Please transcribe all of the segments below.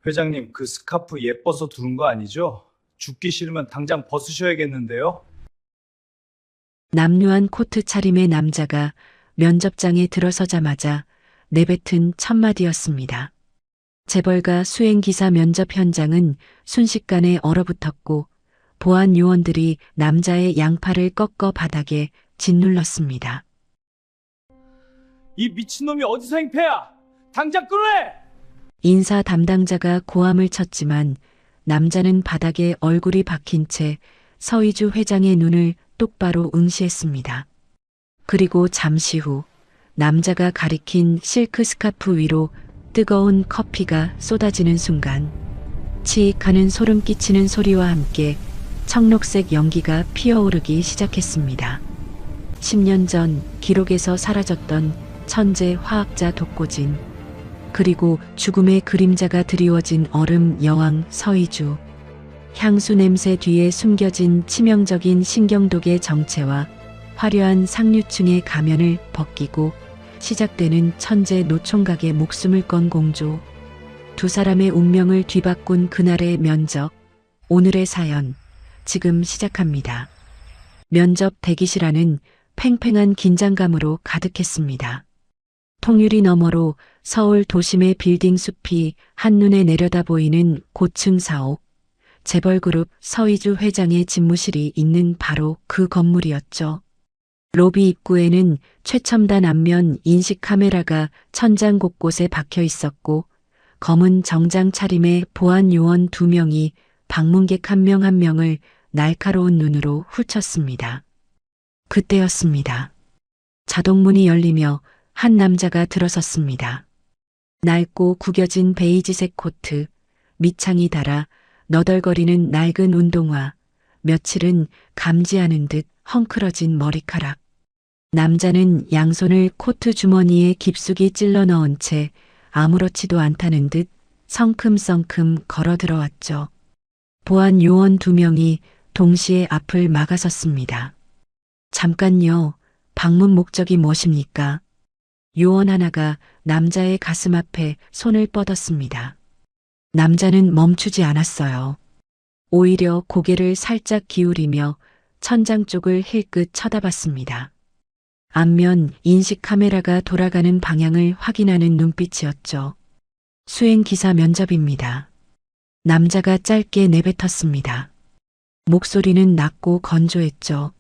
회장님, 그 스카프 예뻐서 두른 거 아니죠? 죽기 싫으면 당장 벗으셔야겠는데요? 남루한 코트 차림의 남자가 면접장에 들어서자마자 내뱉은 첫 마디였습니다. 재벌가 수행기사 면접 현장은 순식간에 얼어붙었고 보안 요원들이 남자의 양팔을 꺾어 바닥에 짓눌렀습니다. 이 미친놈이 어디서 행패야! 당장 끌어내! 인사 담당자가 고함을 쳤지만 남자는 바닥에 얼굴이 박힌 채 서희주 회장의 눈을 똑바로 응시했습니다. 그리고 잠시 후 남자가 가리킨 실크 스카프 위로 뜨거운 커피가 쏟아지는 순간 치익 하는 소름 끼치는 소리와 함께 청록색 연기가 피어오르기 시작했습니다. 10년 전 기록에서 사라졌던 천재 화학자 독고진, 그리고 죽음의 그림자가 드리워진 얼음 여왕 서희주, 향수 냄새 뒤에 숨겨진 치명적인 신경독의 정체와 화려한 상류층의 가면을 벗기고 시작되는 천재 노총각의 목숨을 건 공조. 두 사람의 운명을 뒤바꾼 그날의 면접, 오늘의 사연, 지금 시작합니다. 면접 대기실 안은 팽팽한 긴장감으로 가득했습니다. 통유리 너머로 서울 도심의 빌딩 숲이 한눈에 내려다 보이는 고층 사옥, 재벌그룹 서희주 회장의 집무실이 있는 바로 그 건물이었죠. 로비 입구에는 최첨단 안면 인식 카메라가 천장 곳곳에 박혀 있었고 검은 정장 차림의 보안 요원 2명이 방문객 한 명 한 명을 날카로운 눈으로 훑쳤습니다. 그때였습니다. 자동문이 열리며 한 남자가 들어섰습니다. 낡고 구겨진 베이지색 코트, 밑창이 달아 너덜거리는 낡은 운동화, 며칠은 감지하는 듯 헝클어진 머리카락. 남자는 양손을 코트 주머니에 깊숙이 찔러 넣은 채 아무렇지도 않다는 듯 성큼성큼 걸어 들어왔죠. 보안 요원 2명이 동시에 앞을 막아섰습니다. 잠깐요, 방문 목적이 무엇입니까? 요원 하나가 남자의 가슴 앞에 손을 뻗었습니다. 남자는 멈추지 않았어요. 오히려 고개를 살짝 기울이며 천장 쪽을 힐끗 쳐다봤습니다. 안면 인식 카메라가 돌아가는 방향을 확인하는 눈빛이었죠. 수행기사 면접입니다. 남자가 짧게 내뱉었습니다. 목소리는 낮고 건조했죠.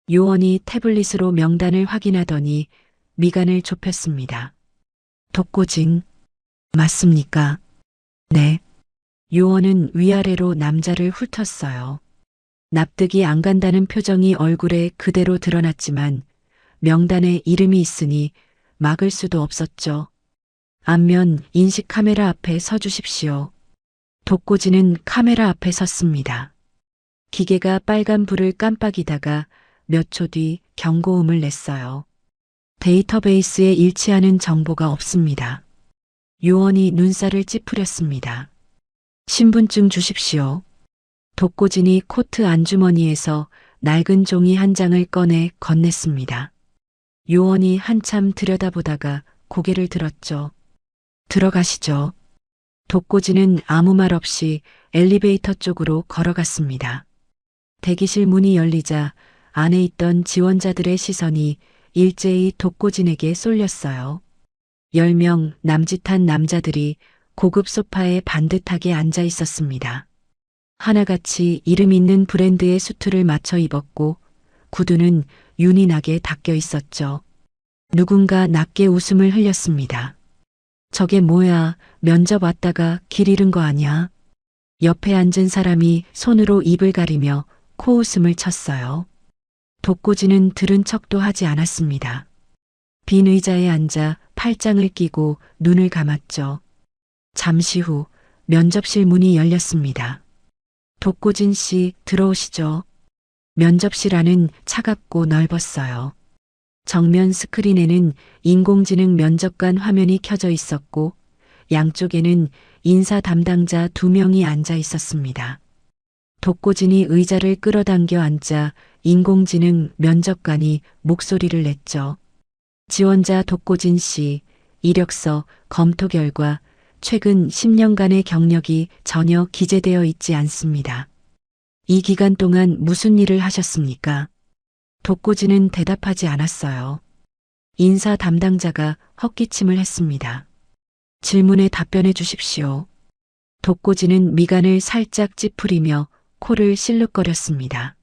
요원이 태블릿으로 명단을 확인하더니 미간을 좁혔습니다. 독고진, 맞습니까? 네. 요원은 위아래로 남자를 훑었어요. 납득이 안 간다는 표정이 얼굴에 그대로 드러났지만 명단에 이름이 있으니 막을 수도 없었죠. 안면 인식 카메라 앞에 서 주십시오. 독고진은 카메라 앞에 섰습니다. 기계가 빨간 불을 깜빡이다가 몇 초 뒤 경고음을 냈어요. 데이터베이스에 일치하는 정보가 없습니다. 요원이 눈살을 찌푸렸습니다. 신분증 주십시오. 독고진이 코트 안주머니에서 낡은 종이 한 장을 꺼내 건넸습니다. 요원이 한참 들여다보다가 고개를 들었죠. 들어가시죠. 독고진은 아무 말 없이 엘리베이터 쪽으로 걸어갔습니다. 대기실 문이 열리자 안에 있던 지원자들의 시선이 일제히 독고진에게 쏠렸어요. 10명 남짓한 남자들이 고급 소파에 반듯하게 앉아 있었습니다. 하나같이 이름 있는 브랜드의 수트를 맞춰 입었고 구두는 윤이 나게 닦여 있었죠. 누군가 낮게 웃음을 흘렸습니다. 저게 뭐야, 면접 왔다가 길 잃은 거 아냐? 옆에 앉은 사람이 손으로 입을 가리며 코웃음을 쳤어요. 독고진은 들은 척도 하지 않았습니다. 빈 의자에 앉아 팔짱을 끼고 눈을 감았죠. 잠시 후 면접실 문이 열렸습니다. 독고진 씨, 들어오시죠. 면접실 안은 차갑고 넓었어요. 정면 스크린에는 인공지능 면접관 화면이 켜져 있었고 양쪽에는 인사 담당자 2명이 앉아 있었습니다. 독고진이 의자를 끌어당겨 앉자 인공지능 면접관이 목소리를 냈죠. 지원자 독고진 씨, 이력서, 검토 결과, 최근 10년간의 경력이 전혀 기재되어 있지 않습니다. 이 기간 동안 무슨 일을 하셨습니까? 독고지는 대답하지 않았어요. 인사 담당자가 헛기침을 했습니다. 질문에 답변해 주십시오. 독고지는 미간을 살짝 찌푸리며 코를 실룩거렸습니다.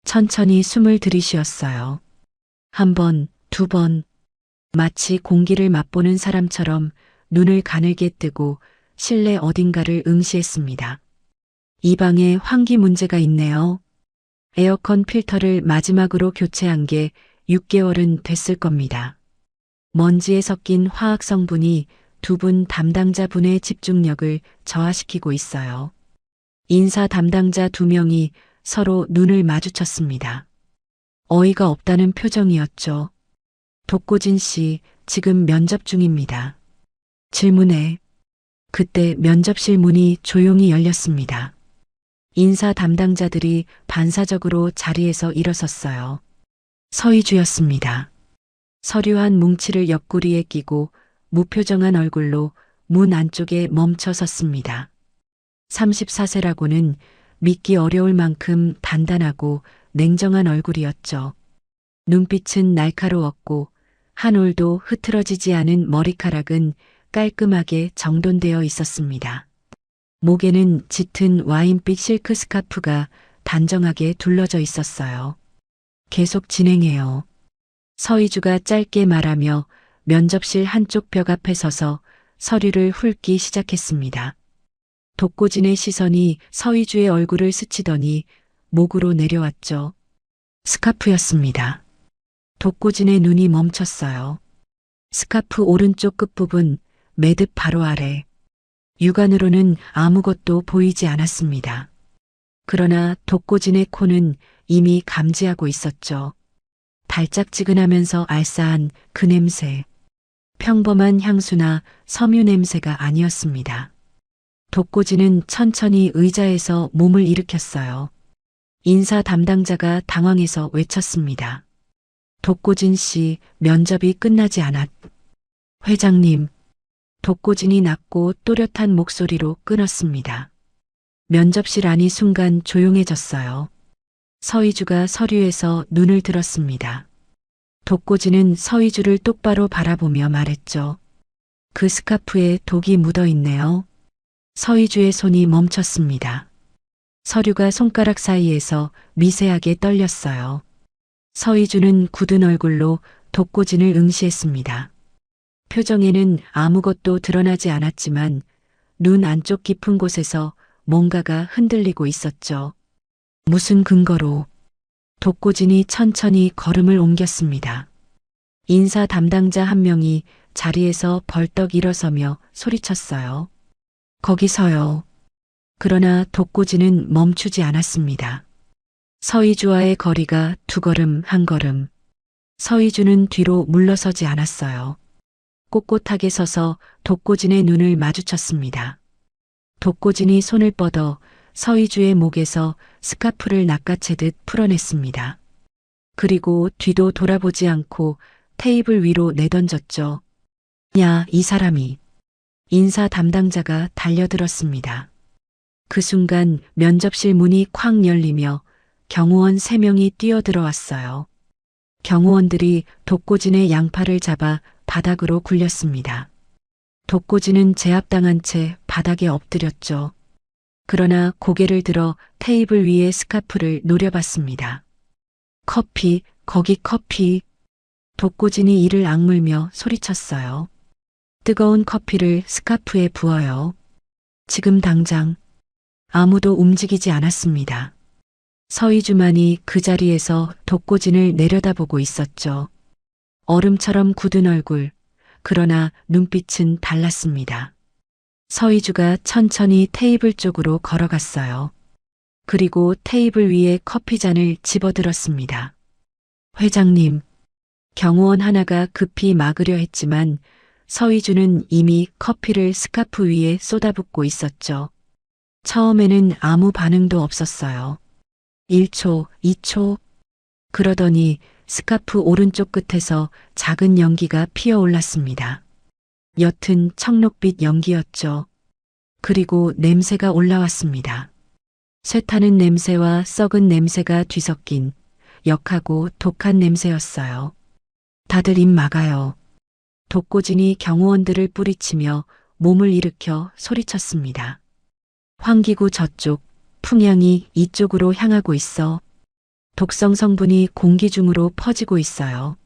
천천히 숨을 들이쉬었어요. 한 번, 두 번, 마치 공기를 맛보는 사람처럼 눈을 가늘게 뜨고 실내 어딘가를 응시했습니다. 이 방에 환기 문제가 있네요. 에어컨 필터를 마지막으로 교체한 게 6개월은 됐을 겁니다. 먼지에 섞인 화학 성분이 두 분 담당자분의 집중력을 저하시키고 있어요. 인사 담당자 두 명이 서로 눈을 마주쳤습니다. 어이가 없다는 표정이었죠. 독고진 씨, 지금 면접 중입니다. 질문에 그때 면접실 문이 조용히 열렸습니다. 인사 담당자들이 반사적으로 자리에서 일어섰어요. 서희주였습니다. 서류한 뭉치를 옆구리에 끼고 무표정한 얼굴로 문 안쪽에 멈춰 섰습니다. 34세라고는 믿기 어려울 만큼 단단하고 냉정한 얼굴이었죠. 눈빛은 날카로웠고 한 올도 흐트러지지 않은 머리카락은 깔끔하게 정돈되어 있었습니다. 목에는 짙은 와인빛 실크 스카프가 단정하게 둘러져 있었어요. 계속 진행해요. 서희주가 짧게 말하며 면접실 한쪽 벽 앞에 서서 서류를 훑기 시작했습니다. 독고진의 시선이 서희주의 얼굴을 스치더니 목으로 내려왔죠. 스카프였습니다. 독고진의 눈이 멈췄어요. 스카프 오른쪽 끝부분 매듭 바로 아래. 육안으로는 아무것도 보이지 않았습니다. 그러나 독고진의 코는 이미 감지하고 있었죠. 달짝지근하면서 알싸한 그 냄새. 평범한 향수나 섬유 냄새가 아니었습니다. 독고진은 천천히 의자에서 몸을 일으켰어요. 인사 담당자가 당황해서 외쳤습니다. 독고진 씨, 면접이 끝나지 않았. 회장님. 독고진이 낮고 또렷한 목소리로 끊었습니다. 면접실 안이 순간 조용해졌어요. 서희주가 서류에서 눈을 들었습니다. 독고진은 서희주를 똑바로 바라보며 말했죠. 그 스카프에 독이 묻어 있네요. 서희주의 손이 멈췄습니다. 서류가 손가락 사이에서 미세하게 떨렸어요. 서희주는 굳은 얼굴로 독고진을 응시했습니다. 표정에는 아무것도 드러나지 않았지만 눈 안쪽 깊은 곳에서 뭔가가 흔들리고 있었죠. 무슨 근거로? 독고진이 천천히 걸음을 옮겼습니다. 인사 담당자 한 명이 자리에서 벌떡 일어서며 소리쳤어요. 거기서요. 그러나 독고진은 멈추지 않았습니다. 서희주와의 거리가 두 걸음 한 걸음. 서희주는 뒤로 물러서지 않았어요. 꼿꼿하게 서서 독고진의 눈을 마주쳤습니다. 독고진이 손을 뻗어 서희주의 목에서 스카프를 낚아채듯 풀어냈습니다. 그리고 뒤도 돌아보지 않고 테이블 위로 내던졌죠. 야, 이 사람이. 인사 담당자가 달려들었습니다. 그 순간 면접실 문이 쾅 열리며 경호원 3명이 뛰어들어왔어요. 경호원들이 독고진의 양팔을 잡아 바닥으로 굴렸습니다. 독고진은 제압당한 채 바닥에 엎드렸죠. 그러나 고개를 들어 테이블 위의 스카프를 노려봤습니다. 커피, 거기 커피. 독고진이 이를 악물며 소리쳤어요. 뜨거운 커피를 스카프에 부어요. 지금 당장. 아무도 움직이지 않았습니다. 서희주만이 그 자리에서 독고진을 내려다보고 있었죠. 얼음처럼 굳은 얼굴, 그러나 눈빛은 달랐습니다. 서희주가 천천히 테이블 쪽으로 걸어갔어요. 그리고 테이블 위에 커피잔을 집어들었습니다. 회장님, 경호원 하나가 급히 막으려 했지만 서희주는 이미 커피를 스카프 위에 쏟아붓고 있었죠. 처음에는 아무 반응도 없었어요. 1초, 2초. 그러더니 스카프 오른쪽 끝에서 작은 연기가 피어올랐습니다. 옅은 청록빛 연기였죠. 그리고 냄새가 올라왔습니다. 쇠타는 냄새와 썩은 냄새가 뒤섞인 역하고 독한 냄새였어요. 다들 입 막아요. 독고진이 경호원들을 뿌리치며 몸을 일으켜 소리쳤습니다. 환기구 저쪽, 풍향이 이쪽으로 향하고 있어. 독성 성분이 공기 중으로 퍼지고 있어요.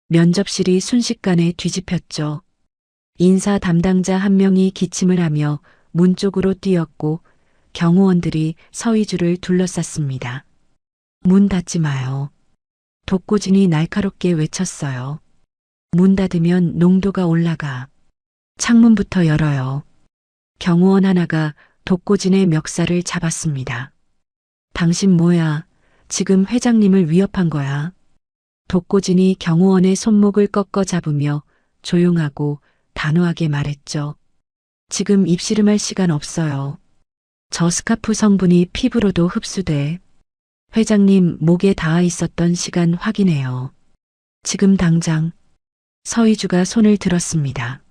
면접실이 순식간에 뒤집혔죠. 인사 담당자 한 명이 기침을 하며 문 쪽으로 뛰었고 경호원들이 서희주를 둘러쌌습니다. 문 닫지 마요. 독고진이 날카롭게 외쳤어요. 문 닫으면 농도가 올라가. 창문부터 열어요. 경호원 하나가 독고진의 멱살을 잡았습니다. 당신 뭐야? 지금 회장님을 위협한 거야. 독고진이 경호원의 손목을 꺾어 잡으며 조용하고 단호하게 말했죠. 지금 입씨름할 시간 없어요. 저 스카프 성분이 피부로도 흡수돼. 회장님 목에 닿아 있었던 시간 확인해요. 지금 당장. 서희주가 손을 들었습니다.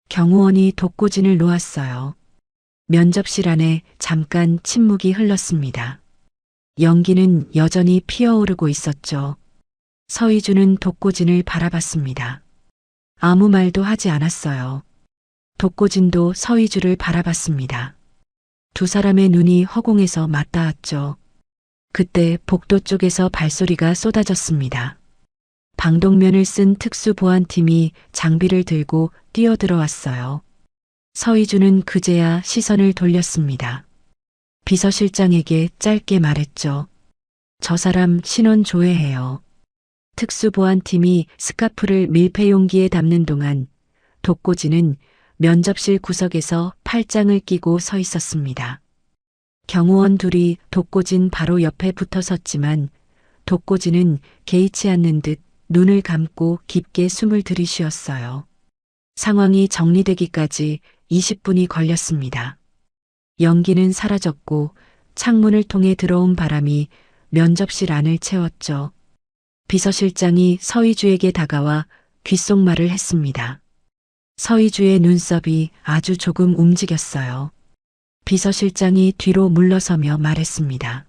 경호원이 독고진을 놓았어요. 면접실 안에 잠깐 침묵이 흘렀습니다. 연기는 여전히 피어오르고 있었죠. 서희주는 독고진을 바라봤습니다. 아무 말도 하지 않았어요. 독고진도 서희주를 바라봤습니다. 두 사람의 눈이 허공에서 맞닿았죠. 그때 복도 쪽에서 발소리가 쏟아졌습니다. 방독면을 쓴 특수보안팀이 장비를 들고 뛰어들어왔어요. 서희주는 그제야 시선을 돌렸습니다. 비서실장에게 짧게 말했죠. 저 사람 신원 조회해요. 특수보안팀이 스카프를 밀폐용기에 담는 동안 독고진은 면접실 구석에서 팔짱을 끼고 서 있었습니다. 경호원 둘이 독고진 바로 옆에 붙어 섰지만 독고진은 개의치 않는 듯 눈을 감고 깊게 숨을 들이쉬었어요. 상황이 정리되기까지 20분이 걸렸습니다. 연기는 사라졌고 창문을 통해 들어온 바람이 면접실 안을 채웠죠. 비서실장이 서희주에게 다가와 귓속말을 했습니다. 서희주의 눈썹이 아주 조금 움직였어요. 비서실장이 뒤로 물러서며 말했습니다.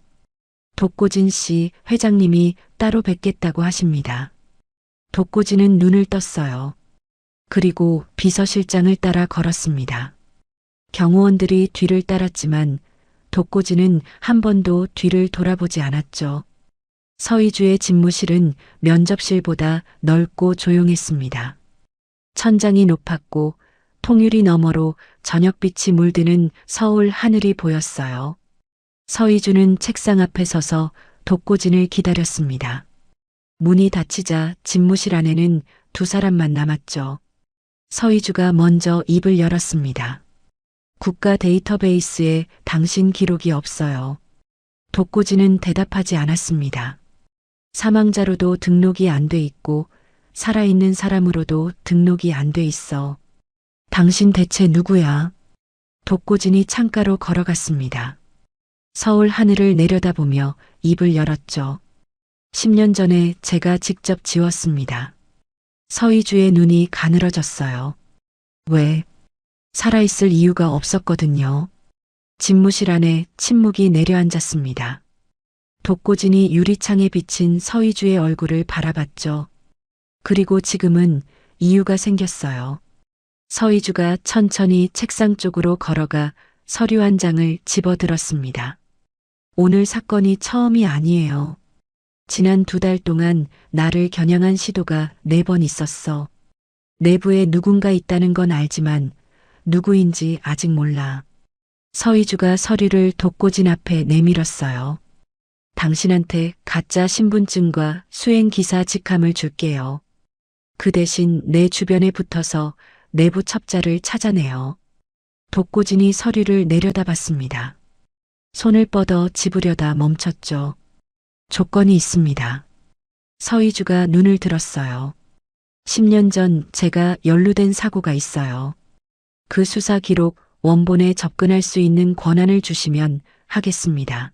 독고진 씨, 회장님이 따로 뵙겠다고 하십니다. 독고진은 눈을 떴어요. 그리고 비서실장을 따라 걸었습니다. 경호원들이 뒤를 따랐지만 독고진은 한 번도 뒤를 돌아보지 않았죠. 서희주의 집무실은 면접실보다 넓고 조용했습니다. 천장이 높았고 통유리 너머로 저녁빛이 물드는 서울 하늘이 보였어요. 서희주는 책상 앞에 서서 독고진을 기다렸습니다. 문이 닫히자 집무실 안에는 두 사람만 남았죠. 서희주가 먼저 입을 열었습니다. 국가 데이터베이스에 당신 기록이 없어요. 독고진은 대답하지 않았습니다. 사망자로도 등록이 안 돼 있고 살아있는 사람으로도 등록이 안 돼 있어. 당신 대체 누구야? 독고진이 창가로 걸어갔습니다. 서울 하늘을 내려다보며 입을 열었죠. 10년 전에 제가 직접 지웠습니다. 서희주의 눈이 가늘어졌어요. 왜? 살아있을 이유가 없었거든요. 집무실 안에 침묵이 내려앉았습니다. 독고진이 유리창에 비친 서희주의 얼굴을 바라봤죠. 그리고 지금은 이유가 생겼어요. 서희주가 천천히 책상 쪽으로 걸어가 서류 한 장을 집어들었습니다. 오늘 사건이 처음이 아니에요. 지난 2달 동안 나를 겨냥한 시도가 4번 있었어. 내부에 누군가 있다는 건 알지만 누구인지 아직 몰라. 서희주가 서류를 독고진 앞에 내밀었어요. 당신한테 가짜 신분증과 수행기사 직함을 줄게요. 그 대신 내 주변에 붙어서 내부 첩자를 찾아내요. 독고진이 서류를 내려다봤습니다. 손을 뻗어 집으려다 멈췄죠. 조건이 있습니다. 서희주가 눈을 들었어요. 10년 전 제가 연루된 사고가 있어요. 그 수사 기록 원본에 접근할 수 있는 권한을 주시면 하겠습니다.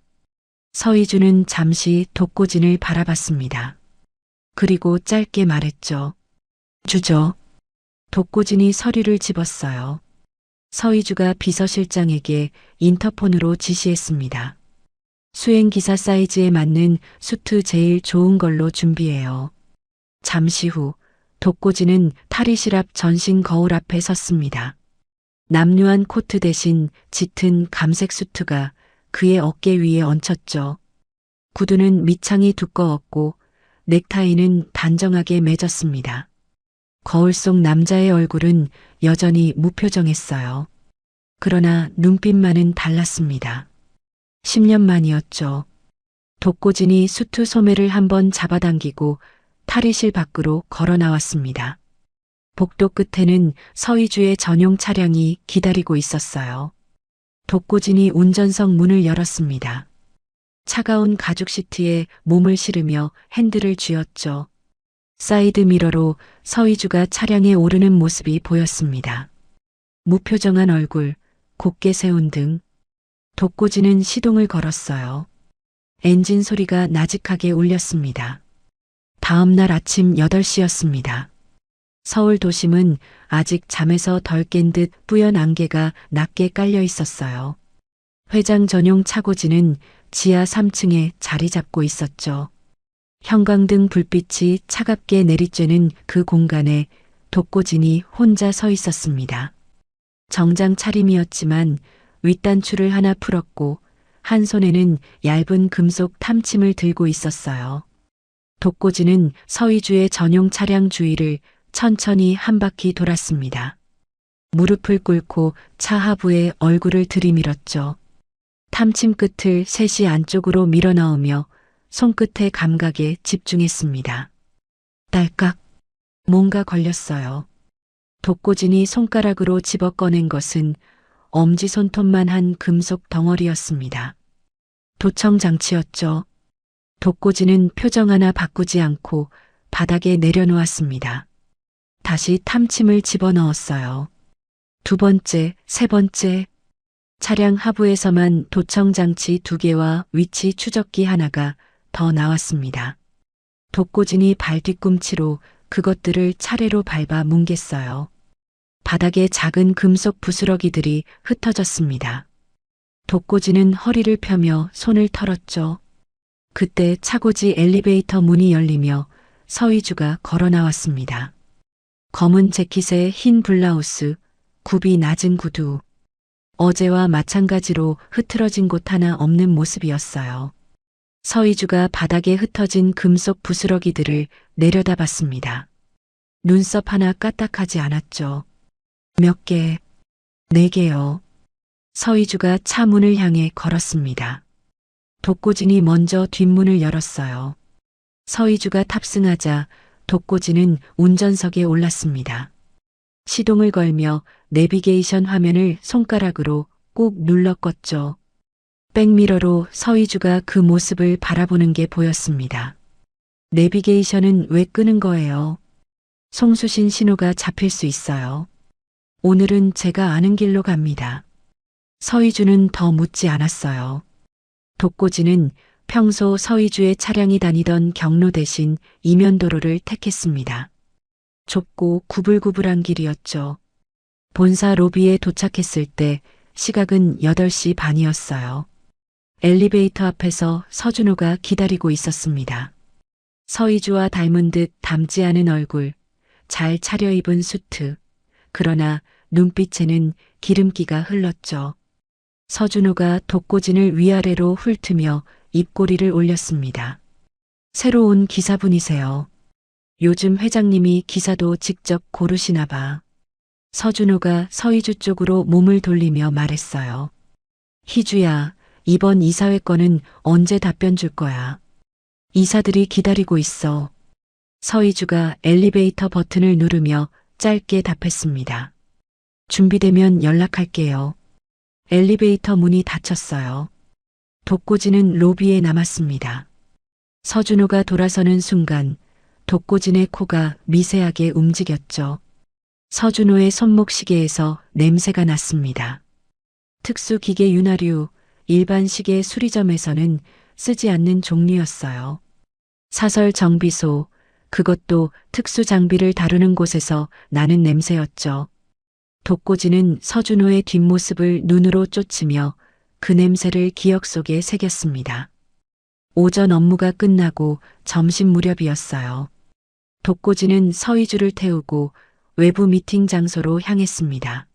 서희주는 잠시 독고진을 바라봤습니다. 그리고 짧게 말했죠. 주죠. 독고진이 서류를 집었어요. 서희주가 비서실장에게 인터폰으로 지시했습니다. 수행기사 사이즈에 맞는 수트 제일 좋은 걸로 준비해요. 잠시 후 독고진은 탈의실 앞 전신 거울 앞에 섰습니다. 남루한 코트 대신 짙은 감색 수트가 그의 어깨 위에 얹혔죠. 구두는 밑창이 두꺼웠고 넥타이는 단정하게 맺었습니다. 거울 속 남자의 얼굴은 여전히 무표정했어요. 그러나 눈빛만은 달랐습니다. 10년 만이었죠. 독고진이 수트 소매를 한번 잡아당기고 탈의실 밖으로 걸어 나왔습니다. 복도 끝에는 서희주의 전용 차량이 기다리고 있었어요. 독고진이 운전석 문을 열었습니다. 차가운 가죽 시트에 몸을 실으며 핸들을 쥐었죠. 사이드 미러로 서희주가 차량에 오르는 모습이 보였습니다. 무표정한 얼굴, 곧게 세운 등. 독고진은 시동을 걸었어요. 엔진 소리가 나직하게 울렸습니다. 다음 날 아침 8시였습니다. 서울 도심은 아직 잠에서 덜 깬 듯 뿌연 안개가 낮게 깔려 있었어요. 회장 전용 차고지는 지하 3층에 자리 잡고 있었죠. 형광등 불빛이 차갑게 내리쬐는 그 공간에 독고진이 혼자 서 있었습니다. 정장 차림이었지만 윗단추를 하나 풀었고 한 손에는 얇은 금속 탐침을 들고 있었어요. 독고진은 서희주의 전용 차량 주위를 천천히 한 바퀴 돌았습니다. 무릎을 꿇고 차 하부에 얼굴을 들이밀었죠. 탐침 끝을 셋이 안쪽으로 밀어넣으며 손끝의 감각에 집중했습니다. 딸깍, 뭔가 걸렸어요. 독고진이 손가락으로 집어 꺼낸 것은 엄지손톱만 한 금속 덩어리였습니다. 도청 장치였죠. 독고진은 표정 하나 바꾸지 않고 바닥에 내려놓았습니다. 다시 탐침을 집어넣었어요. 두 번째, 세 번째. 차량 하부에서만 도청 장치 2개와 위치 추적기 하나가 더 나왔습니다. 독고진이 발 뒤꿈치로 그것들을 차례로 밟아 뭉갰어요. 바닥에 작은 금속 부스러기들이 흩어졌습니다. 독고진은 허리를 펴며 손을 털었죠. 그때 차고지 엘리베이터 문이 열리며 서희주가 걸어 나왔습니다. 검은 재킷에 흰 블라우스, 굽이 낮은 구두. 어제와 마찬가지로 흐트러진 곳 하나 없는 모습이었어요. 서희주가 바닥에 흩어진 금속 부스러기들을 내려다봤습니다. 눈썹 하나 까딱하지 않았죠. 몇 개? 4개요. 서희주가 차 문을 향해 걸었습니다. 독고진이 먼저 뒷문을 열었어요. 서희주가 탑승하자 독고진은 운전석에 올랐습니다. 시동을 걸며 내비게이션 화면을 손가락으로 꾹 눌러 껐죠. 백미러로 서희주가 그 모습을 바라보는 게 보였습니다. 내비게이션은 왜 끄는 거예요? 송수신 신호가 잡힐 수 있어요. 오늘은 제가 아는 길로 갑니다. 서희주는 더 묻지 않았어요. 독고진은 평소 서희주의 차량이 다니던 경로 대신 이면도로를 택했습니다. 좁고 구불구불한 길이었죠. 본사 로비에 도착했을 때 시각은 8시 반이었어요. 엘리베이터 앞에서 서준호가 기다리고 있었습니다. 서희주와 닮은 듯 닮지 않은 얼굴, 잘 차려입은 수트, 그러나 눈빛에는 기름기가 흘렀죠. 서준호가 독고진을 위아래로 훑으며 입꼬리를 올렸습니다. 새로 온 기사분이세요. 요즘 회장님이 기사도 직접 고르시나 봐. 서준호가 서희주 쪽으로 몸을 돌리며 말했어요. 희주야, 이번 이사회 건은 언제 답변 줄 거야? 이사들이 기다리고 있어. 서희주가 엘리베이터 버튼을 누르며 짧게 답했습니다. 준비되면 연락할게요. 엘리베이터 문이 닫혔어요. 독고진은 로비에 남았습니다. 서준호가 돌아서는 순간 독고진의 코가 미세하게 움직였죠. 서준호의 손목 시계에서 냄새가 났습니다. 특수기계 윤활유, 일반 시계 수리점에서는 쓰지 않는 종류였어요. 사설 정비소, 그것도 특수 장비를 다루는 곳에서 나는 냄새였죠. 독고지는 서준호의 뒷모습을 눈으로 쫓으며 그 냄새를 기억 속에 새겼습니다. 오전 업무가 끝나고 점심 무렵이었어요. 독고지는 서희주를 태우고 외부 미팅 장소로 향했습니다.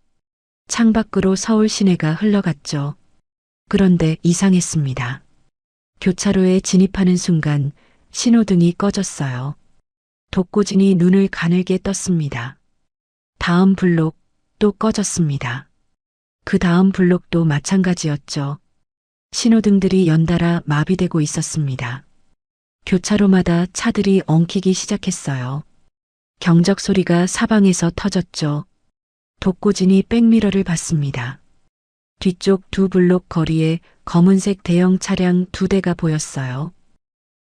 창밖으로 서울 시내가 흘러갔죠. 그런데 이상했습니다. 교차로에 진입하는 순간 신호등이 꺼졌어요. 독고진이 눈을 가늘게 떴습니다. 다음 블록 또 꺼졌습니다. 그 다음 블록도 마찬가지였죠. 신호등들이 연달아 마비되고 있었습니다. 교차로마다 차들이 엉키기 시작했어요. 경적 소리가 사방에서 터졌죠. 독고진이 백미러를 봤습니다. 뒤쪽 두 블록 거리에 검은색 대형 차량 2대가 보였어요.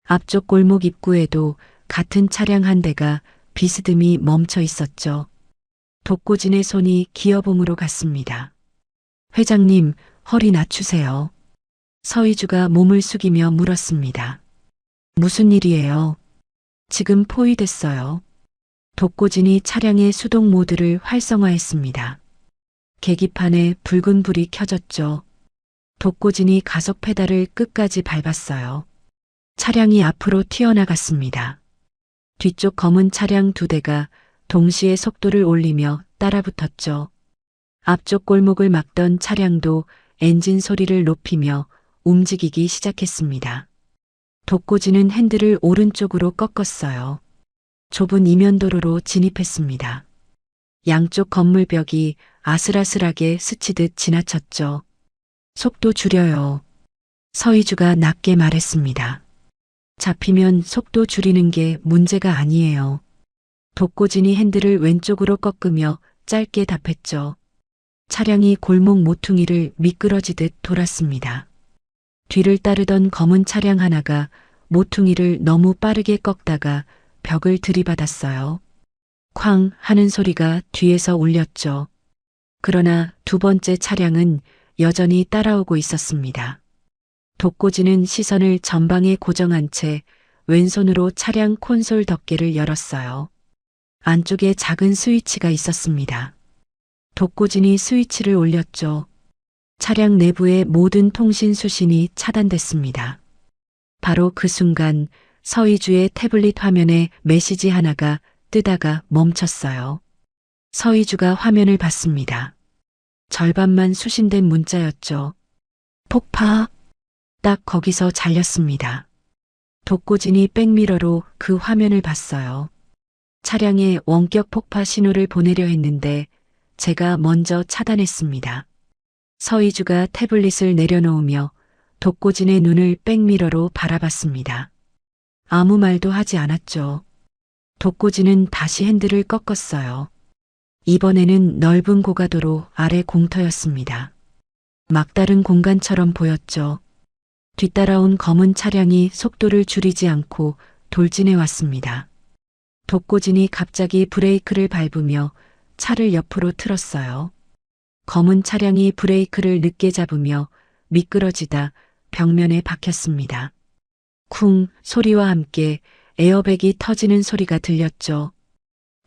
앞쪽 골목 입구에도 같은 차량 한 대가 비스듬히 멈춰 있었죠. 독고진의 손이 기어봉으로 갔습니다. 회장님, 허리 낮추세요. 서희주가 몸을 숙이며 물었습니다. 무슨 일이에요? 지금 포위됐어요. 독고진이 차량의 수동 모드를 활성화했습니다. 계기판에 붉은 불이 켜졌죠. 독고진이 가속 페달을 끝까지 밟았어요. 차량이 앞으로 튀어나갔습니다. 뒤쪽 검은 차량 2대가 동시에 속도를 올리며 따라붙었죠. 앞쪽 골목을 막던 차량도 엔진 소리를 높이며 움직이기 시작했습니다. 독고진은 핸들을 오른쪽으로 꺾었어요. 좁은 이면도로로 진입했습니다. 양쪽 건물벽이 아슬아슬하게 스치듯 지나쳤죠. 속도 줄여요. 서희주가 낮게 말했습니다. 잡히면 속도 줄이는 게 문제가 아니에요. 독고진이 핸들을 왼쪽으로 꺾으며 짧게 답했죠. 차량이 골목 모퉁이를 미끄러지듯 돌았습니다. 뒤를 따르던 검은 차량 하나가 모퉁이를 너무 빠르게 꺾다가 벽을 들이받았어요. 쾅 하는 소리가 뒤에서 울렸죠. 그러나 두 번째 차량은 여전히 따라오고 있었습니다. 독고진은 시선을 전방에 고정한 채 왼손으로 차량 콘솔 덮개를 열었어요. 안쪽에 작은 스위치가 있었습니다. 독고진이 스위치를 올렸죠. 차량 내부의 모든 통신 수신이 차단됐습니다. 바로 그 순간 서희주의 태블릿 화면에 메시지 하나가 뜨다가 멈췄어요. 서희주가 화면을 봤습니다. 절반만 수신된 문자였죠. 폭파. 딱 거기서 잘렸습니다. 독고진이 백미러로 그 화면을 봤어요. 차량에 원격 폭파 신호를 보내려 했는데 제가 먼저 차단했습니다. 서희주가 태블릿을 내려놓으며 독고진의 눈을 백미러로 바라봤습니다. 아무 말도 하지 않았죠. 독고진은 다시 핸들을 꺾었어요. 이번에는 넓은 고가도로 아래 공터였습니다. 막다른 공간처럼 보였죠. 뒤따라온 검은 차량이 속도를 줄이지 않고 돌진해 왔습니다. 독고진이 갑자기 브레이크를 밟으며 차를 옆으로 틀었어요. 검은 차량이 브레이크를 늦게 잡으며 미끄러지다 벽면에 박혔습니다. 쿵 소리와 함께 에어백이 터지는 소리가 들렸죠.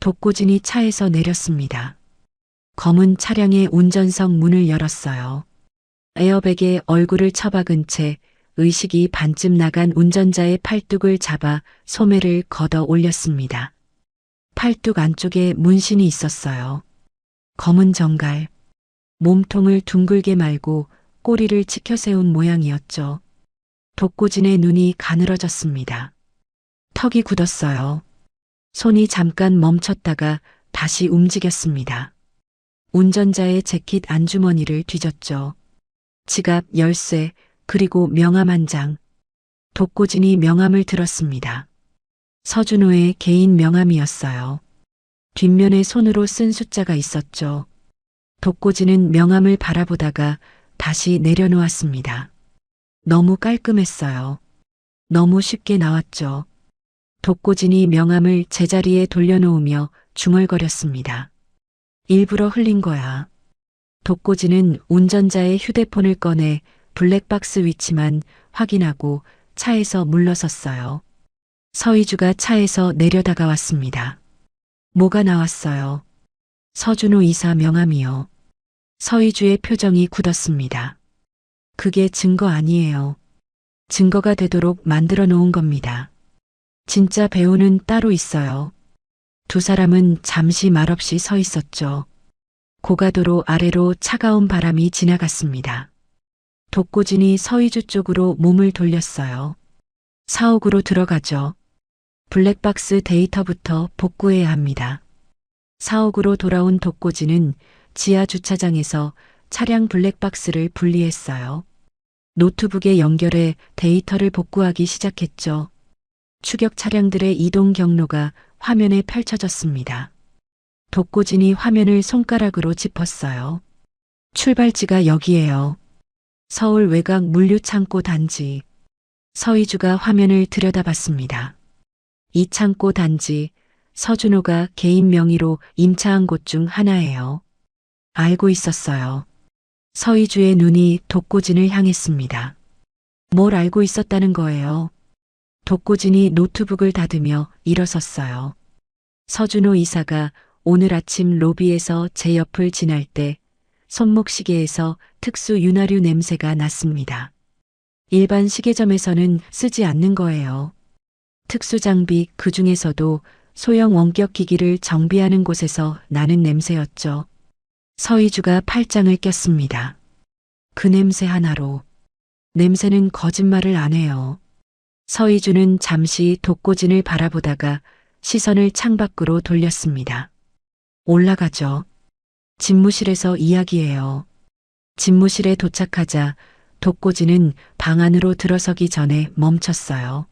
독고진이 차에서 내렸습니다. 검은 차량의 운전석 문을 열었어요. 에어백에 얼굴을 처박은 채 의식이 반쯤 나간 운전자의 팔뚝을 잡아 소매를 걷어 올렸습니다. 팔뚝 안쪽에 문신이 있었어요. 검은 정갈. 몸통을 둥글게 말고 꼬리를 치켜 세운 모양이었죠. 독고진의 눈이 가늘어졌습니다. 턱이 굳었어요. 손이 잠깐 멈췄다가 다시 움직였습니다. 운전자의 재킷 안주머니를 뒤졌죠. 지갑, 열쇠, 그리고 명함 한 장. 독고진이 명함을 들었습니다. 서준호의 개인 명함이었어요. 뒷면에 손으로 쓴 숫자가 있었죠. 독고진은 명함을 바라보다가 다시 내려놓았습니다. 너무 깔끔했어요. 너무 쉽게 나왔죠. 독고진이 명함을 제자리에 돌려놓으며 중얼거렸습니다. 일부러 흘린 거야. 독고진은 운전자의 휴대폰을 꺼내 블랙박스 위치만 확인하고 차에서 물러섰어요. 서희주가 차에서 내려다가 왔습니다. 뭐가 나왔어요? 서준호 이사 명함이요. 서희주의 표정이 굳었습니다. 그게 증거 아니에요. 증거가 되도록 만들어 놓은 겁니다. 진짜 배우는 따로 있어요. 두 사람은 잠시 말없이 서 있었죠. 고가도로 아래로 차가운 바람이 지나갔습니다. 독고진이 서희주 쪽으로 몸을 돌렸어요. 사옥으로 들어가죠. 블랙박스 데이터부터 복구해야 합니다. 사옥으로 돌아온 독고진은 지하 주차장에서 차량 블랙박스를 분리했어요. 노트북에 연결해 데이터를 복구하기 시작했죠. 추격 차량들의 이동 경로가 화면에 펼쳐졌습니다. 독고진이 화면을 손가락으로 짚었어요. 출발지가 여기예요. 서울 외곽 물류창고 단지. 서희주가 화면을 들여다봤습니다. 이 창고 단지, 서준호가 개인 명의로 임차한 곳 중 하나예요. 알고 있었어요. 서희주의 눈이 독고진을 향했습니다. 뭘 알고 있었다는 거예요? 독고진이 노트북을 닫으며 일어섰어요. 서준호 이사가 오늘 아침 로비에서 제 옆을 지날 때 손목시계에서 특수 윤활유 냄새가 났습니다. 일반 시계점에서는 쓰지 않는 거예요. 특수 장비 그 중에서도 소형 원격 기기를 정비하는 곳에서 나는 냄새였죠. 서희주가 팔짱을 꼈습니다. 그 냄새 하나로. 냄새는 거짓말을 안 해요. 서희주는 잠시 독고진을 바라보다가 시선을 창밖으로 돌렸습니다. 올라가죠. 집무실에서 이야기해요. 집무실에 도착하자 독고진은 방 안으로 들어서기 전에 멈췄어요.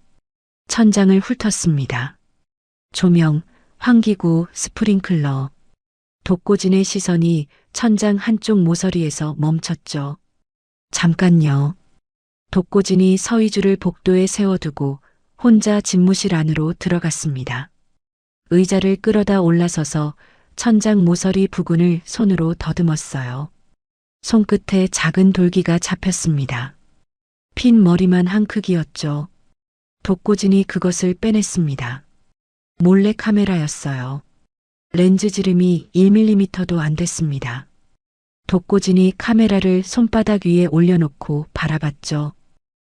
천장을 훑었습니다. 조명, 환기구, 스프링클러. 독고진의 시선이 천장 한쪽 모서리에서 멈췄죠. 잠깐요. 독고진이 서희주를 복도에 세워두고 혼자 집무실 안으로 들어갔습니다. 의자를 끌어다 올라서서 천장 모서리 부근을 손으로 더듬었어요. 손끝에 작은 돌기가 잡혔습니다. 핀 머리만 한 크기였죠. 독고진이 그것을 빼냈습니다. 몰래 카메라였어요. 렌즈 지름이 1mm도 안 됐습니다. 독고진이 카메라를 손바닥 위에 올려놓고 바라봤죠.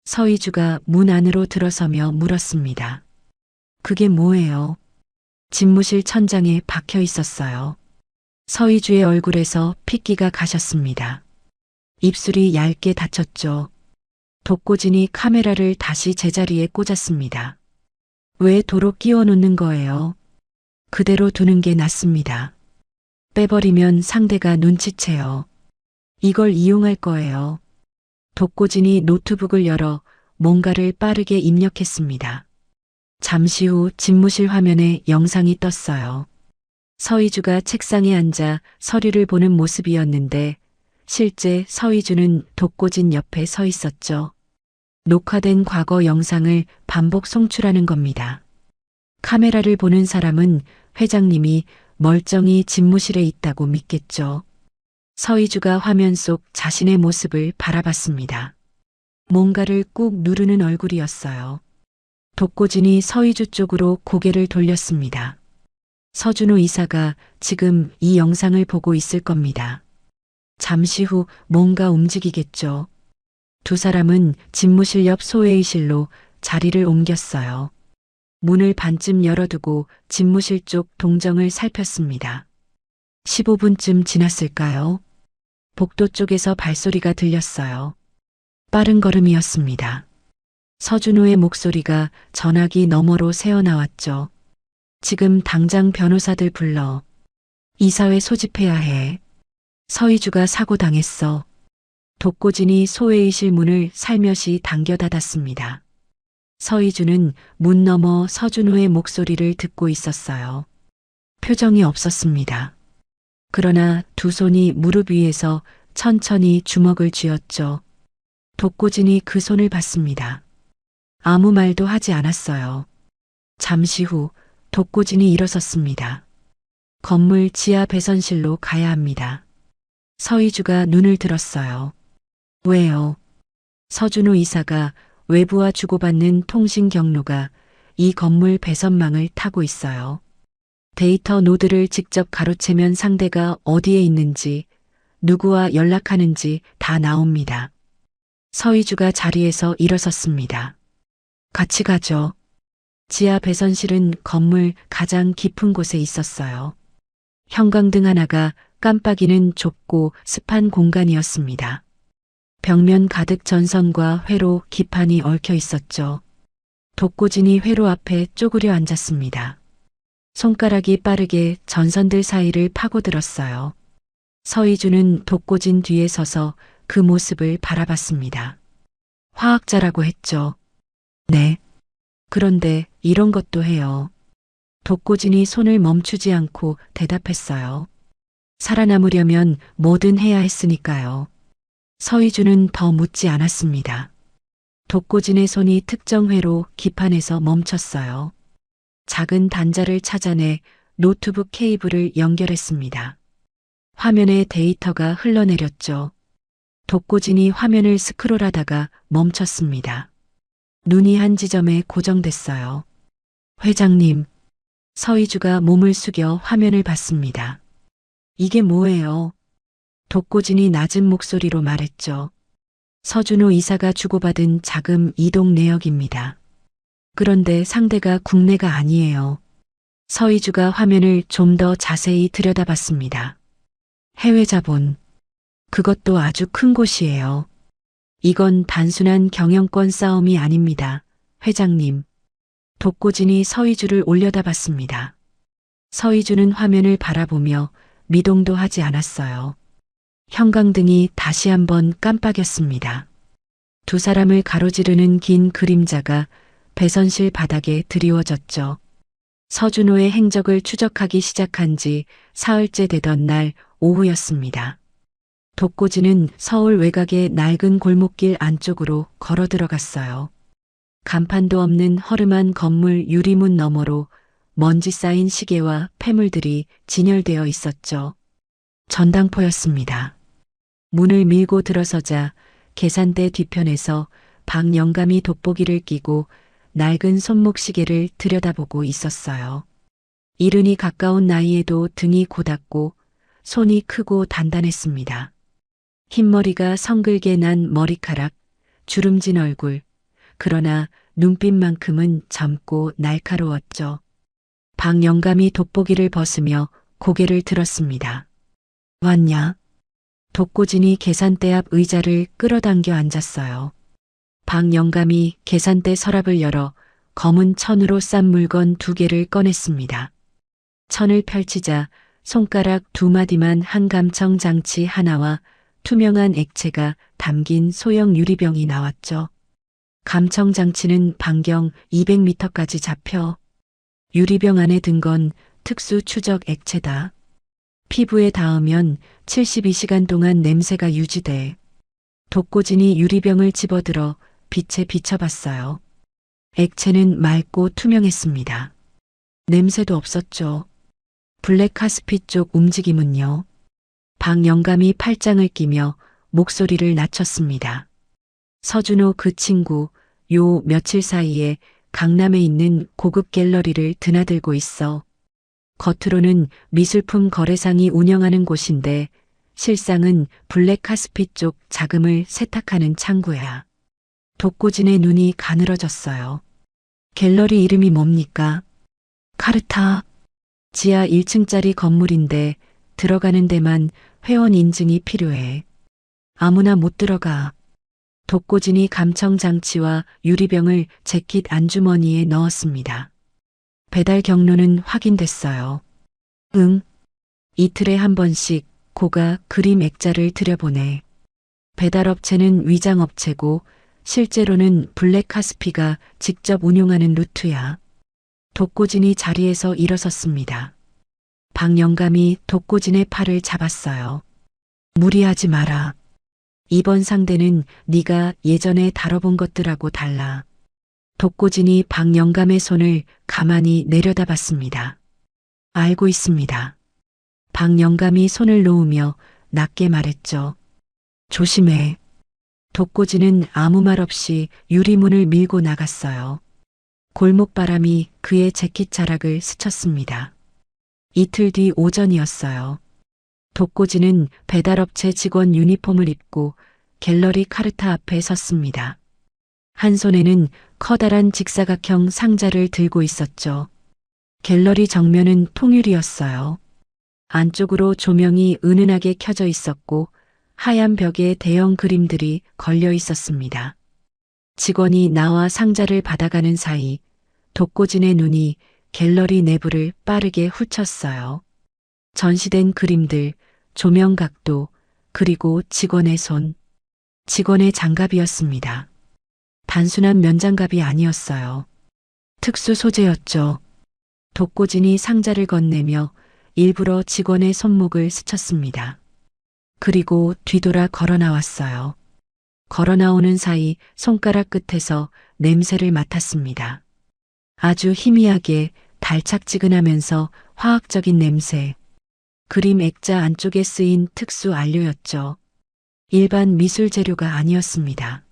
서희주가 문 안으로 들어서며 물었습니다. 그게 뭐예요? 집무실 천장에 박혀 있었어요. 서희주의 얼굴에서 핏기가 가셨습니다. 입술이 얇게 닫혔죠. 독고진이 카메라를 다시 제자리에 꽂았습니다. 왜 도로 끼워 놓는 거예요? 그대로 두는 게 낫습니다. 빼버리면 상대가 눈치채요. 이걸 이용할 거예요. 독고진이 노트북을 열어 뭔가를 빠르게 입력했습니다. 잠시 후 집무실 화면에 영상이 떴어요. 서희주가 책상에 앉아 서류를 보는 모습이었는데 실제 서희주는 독고진 옆에 서 있었죠. 녹화된 과거 영상을 반복 송출하는 겁니다. 카메라를 보는 사람은 회장님이 멀쩡히 집무실에 있다고 믿겠죠. 서희주가 화면 속 자신의 모습을 바라봤습니다. 뭔가를 꾹 누르는 얼굴이었어요. 독고진이 서희주 쪽으로 고개를 돌렸습니다. 서준호 이사가 지금 이 영상을 보고 있을 겁니다. 잠시 후 뭔가 움직이겠죠. 두 사람은 집무실 옆 소회의실로 자리를 옮겼어요. 문을 반쯤 열어두고 집무실 쪽 동정을 살폈습니다. 15분쯤 지났을까요? 복도 쪽에서 발소리가 들렸어요. 빠른 걸음이었습니다. 서준호의 목소리가 전화기 너머로 새어나왔죠. 지금 당장 변호사들 불러. 이사회 소집해야 해. 서희주가 사고당했어. 독고진이 소회의실 문을 살며시 당겨 닫았습니다. 서희주는 문 너머 서준호의 목소리를 듣고 있었어요. 표정이 없었습니다. 그러나 두 손이 무릎 위에서 천천히 주먹을 쥐었죠. 독고진이 그 손을 봤습니다. 아무 말도 하지 않았어요. 잠시 후 독고진이 일어섰습니다. 건물 지하 배선실로 가야 합니다. 서희주가 눈을 들었어요. 왜요? 서준호 이사가 외부와 주고받는 통신 경로가 이 건물 배선망을 타고 있어요. 데이터 노드를 직접 가로채면 상대가 어디에 있는지, 누구와 연락하는지 다 나옵니다. 서희주가 자리에서 일어섰습니다. 같이 가죠. 지하 배선실은 건물 가장 깊은 곳에 있었어요. 형광등 하나가 깜빡이는 좁고 습한 공간이었습니다. 벽면 가득 전선과 회로 기판이 얽혀 있었죠. 독고진이 회로 앞에 쪼그려 앉았습니다. 손가락이 빠르게 전선들 사이를 파고들었어요. 서희주는 독고진 뒤에 서서 그 모습을 바라봤습니다. 화학자라고 했죠. 네. 그런데 이런 것도 해요. 독고진이 손을 멈추지 않고 대답했어요. 살아남으려면 뭐든 해야 했으니까요. 서희주는 더 묻지 않았습니다. 독고진의 손이 특정 회로 기판에서 멈췄어요. 작은 단자를 찾아내 노트북 케이블을 연결했습니다. 화면에 데이터가 흘러내렸죠. 독고진이 화면을 스크롤하다가 멈췄습니다. 눈이 한 지점에 고정됐어요. 회장님, 서희주가 몸을 숙여 화면을 봤습니다. 이게 뭐예요? 독고진이 낮은 목소리로 말했죠. 서준호 이사가 주고받은 자금 이동 내역입니다. 그런데 상대가 국내가 아니에요. 서희주가 화면을 좀 더 자세히 들여다봤습니다. 해외 자본. 그것도 아주 큰 곳이에요. 이건 단순한 경영권 싸움이 아닙니다. 회장님. 독고진이 서희주를 올려다봤습니다. 서희주는 화면을 바라보며 미동도 하지 않았어요. 형광등이 다시 한번 깜빡였습니다. 두 사람을 가로지르는 긴 그림자가 배선실 바닥에 드리워졌죠. 서준호의 행적을 추적하기 시작한 지 사흘째 되던 날 오후였습니다. 독고진은 서울 외곽의 낡은 골목길 안쪽으로 걸어 들어갔어요. 간판도 없는 허름한 건물 유리문 너머로 먼지 쌓인 시계와 폐물들이 진열되어 있었죠. 전당포였습니다. 문을 밀고 들어서자 계산대 뒤편에서 박영감이 돋보기를 끼고 낡은 손목시계를 들여다보고 있었어요. 이른이 가까운 나이에도 등이 고닫고 손이 크고 단단했습니다. 흰머리가 성글게 난 머리카락, 주름진 얼굴, 그러나 눈빛만큼은 젊고 날카로웠죠. 박영감이 돋보기를 벗으며 고개를 들었습니다. 왔냐? 독고진이 계산대 앞 의자를 끌어당겨 앉았어요. 박영감이 계산대 서랍을 열어 검은 천으로 싼 물건 2개를 꺼냈습니다. 천을 펼치자 손가락 2마디만 한 감청 장치 하나와 투명한 액체가 담긴 소형 유리병이 나왔죠. 감청 장치는 반경 200m까지 잡혀 유리병 안에 든 건 특수 추적 액체다. 피부에 닿으면 72시간 동안 냄새가 유지돼. 독고진이 유리병을 집어들어 빛에 비춰봤어요. 액체는 맑고 투명했습니다. 냄새도 없었죠. 블랙카스피 쪽 움직임은요. 박영감이 팔짱을 끼며 목소리를 낮췄습니다. 서준호 그 친구 요 며칠 사이에 강남에 있는 고급 갤러리를 드나들고 있어. 겉으로는 미술품 거래상이 운영하는 곳인데 실상은 블랙카스피 쪽 자금을 세탁하는 창구야. 독고진의 눈이 가늘어졌어요. 갤러리 이름이 뭡니까? 카르타. 지하 1층짜리 건물인데 들어가는 데만 회원 인증이 필요해. 아무나 못 들어가. 독고진이 감청 장치와 유리병을 재킷 안주머니에 넣었습니다. 배달 경로는 확인됐어요. 응. 이틀에 한 번씩 고가 그림 액자를 들여보내. 배달업체는 위장업체고 실제로는 블랙카스피가 직접 운용하는 루트야. 독고진이 자리에서 일어섰습니다. 박영감이 독고진의 팔을 잡았어요. 무리하지 마라. 이번 상대는 네가 예전에 다뤄본 것들하고 달라. 독고진이 박영감의 손을 가만히 내려다봤습니다. 알고 있습니다. 박영감이 손을 놓으며 낮게 말했죠. 조심해. 독고진은 아무 말 없이 유리문을 밀고 나갔어요. 골목바람이 그의 재킷 자락을 스쳤습니다. 이틀 뒤 오전이었어요. 독고지는 배달업체 직원 유니폼을 입고 갤러리 카르타 앞에 섰습니다. 한 손에는 커다란 직사각형 상자를 들고 있었죠. 갤러리 정면은 통유리였어요. 안쪽으로 조명이 은은하게 켜져 있었고 하얀 벽에 대형 그림들이 걸려 있었습니다. 직원이 나와 상자를 받아가는 사이 독고진의 눈이 갤러리 내부를 빠르게 훑쳤어요. 전시된 그림들, 조명 각도, 그리고 직원의 손. 직원의 장갑이었습니다. 단순한 면장갑이 아니었어요. 특수 소재였죠. 독고진이 상자를 건네며 일부러 직원의 손목을 스쳤습니다. 그리고 뒤돌아 걸어 나왔어요. 걸어 나오는 사이 손가락 끝에서 냄새를 맡았습니다. 아주 희미하게 달착지근하면서 화학적인 냄새. 그림 액자 안쪽에 쓰인 특수 안료였죠. 일반 미술 재료가 아니었습니다.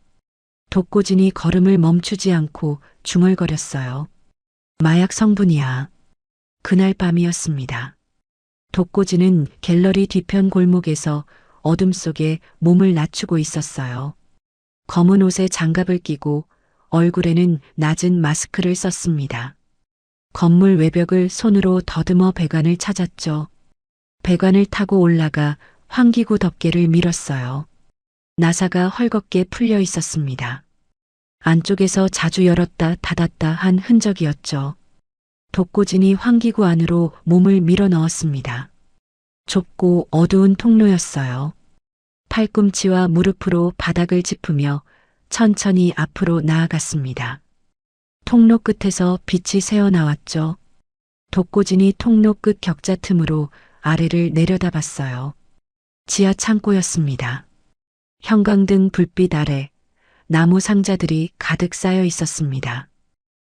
독고진이 걸음을 멈추지 않고 중얼거렸어요. 마약 성분이야. 그날 밤이었습니다. 독고진은 갤러리 뒤편 골목에서 어둠 속에 몸을 낮추고 있었어요. 검은 옷에 장갑을 끼고 얼굴에는 낮은 마스크를 썼습니다. 건물 외벽을 손으로 더듬어 배관을 찾았죠. 배관을 타고 올라가 환기구 덮개를 밀었어요. 나사가 헐겁게 풀려 있었습니다. 안쪽에서 자주 열었다 닫았다 한 흔적이었죠. 독고진이 환기구 안으로 몸을 밀어 넣었습니다. 좁고 어두운 통로였어요. 팔꿈치와 무릎으로 바닥을 짚으며 천천히 앞으로 나아갔습니다. 통로 끝에서 빛이 새어나왔죠. 독고진이 통로 끝 격자 틈으로 아래를 내려다봤어요. 지하 창고였습니다. 형광등 불빛 아래 나무 상자들이 가득 쌓여 있었습니다.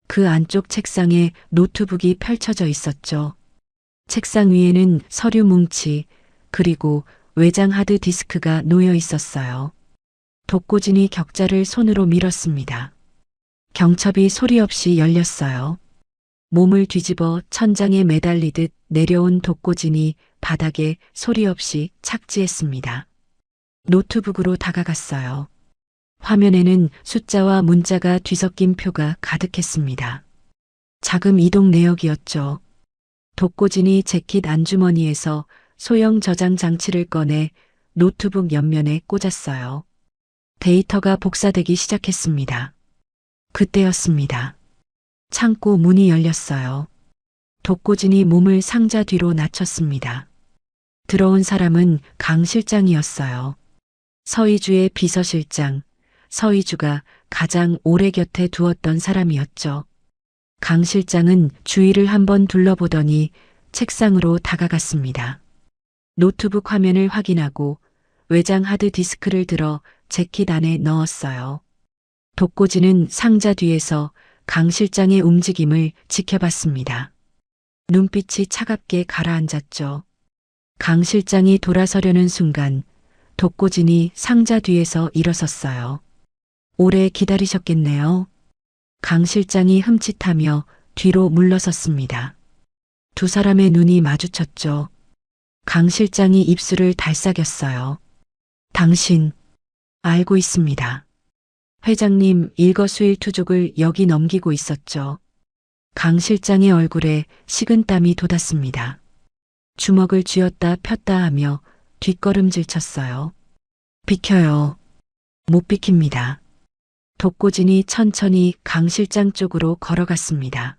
그 안쪽 책상에 노트북이 펼쳐져 있었죠. 책상 위에는 서류 뭉치 그리고 외장 하드 디스크가 놓여 있었어요. 독고진이 격자를 손으로 밀었습니다. 경첩이 소리 없이 열렸어요. 몸을 뒤집어 천장에 매달리듯 내려온 독고진이 바닥에 소리 없이 착지했습니다. 노트북으로 다가갔어요. 화면에는 숫자와 문자가 뒤섞인 표가 가득했습니다. 자금 이동 내역이었죠. 독고진이 재킷 안주머니에서 소형 저장 장치를 꺼내 노트북 옆면에 꽂았어요. 데이터가 복사되기 시작했습니다. 그때였습니다. 창고 문이 열렸어요. 독고진이 몸을 상자 뒤로 낮췄습니다. 들어온 사람은 강 실장이었어요. 서희주의 비서실장, 서희주가 가장 오래 곁에 두었던 사람이었죠. 강 실장은 주위를 한번 둘러보더니 책상으로 다가갔습니다. 노트북 화면을 확인하고 외장 하드 디스크를 들어 재킷 안에 넣었어요. 독고진은 상자 뒤에서 강 실장의 움직임을 지켜봤습니다. 눈빛이 차갑게 가라앉았죠. 강 실장이 돌아서려는 순간 독고진이 상자 뒤에서 일어섰어요. 오래 기다리셨겠네요. 강 실장이 흠칫하며 뒤로 물러섰습니다. 두 사람의 눈이 마주쳤죠. 강 실장이 입술을 달싹였어요. 당신, 알고 있습니다. 회장님 일거수일투족을 여기 넘기고 있었죠. 강 실장의 얼굴에 식은땀이 돋았습니다. 주먹을 쥐었다 폈다 하며 뒷걸음질 쳤어요. 비켜요. 못 비킵니다. 독고진이 천천히 강 실장 쪽으로 걸어갔습니다.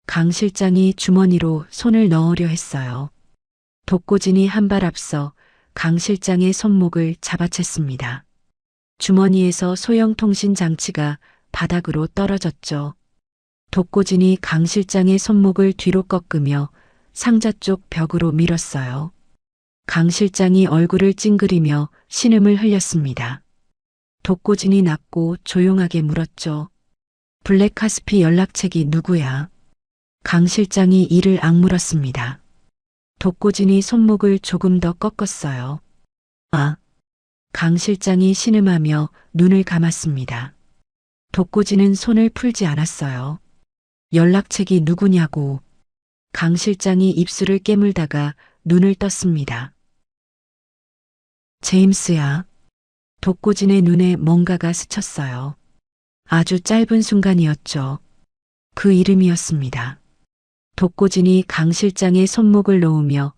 강 실장이 주머니로 손을 넣으려 했어요. 독고진이 한 발 앞서 강 실장의 손목을 잡아챘습니다. 주머니에서 소형 통신 장치가 바닥으로 떨어졌죠. 독고진이 강 실장의 손목을 뒤로 꺾으며 상자 쪽 벽으로 밀었어요. 강 실장이 얼굴을 찡그리며 신음을 흘렸습니다. 독고진이 낮고 조용하게 물었죠. 블랙카스피 연락책이 누구야? 강 실장이 이를 악물었습니다. 독고진이 손목을 조금 더 꺾었어요. 아. 강 실장이 신음하며 눈을 감았습니다. 독고진은 손을 풀지 않았어요. 연락책이 누구냐고. 강 실장이 입술을 깨물다가 눈을 떴습니다. 제임스야. 독고진의 눈에 뭔가가 스쳤어요. 아주 짧은 순간이었죠. 그 이름이었습니다. 독고진이 강 실장의 손목을 놓으며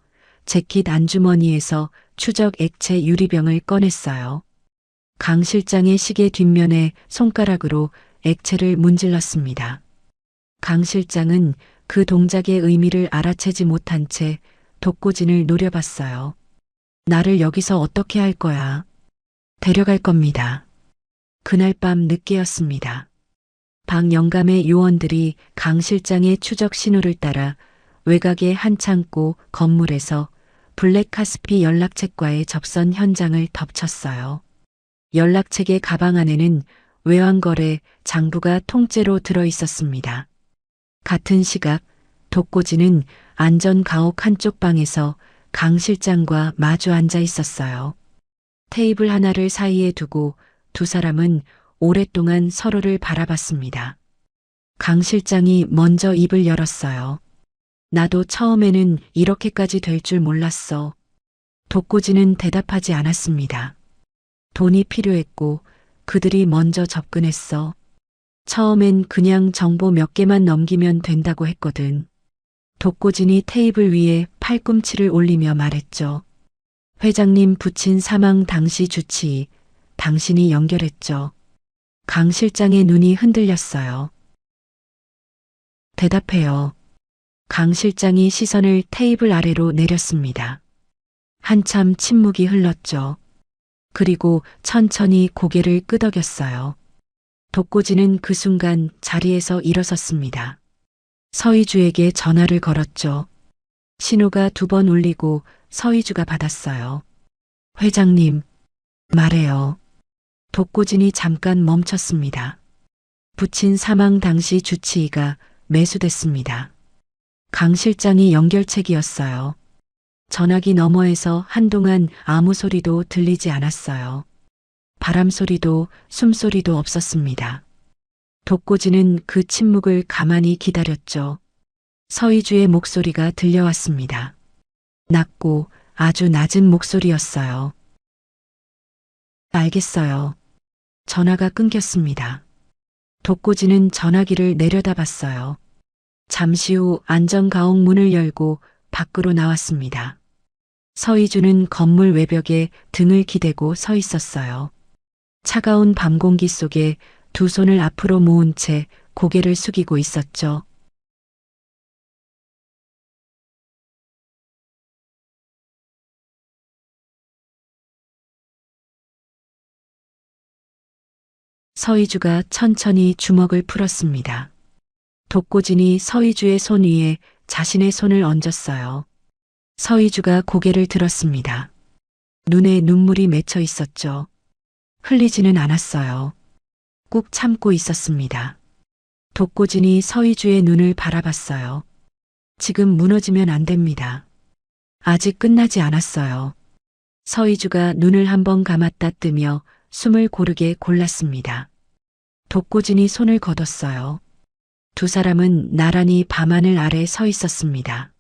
재킷 안주머니에서 추적 액체 유리병을 꺼냈어요. 강 실장의 시계 뒷면에 손가락으로 액체를 문질렀습니다. 강 실장은 그 동작의 의미를 알아채지 못한 채 독고진을 노려봤어요. 나를 여기서 어떻게 할 거야? 데려갈 겁니다. 그날 밤 늦게였습니다. 방 영감의 요원들이 강 실장의 추적 신호를 따라 외곽의 한 창고 건물에서 블랙카스피 연락책과의 접선 현장을 덮쳤어요. 연락책의 가방 안에는 외환거래 장부가 통째로 들어 있었습니다. 같은 시각 독고진은 안전 가옥 한쪽 방에서 강 실장과 마주 앉아 있었어요. 테이블 하나를 사이에 두고 두 사람은 오랫동안 서로를 바라봤습니다. 강 실장이 먼저 입을 열었어요. 나도 처음에는 이렇게까지 될 줄 몰랐어. 독고진은 대답하지 않았습니다. 돈이 필요했고 그들이 먼저 접근했어. 처음엔 그냥 정보 몇 개만 넘기면 된다고 했거든. 독고진이 테이블 위에 팔꿈치를 올리며 말했죠. 회장님 부친 사망 당시 주치, 당신이 연결했죠. 강 실장의 눈이 흔들렸어요. 대답해요. 강 실장이 시선을 테이블 아래로 내렸습니다. 한참 침묵이 흘렀죠. 그리고 천천히 고개를 끄덕였어요. 독고진은 그 순간 자리에서 일어섰습니다. 서희주에게 전화를 걸었죠. 신호가 2번 울리고 서희주가 받았어요. 회장님, 말해요. 독고진이 잠깐 멈췄습니다. 부친 사망 당시 주치의가 매수됐습니다. 강 실장이 연결책이었어요. 전화기 너머에서 한동안 아무 소리도 들리지 않았어요. 바람 소리도 숨소리도 없었습니다. 독고진은 그 침묵을 가만히 기다렸죠. 서희주의 목소리가 들려왔습니다. 낮고 아주 낮은 목소리였어요. 알겠어요. 전화가 끊겼습니다. 독고진은 전화기를 내려다봤어요. 잠시 후 안전가옥 문을 열고 밖으로 나왔습니다. 서희주는 건물 외벽에 등을 기대고 서 있었어요. 차가운 밤 공기 속에 두 손을 앞으로 모은 채 고개를 숙이고 있었죠. 서희주가 천천히 주먹을 풀었습니다. 독고진이 서희주의 손 위에 자신의 손을 얹었어요. 서희주가 고개를 들었습니다. 눈에 눈물이 맺혀 있었죠. 흘리지는 않았어요. 꾹 참고 있었습니다. 독고진이 서희주의 눈을 바라봤어요. 지금 무너지면 안 됩니다. 아직 끝나지 않았어요. 서희주가 눈을 한번 감았다 뜨며 숨을 고르게 골랐습니다. 독고진이 손을 걷었어요. 두 사람은 나란히 밤하늘 아래 서 있었습니다.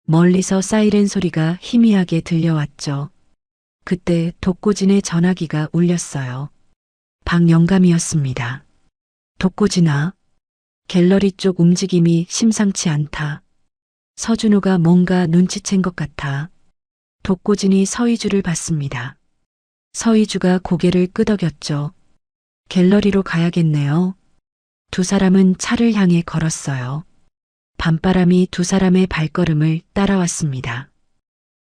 멀리서 사이렌 소리가 희미하게 들려왔죠. 그때 독고진의 전화기가 울렸어요. 방 영감이었습니다. 독고진아, 갤러리 쪽 움직임이 심상치 않다. 서준호가 뭔가 눈치챈 것 같아. 독고진이 서희주를 봤습니다. 서희주가 고개를 끄덕였죠. 갤러리로 가야겠네요. 두 사람은 차를 향해 걸었어요. 밤바람이 두 사람의 발걸음을 따라왔습니다.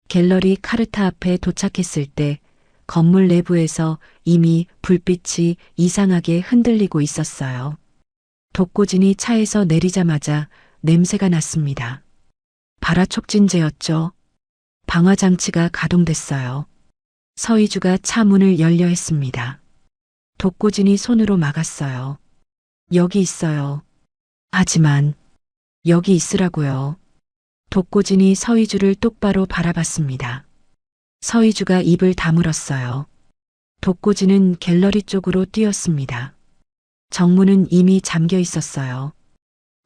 갤러리 카르타 앞에 도착했을 때 건물 내부에서 이미 불빛이 이상하게 흔들리고 있었어요. 독고진이 차에서 내리자마자 냄새가 났습니다. 발화촉진제였죠. 방화장치가 가동됐어요. 서희주가 차 문을 열려 했습니다. 독고진이 손으로 막았어요. 여기 있어요. 하지만 여기 있으라고요. 독고진이 서희주를 똑바로 바라봤습니다. 서희주가 입을 다물었어요. 독고진은 갤러리 쪽으로 뛰었습니다. 정문은 이미 잠겨 있었어요.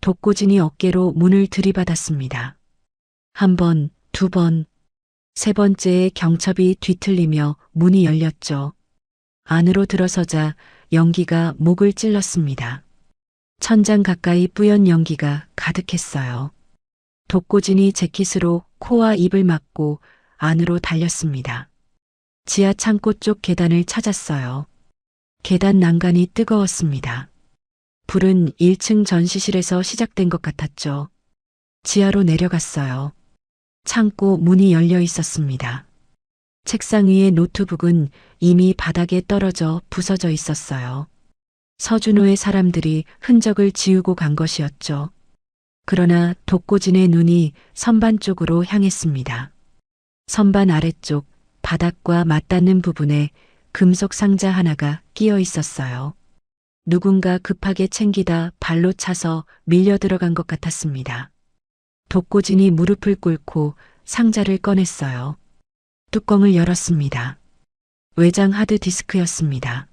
독고진이 어깨로 문을 들이받았습니다. 한 번, 두 번, 세 번째에 경첩이 뒤틀리며 문이 열렸죠. 안으로 들어서자 연기가 목을 찔렀습니다. 천장 가까이 뿌연 연기가 가득했어요. 독고진이 재킷으로 코와 입을 막고 안으로 달렸습니다. 지하 창고 쪽 계단을 찾았어요. 계단 난간이 뜨거웠습니다. 불은 1층 전시실에서 시작된 것 같았죠. 지하로 내려갔어요. 창고 문이 열려 있었습니다. 책상 위의 노트북은 이미 바닥에 떨어져 부서져 있었어요. 서준호의 사람들이 흔적을 지우고 간 것이었죠. 그러나 독고진의 눈이 선반 쪽으로 향했습니다. 선반 아래쪽 바닥과 맞닿는 부분에 금속 상자 하나가 끼어 있었어요. 누군가 급하게 챙기다 발로 차서 밀려 들어간 것 같았습니다. 독고진이 무릎을 꿇고 상자를 꺼냈어요. 뚜껑을 열었습니다. 외장 하드디스크였습니다.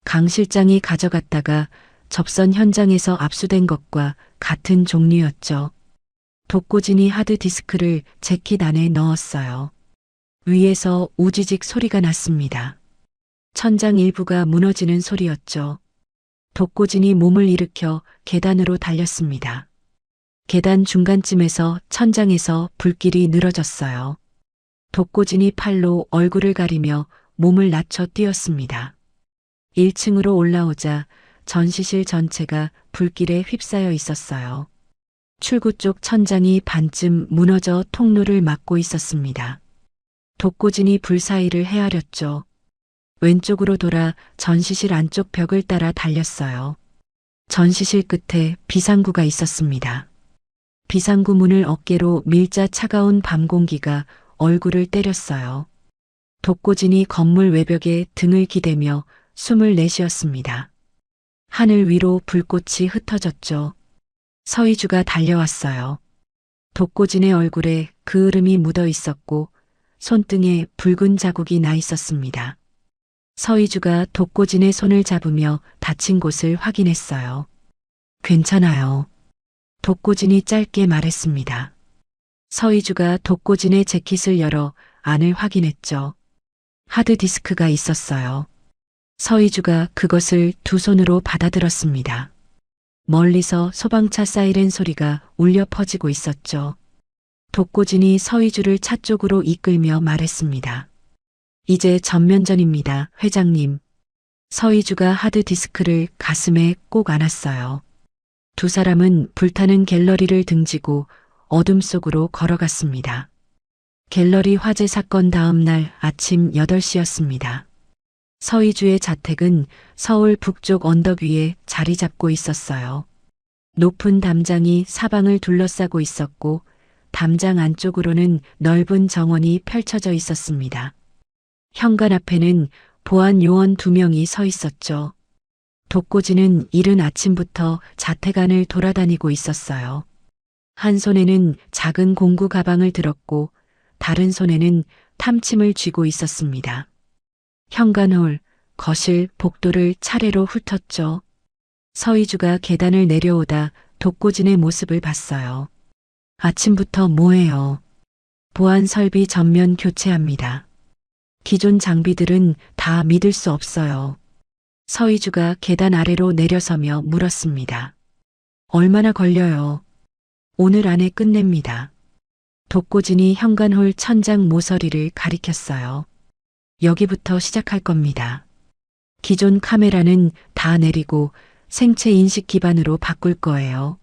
강 실장이 가져갔다가 접선 현장에서 압수된 것과 같은 종류였죠. 독고진이 하드디스크를 재킷 안에 넣었어요. 위에서 우지직 소리가 났습니다. 천장 일부가 무너지는 소리였죠. 독고진이 몸을 일으켜 계단으로 달렸습니다. 계단 중간쯤에서 천장에서 불길이 늘어졌어요. 독고진이 팔로 얼굴을 가리며 몸을 낮춰 뛰었습니다. 1층으로 올라오자 전시실 전체가 불길에 휩싸여 있었어요. 출구 쪽 천장이 반쯤 무너져 통로를 막고 있었습니다. 독고진이 불 사이를 헤아렸죠. 왼쪽으로 돌아 전시실 안쪽 벽을 따라 달렸어요. 전시실 끝에 비상구가 있었습니다. 비상구 문을 어깨로 밀자 차가운 밤 공기가 얼굴을 때렸어요. 독고진이 건물 외벽에 등을 기대며 숨을 내쉬었습니다. 하늘 위로 불꽃이 흩어졌죠. 서희주가 달려왔어요. 독고진의 얼굴에 그을음이 묻어 있었고 손등에 붉은 자국이 나 있었습니다. 서희주가 독고진의 손을 잡으며 다친 곳을 확인했어요. 괜찮아요. 독고진이 짧게 말했습니다. 서희주가 독고진의 재킷을 열어 안을 확인했죠. 하드디스크가 있었어요. 서희주가 그것을 두 손으로 받아들었습니다. 멀리서 소방차 사이렌 소리가 울려 퍼지고 있었죠. 독고진이 서희주를 차 쪽으로 이끌며 말했습니다. 이제 전면전입니다, 회장님. 서희주가 하드디스크를 가슴에 꼭 안았어요. 두 사람은 불타는 갤러리를 등지고 어둠 속으로 걸어갔습니다. 갤러리 화재 사건 다음 날 아침 8시였습니다. 서희주의 자택은 서울 북쪽 언덕 위에 자리 잡고 있었어요. 높은 담장이 사방을 둘러싸고 있었고 담장 안쪽으로는 넓은 정원이 펼쳐져 있었습니다. 현관 앞에는 보안 요원 2명이 서 있었죠. 독고진은 이른 아침부터 자택 안을 돌아다니고 있었어요. 한 손에는 작은 공구 가방을 들었고 다른 손에는 탐침을 쥐고 있었습니다. 현관홀, 거실, 복도를 차례로 훑었죠. 서희주가 계단을 내려오다 독고진의 모습을 봤어요. 아침부터 뭐해요? 보안 설비 전면 교체합니다. 기존 장비들은 다 믿을 수 없어요. 서희주가 계단 아래로 내려서며 물었습니다. 얼마나 걸려요? 오늘 안에 끝냅니다. 독고진이 현관홀 천장 모서리를 가리켰어요. 여기부터 시작할 겁니다. 기존 카메라는 다 내리고 생체 인식 기반으로 바꿀 거예요.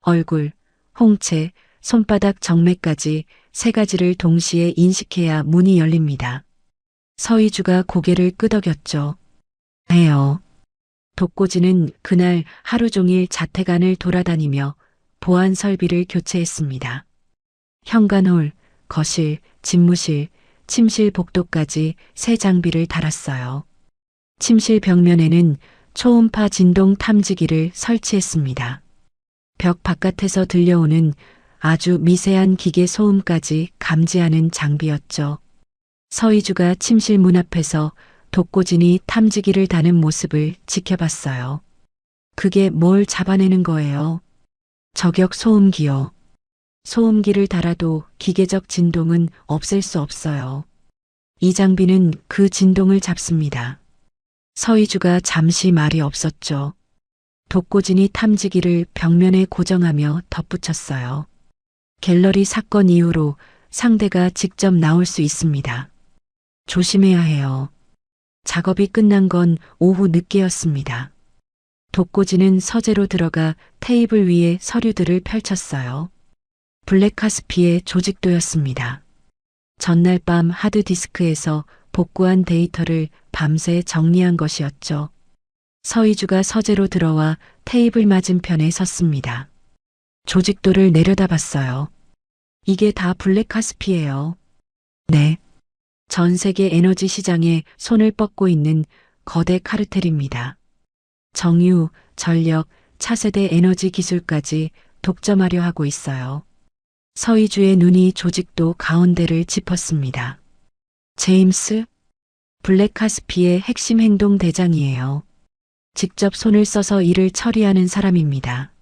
얼굴, 홍채, 손바닥 정맥까지 3가지를 동시에 인식해야 문이 열립니다. 서희주가 고개를 끄덕였죠. 해요. 독고진은 그날 하루 종일 자택 안을 돌아다니며 보안 설비를 교체했습니다. 현관홀, 거실, 집무실, 침실 복도까지 새 장비를 달았어요. 침실 벽면에는 초음파 진동 탐지기를 설치했습니다. 벽 바깥에서 들려오는 아주 미세한 기계 소음까지 감지하는 장비였죠. 서희주가 침실 문 앞에서 독고진이 탐지기를 다는 모습을 지켜봤어요. 그게 뭘 잡아내는 거예요? 저격 소음기요. 소음기를 달아도 기계적 진동은 없앨 수 없어요. 이 장비는 그 진동을 잡습니다. 서희주가 잠시 말이 없었죠. 독고진이 탐지기를 벽면에 고정하며 덧붙였어요. 갤러리 사건 이후로 상대가 직접 나올 수 있습니다. 조심해야 해요. 작업이 끝난 건 오후 늦게였습니다. 독고진은 서재로 들어가 테이블 위에 서류들을 펼쳤어요. 블랙카스피의 조직도였습니다. 전날 밤 하드디스크에서 복구한 데이터를 밤새 정리한 것이었죠. 서희주가 서재로 들어와 테이블 맞은편에 섰습니다. 조직도를 내려다봤어요. 이게 다 블랙카스피예요. 네. 전 세계 에너지 시장에 손을 뻗고 있는 거대 카르텔입니다. 정유, 전력, 차세대 에너지 기술까지 독점하려 하고 있어요. 서희주의 눈이 조직도 가운데를 짚었습니다. 제임스? 블랙카스피의 핵심 행동 대장이에요. 직접 손을 써서 일을 처리하는 사람입니다.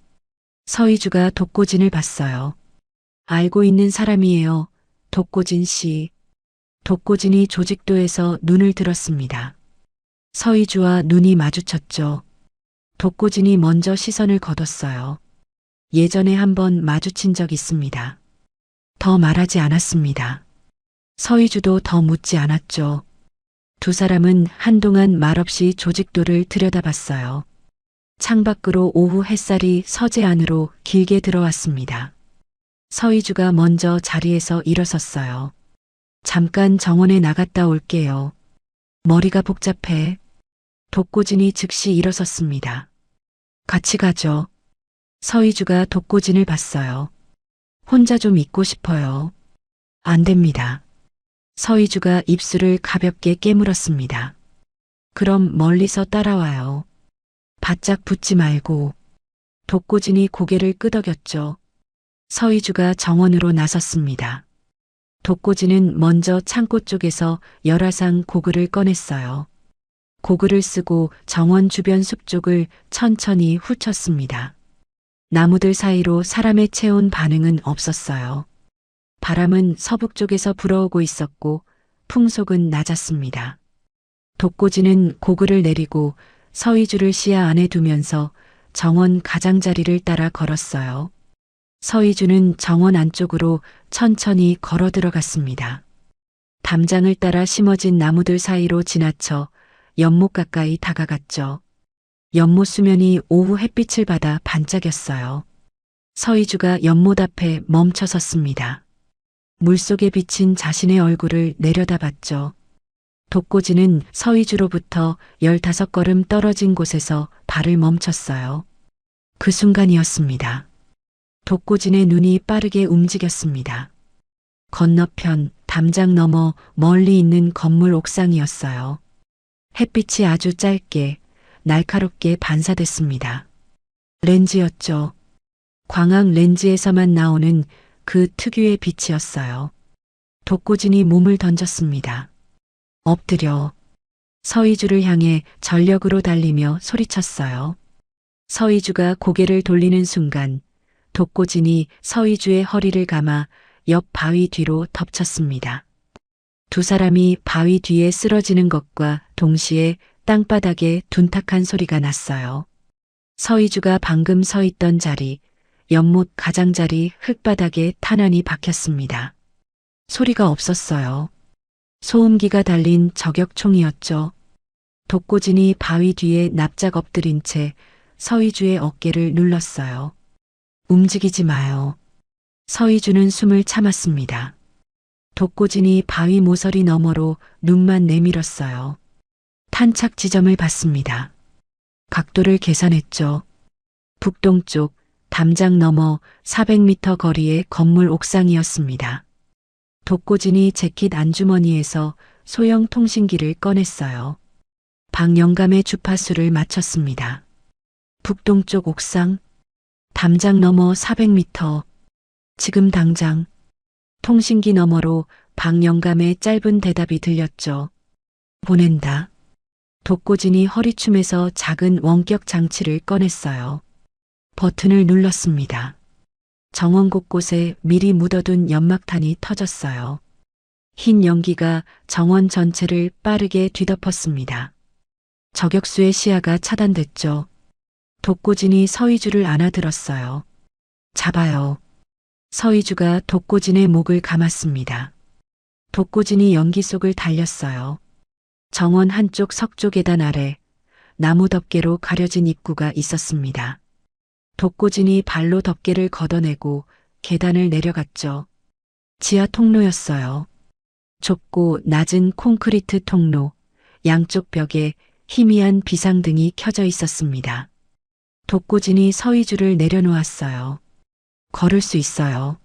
서희주가 독고진을 봤어요. 알고 있는 사람이에요. 독고진 씨. 독고진이 조직도에서 눈을 들었습니다. 서희주와 눈이 마주쳤죠. 독고진이 먼저 시선을 거뒀어요. 예전에 한번 마주친 적 있습니다. 더 말하지 않았습니다. 서희주도 더 묻지 않았죠. 두 사람은 한동안 말없이 조직도를 들여다봤어요. 창밖으로 오후 햇살이 서재 안으로 길게 들어왔습니다. 서희주가 먼저 자리에서 일어섰어요. 잠깐 정원에 나갔다 올게요. 머리가 복잡해. 독고진이 즉시 일어섰습니다. 같이 가죠. 서희주가 독고진을 봤어요. 혼자 좀 있고 싶어요. 안 됩니다. 서희주가 입술을 가볍게 깨물었습니다. 그럼 멀리서 따라와요. 바짝 붙지 말고. 독고진이 고개를 끄덕였죠. 서희주가 정원으로 나섰습니다. 독고진은 먼저 창고 쪽에서 열화상 고글을 꺼냈어요. 고글을 쓰고 정원 주변 숲 쪽을 천천히 훑었습니다. 나무들 사이로 사람의 체온 반응은 없었어요. 바람은 서북 쪽에서 불어오고 있었고 풍속은 낮았습니다. 독고진은 고글을 내리고 서희주를 시야 안에 두면서 정원 가장자리를 따라 걸었어요. 서희주는 정원 안쪽으로 천천히 걸어 들어갔습니다. 담장을 따라 심어진 나무들 사이로 지나쳐 연못 가까이 다가갔죠. 연못 수면이 오후 햇빛을 받아 반짝였어요. 서희주가 연못 앞에 멈춰 섰습니다. 물속에 비친 자신의 얼굴을 내려다봤죠. 독고진은 서희주로부터 15걸음 떨어진 곳에서 발을 멈췄어요. 그 순간이었습니다. 독고진의 눈이 빠르게 움직였습니다. 건너편 담장 너머 멀리 있는 건물 옥상이었어요. 햇빛이 아주 짧게 날카롭게 반사됐습니다. 렌즈였죠. 광학 렌즈에서만 나오는 그 특유의 빛이었어요. 독고진이 몸을 던졌습니다. 엎드려. 서희주를 향해 전력으로 달리며 소리쳤어요. 서희주가 고개를 돌리는 순간 독고진이 서희주의 허리를 감아 옆 바위 뒤로 덮쳤습니다. 두 사람이 바위 뒤에 쓰러지는 것과 동시에 땅바닥에 둔탁한 소리가 났어요. 서희주가 방금 서 있던 자리, 연못 가장자리 흙바닥에 탄환이 박혔습니다. 소리가 없었어요. 소음기가 달린 저격총이었죠. 독고진이 바위 뒤에 납작 엎드린 채 서희주의 어깨를 눌렀어요. 움직이지 마요. 서희주는 숨을 참았습니다. 독고진이 바위 모서리 너머로 눈만 내밀었어요. 탄착 지점을 봤습니다. 각도를 계산했죠. 북동쪽 담장 너머 400m 거리의 건물 옥상이었습니다. 독고진이 재킷 안주머니에서 소형 통신기를 꺼냈어요. 방 영감의 주파수를 맞췄습니다. 북동쪽 옥상, 담장 너머 400m, 지금 당장. 통신기 너머로 방 영감의 짧은 대답이 들렸죠. 보낸다. 독고진이 허리춤에서 작은 원격 장치를 꺼냈어요. 버튼을 눌렀습니다. 정원 곳곳에 미리 묻어둔 연막탄이 터졌어요. 흰 연기가 정원 전체를 빠르게 뒤덮었습니다. 저격수의 시야가 차단됐죠. 독고진이 서희주를 안아들었어요. 잡아요. 서희주가 독고진의 목을 감았습니다. 독고진이 연기 속을 달렸어요. 정원 한쪽 석조 계단 아래 나무 덮개로 가려진 입구가 있었습니다. 독고진이 발로 덮개를 걷어내고 계단을 내려갔죠. 지하 통로였어요. 좁고 낮은 콘크리트 통로, 양쪽 벽에 희미한 비상등이 켜져 있었습니다. 독고진이 서희주를 내려놓았어요. 걸을 수 있어요.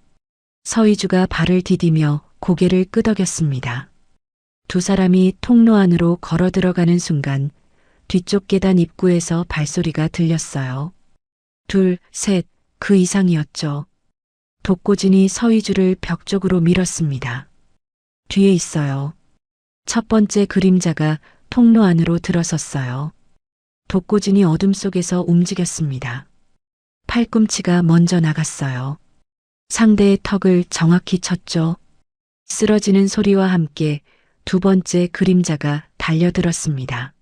서희주가 발을 디디며 고개를 끄덕였습니다. 두 사람이 통로 안으로 걸어 들어가는 순간 뒤쪽 계단 입구에서 발소리가 들렸어요. 둘, 셋, 그 이상이었죠. 독고진이 서희주를 벽 쪽으로 밀었습니다. 뒤에 있어요. 첫 번째 그림자가 통로 안으로 들어섰어요. 독고진이 어둠 속에서 움직였습니다. 팔꿈치가 먼저 나갔어요. 상대의 턱을 정확히 쳤죠. 쓰러지는 소리와 함께 두 번째 그림자가 달려들었습니다.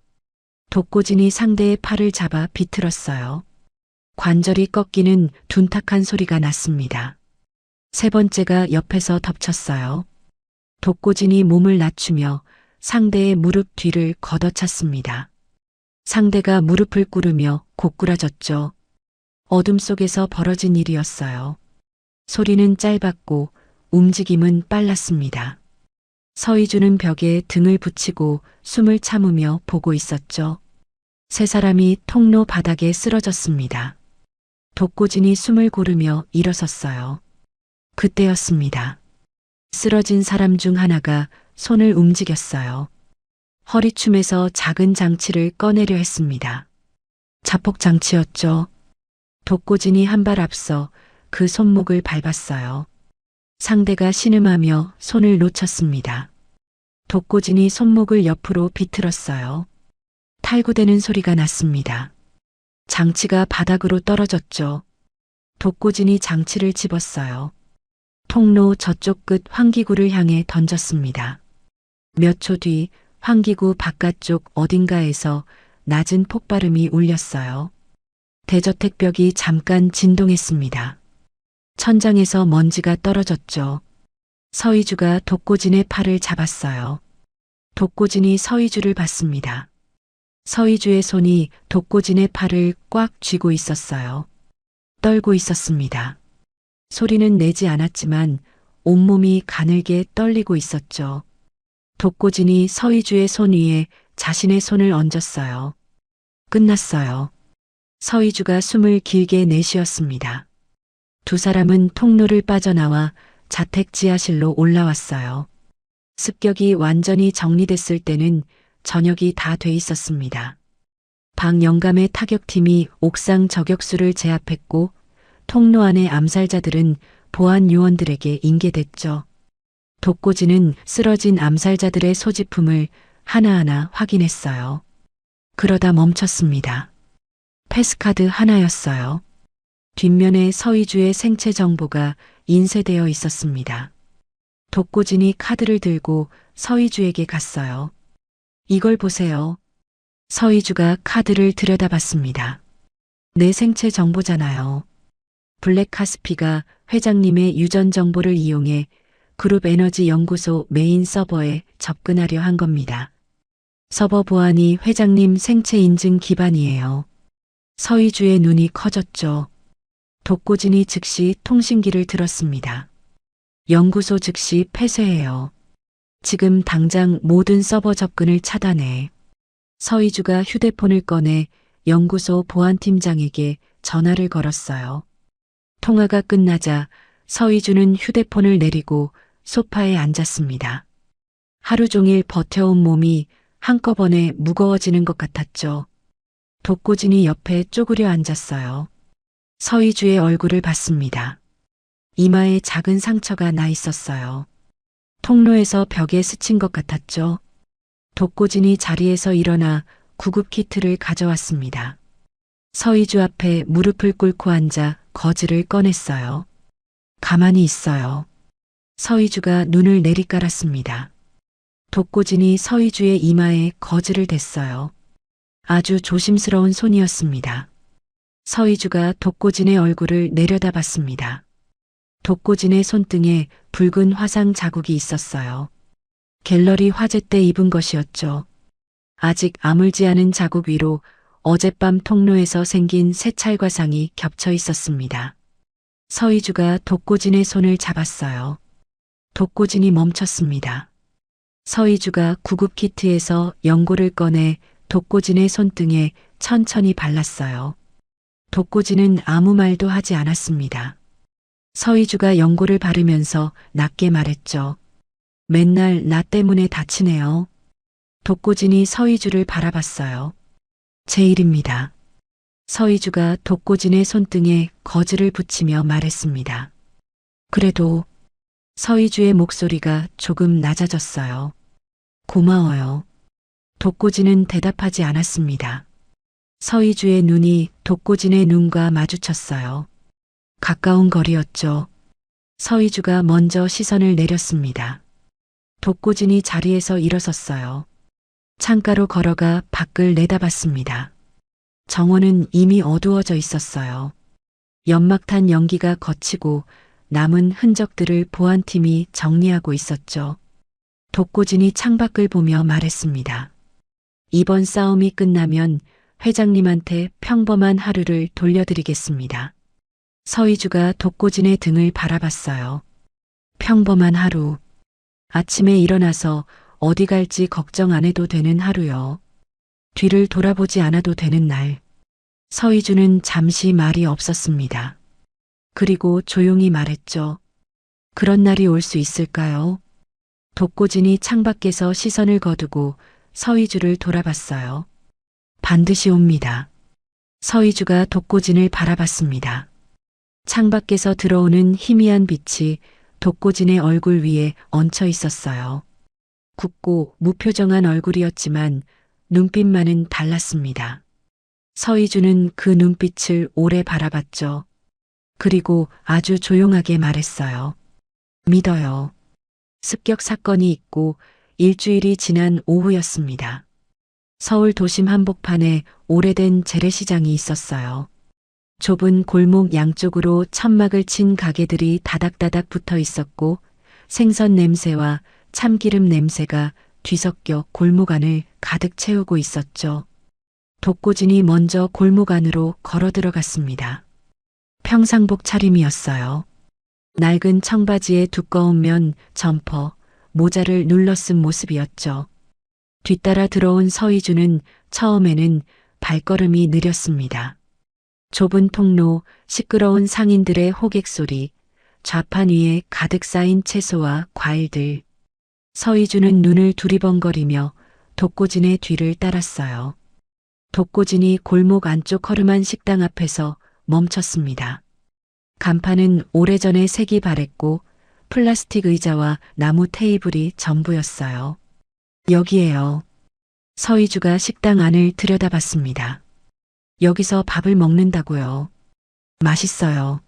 독고진이 상대의 팔을 잡아 비틀었어요. 관절이 꺾이는 둔탁한 소리가 났습니다. 세 번째가 옆에서 덮쳤어요. 독고진이 몸을 낮추며 상대의 무릎 뒤를 걷어찼습니다. 상대가 무릎을 꿇으며 고꾸라졌죠. 어둠 속에서 벌어진 일이었어요. 소리는 짧았고 움직임은 빨랐습니다. 서희주는 벽에 등을 붙이고 숨을 참으며 보고 있었죠. 세 사람이 통로 바닥에 쓰러졌습니다. 독고진이 숨을 고르며 일어섰어요. 그때였습니다. 쓰러진 사람 중 하나가 손을 움직였어요. 허리춤에서 작은 장치를 꺼내려 했습니다. 자폭 장치였죠. 독고진이 한 발 앞서 그 손목을 밟았어요. 상대가 신음하며 손을 놓쳤습니다. 독고진이 손목을 옆으로 비틀었어요. 탈구되는 소리가 났습니다. 장치가 바닥으로 떨어졌죠. 독고진이 장치를 집었어요. 통로 저쪽 끝 환기구를 향해 던졌습니다. 몇 초 뒤 환기구 바깥쪽 어딘가에서 낮은 폭발음이 울렸어요. 대저택벽이 잠깐 진동했습니다. 천장에서 먼지가 떨어졌죠. 서희주가 독고진의 팔을 잡았어요. 독고진이 서희주를 봤습니다. 서희주의 손이 독고진의 팔을 꽉 쥐고 있었어요. 떨고 있었습니다. 소리는 내지 않았지만 온몸이 가늘게 떨리고 있었죠. 독고진이 서희주의 손 위에 자신의 손을 얹었어요. 끝났어요. 서희주가 숨을 길게 내쉬었습니다. 두 사람은 통로를 빠져나와 자택 지하실로 올라왔어요. 습격이 완전히 정리됐을 때는 저녁이 다 돼 있었습니다. 방 영감의 타격팀이 옥상 저격수를 제압했고 통로 안의 암살자들은 보안 요원들에게 인계됐죠. 독고진은 쓰러진 암살자들의 소지품을 하나하나 확인했어요. 그러다 멈췄습니다. 패스카드 하나였어요. 뒷면에 서희주의 생체 정보가 인쇄되어 있었습니다. 독고진이 카드를 들고 서희주에게 갔어요. 이걸 보세요. 서희주가 카드를 들여다봤습니다. 내 생체 정보잖아요. 블랙카스피가 회장님의 유전 정보를 이용해 그룹 에너지 연구소 메인 서버에 접근하려 한 겁니다. 서버 보안이 회장님 생체 인증 기반이에요. 서희주의 눈이 커졌죠. 독고진이 즉시 통신기를 들었습니다. 연구소 즉시 폐쇄해요. 지금 당장 모든 서버 접근을 차단해. 서희주가 휴대폰을 꺼내 연구소 보안팀장에게 전화를 걸었어요. 통화가 끝나자 서희주는 휴대폰을 내리고 소파에 앉았습니다. 하루 종일 버텨온 몸이 한꺼번에 무거워지는 것 같았죠. 독고진이 옆에 쪼그려 앉았어요. 서희주의 얼굴을 봤습니다. 이마에 작은 상처가 나 있었어요. 통로에서 벽에 스친 것 같았죠. 독고진이 자리에서 일어나 구급 키트를 가져왔습니다. 서희주 앞에 무릎을 꿇고 앉아 거즈를 꺼냈어요. 가만히 있어요. 서희주가 눈을 내리깔았습니다. 독고진이 서희주의 이마에 거즈를 댔어요. 아주 조심스러운 손이었습니다. 서희주가 독고진의 얼굴을 내려다봤습니다. 독고진의 손등에 붉은 화상 자국이 있었어요. 갤러리 화제 때 입은 것이었죠. 아직 아물지 않은 자국 위로 어젯밤 통로에서 생긴 새 찰과상이 겹쳐 있었습니다. 서희주가 독고진의 손을 잡았어요. 독고진이 멈췄습니다. 서희주가 구급 키트에서 연고를 꺼내 독고진의 손등에 천천히 발랐어요. 독고진은 아무 말도 하지 않았습니다. 서희주가 연고를 바르면서 낮게 말했죠. 맨날 나 때문에 다치네요. 독고진이 서희주를 바라봤어요. 제 일입니다. 서희주가 독고진의 손등에 거즈를 붙이며 말했습니다. 그래도 서희주의 목소리가 조금 낮아졌어요. 고마워요. 독고진은 대답하지 않았습니다. 서희주의 눈이 독고진의 눈과 마주쳤어요. 가까운 거리였죠. 서희주가 먼저 시선을 내렸습니다. 독고진이 자리에서 일어섰어요. 창가로 걸어가 밖을 내다봤습니다. 정원은 이미 어두워져 있었어요. 연막탄 연기가 거치고 남은 흔적들을 보안팀이 정리하고 있었죠. 독고진이 창밖을 보며 말했습니다. 이번 싸움이 끝나면 회장님한테 평범한 하루를 돌려드리겠습니다. 서희주가 독고진의 등을 바라봤어요. 평범한 하루. 아침에 일어나서 어디 갈지 걱정 안 해도 되는 하루요. 뒤를 돌아보지 않아도 되는 날. 서희주는 잠시 말이 없었습니다. 그리고 조용히 말했죠. 그런 날이 올 수 있을까요? 독고진이 창밖에서 시선을 거두고 서희주를 돌아봤어요. 반드시 옵니다. 서희주가 독고진을 바라봤습니다. 창밖에서 들어오는 희미한 빛이 독고진의 얼굴 위에 얹혀 있었어요. 굳고 무표정한 얼굴이었지만 눈빛만은 달랐습니다. 서희주는 그 눈빛을 오래 바라봤죠. 그리고 아주 조용하게 말했어요. 믿어요. 습격 사건이 있고 일주일이 지난 오후였습니다. 서울 도심 한복판에 오래된 재래시장이 있었어요. 좁은 골목 양쪽으로 천막을 친 가게들이 다닥다닥 붙어 있었고 생선 냄새와 참기름 냄새가 뒤섞여 골목 안을 가득 채우고 있었죠. 독고진이 먼저 골목 안으로 걸어 들어갔습니다. 평상복 차림이었어요. 낡은 청바지에 두꺼운 면 점퍼, 모자를 눌러 쓴 모습이었죠. 뒤따라 들어온 서희주는 처음에는 발걸음이 느렸습니다. 좁은 통로, 시끄러운 상인들의 호객 소리, 좌판 위에 가득 쌓인 채소와 과일들. 서희주는 눈을 두리번거리며 독고진의 뒤를 따랐어요. 독고진이 골목 안쪽 허름한 식당 앞에서 멈췄습니다. 간판은 오래전에 색이 바랬고 플라스틱 의자와 나무 테이블이 전부였어요. 여기에요. 서희주가 식당 안을 들여다봤습니다. 여기서 밥을 먹는다고요. 맛있어요.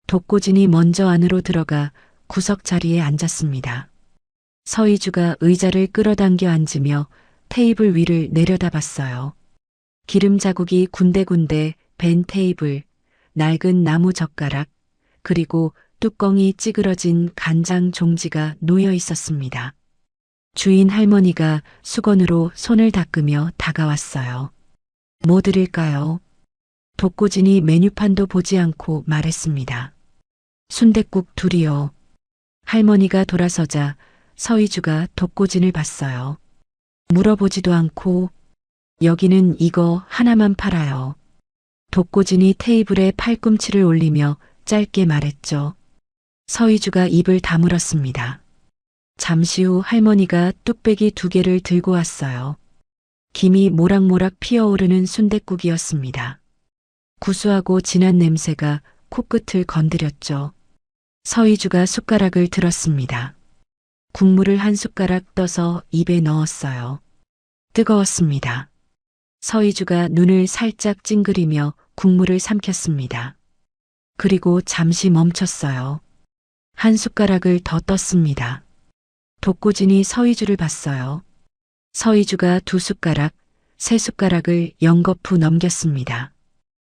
독고진이 먼저 안으로 들어가 구석 자리에 앉았습니다. 서희주가 의자를 끌어당겨 앉으며 테이블 위를 내려다봤어요. 기름 자국이 군데군데 벤 테이블, 낡은 나무 젓가락, 그리고 뚜껑이 찌그러진 간장 종지가 놓여 있었습니다. 주인 할머니가 수건으로 손을 닦으며 다가왔어요. 뭐 드릴까요? 독고진이 메뉴판도 보지 않고 말했습니다. 순댓국 둘이요. 할머니가 돌아서자 서희주가 독고진을 봤어요. 물어보지도 않고 여기는 이거 하나만 팔아요. 독고진이 테이블에 팔꿈치를 올리며 짧게 말했죠. 서희주가 입을 다물었습니다. 잠시 후 할머니가 뚝배기 2개를 들고 왔어요. 김이 모락모락 피어오르는 순댓국이었습니다. 구수하고 진한 냄새가 코끝을 건드렸죠. 서희주가 숟가락을 들었습니다. 국물을 한 숟가락 떠서 입에 넣었어요. 뜨거웠습니다. 서희주가 눈을 살짝 찡그리며 국물을 삼켰습니다. 그리고 잠시 멈췄어요. 한 숟가락을 더 떴습니다. 독고진이 서희주를 봤어요. 서희주가 두 숟가락, 세 숟가락을 연거푸 넘겼습니다.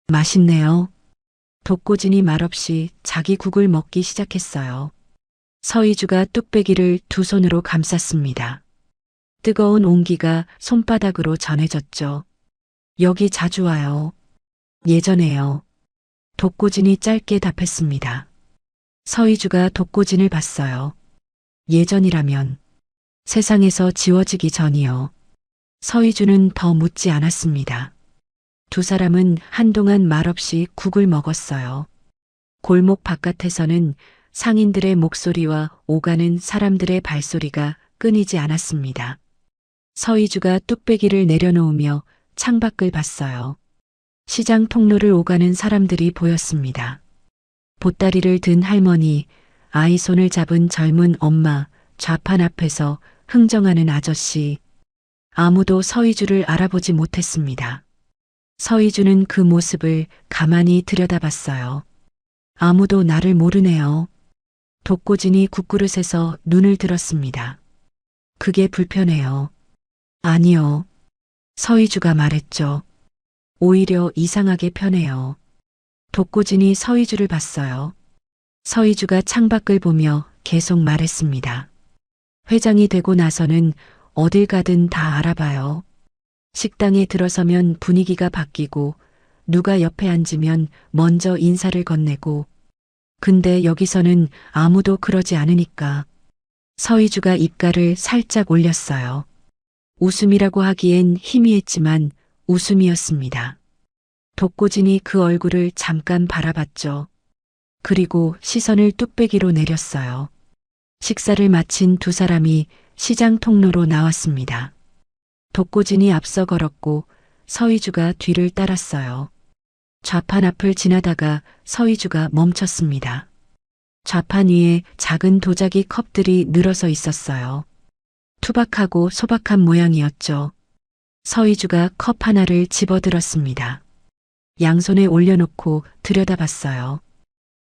맛있네요. 독고진이 말없이 자기 국을 먹기 시작했어요. 서희주가 뚝배기를 두 손으로 감쌌습니다. 뜨거운 온기가 손바닥으로 전해졌죠. 여기 자주 와요. 예전에요. 독고진이 짧게 답했습니다. 서희주가 독고진을 봤어요. 예전이라면 세상에서 지워지기 전이요. 서희주는 더 묻지 않았습니다. 두 사람은 한동안 말없이 국을 먹었어요. 골목 바깥에서는 상인들의 목소리와 오가는 사람들의 발소리가 끊이지 않았습니다. 서희주가 뚝배기를 내려놓으며 창밖을 봤어요. 시장 통로를 오가는 사람들이 보였습니다. 보따리를 든 할머니, 아이 손을 잡은 젊은 엄마, 좌판 앞에서 흥정하는 아저씨. 아무도 서희주를 알아보지 못했습니다. 서희주는 그 모습을 가만히 들여다봤어요. 아무도 나를 모르네요. 독고진이 국그릇에서 눈을 들었습니다. 그게 불편해요. 아니요. 서희주가 말했죠. 오히려 이상하게 편해요. 독고진이 서희주를 봤어요. 서희주가 창밖을 보며 계속 말했습니다. 회장이 되고 나서는 어딜 가든 다 알아봐요. 식당에 들어서면 분위기가 바뀌고 누가 옆에 앉으면 먼저 인사를 건네고 근데 여기서는 아무도 그러지 않으니까. 서희주가 입가를 살짝 올렸어요. 웃음이라고 하기엔 희미했지만 웃음이었습니다. 독고진이 그 얼굴을 잠깐 바라봤죠. 그리고 시선을 뚝배기로 내렸어요. 식사를 마친 두 사람이 시장 통로로 나왔습니다. 독고진이 앞서 걸었고 서희주가 뒤를 따랐어요. 좌판 앞을 지나다가 서희주가 멈췄습니다. 좌판 위에 작은 도자기 컵들이 늘어서 있었어요. 투박하고 소박한 모양이었죠. 서희주가 컵 하나를 집어들었습니다. 양손에 올려놓고 들여다봤어요.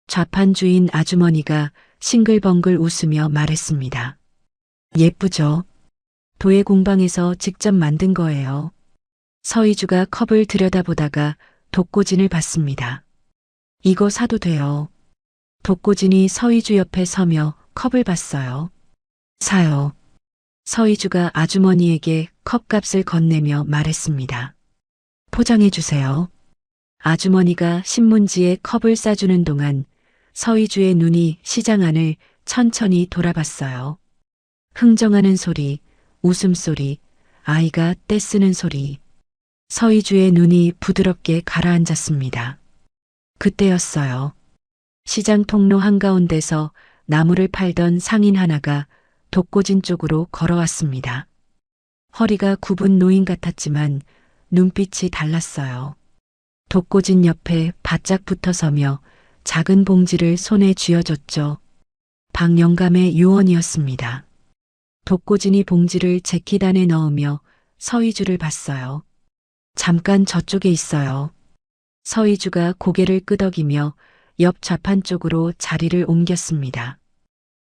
좌판 주인 아주머니가 싱글벙글 웃으며 말했습니다. 예쁘죠? 도예 공방에서 직접 만든 거예요. 서희주가 컵을 들여다보다가 독고진을 봤습니다. 이거 사도 돼요. 독고진이 서희주 옆에 서며 컵을 봤어요. 사요. 서희주가 아주머니에게 컵값을 건네며 말했습니다. 포장해 주세요. 아주머니가 신문지에 컵을 싸주는 동안 서희주의 눈이 시장 안을 천천히 돌아봤어요. 흥정하는 소리, 웃음소리, 아이가 떼쓰는 소리. 서희주의 눈이 부드럽게 가라앉았습니다. 그때였어요. 시장 통로 한가운데서 나무를 팔던 상인 하나가 독고진 쪽으로 걸어왔습니다. 허리가 굽은 노인 같았지만 눈빛이 달랐어요. 독고진 옆에 바짝 붙어서며 작은 봉지를 손에 쥐어줬죠. 박영감의 요원이었습니다. 독고진이 봉지를 재킷 안에 넣으며 서희주를 봤어요. 잠깐 저쪽에 있어요. 서희주가 고개를 끄덕이며 옆 좌판 쪽으로 자리를 옮겼습니다.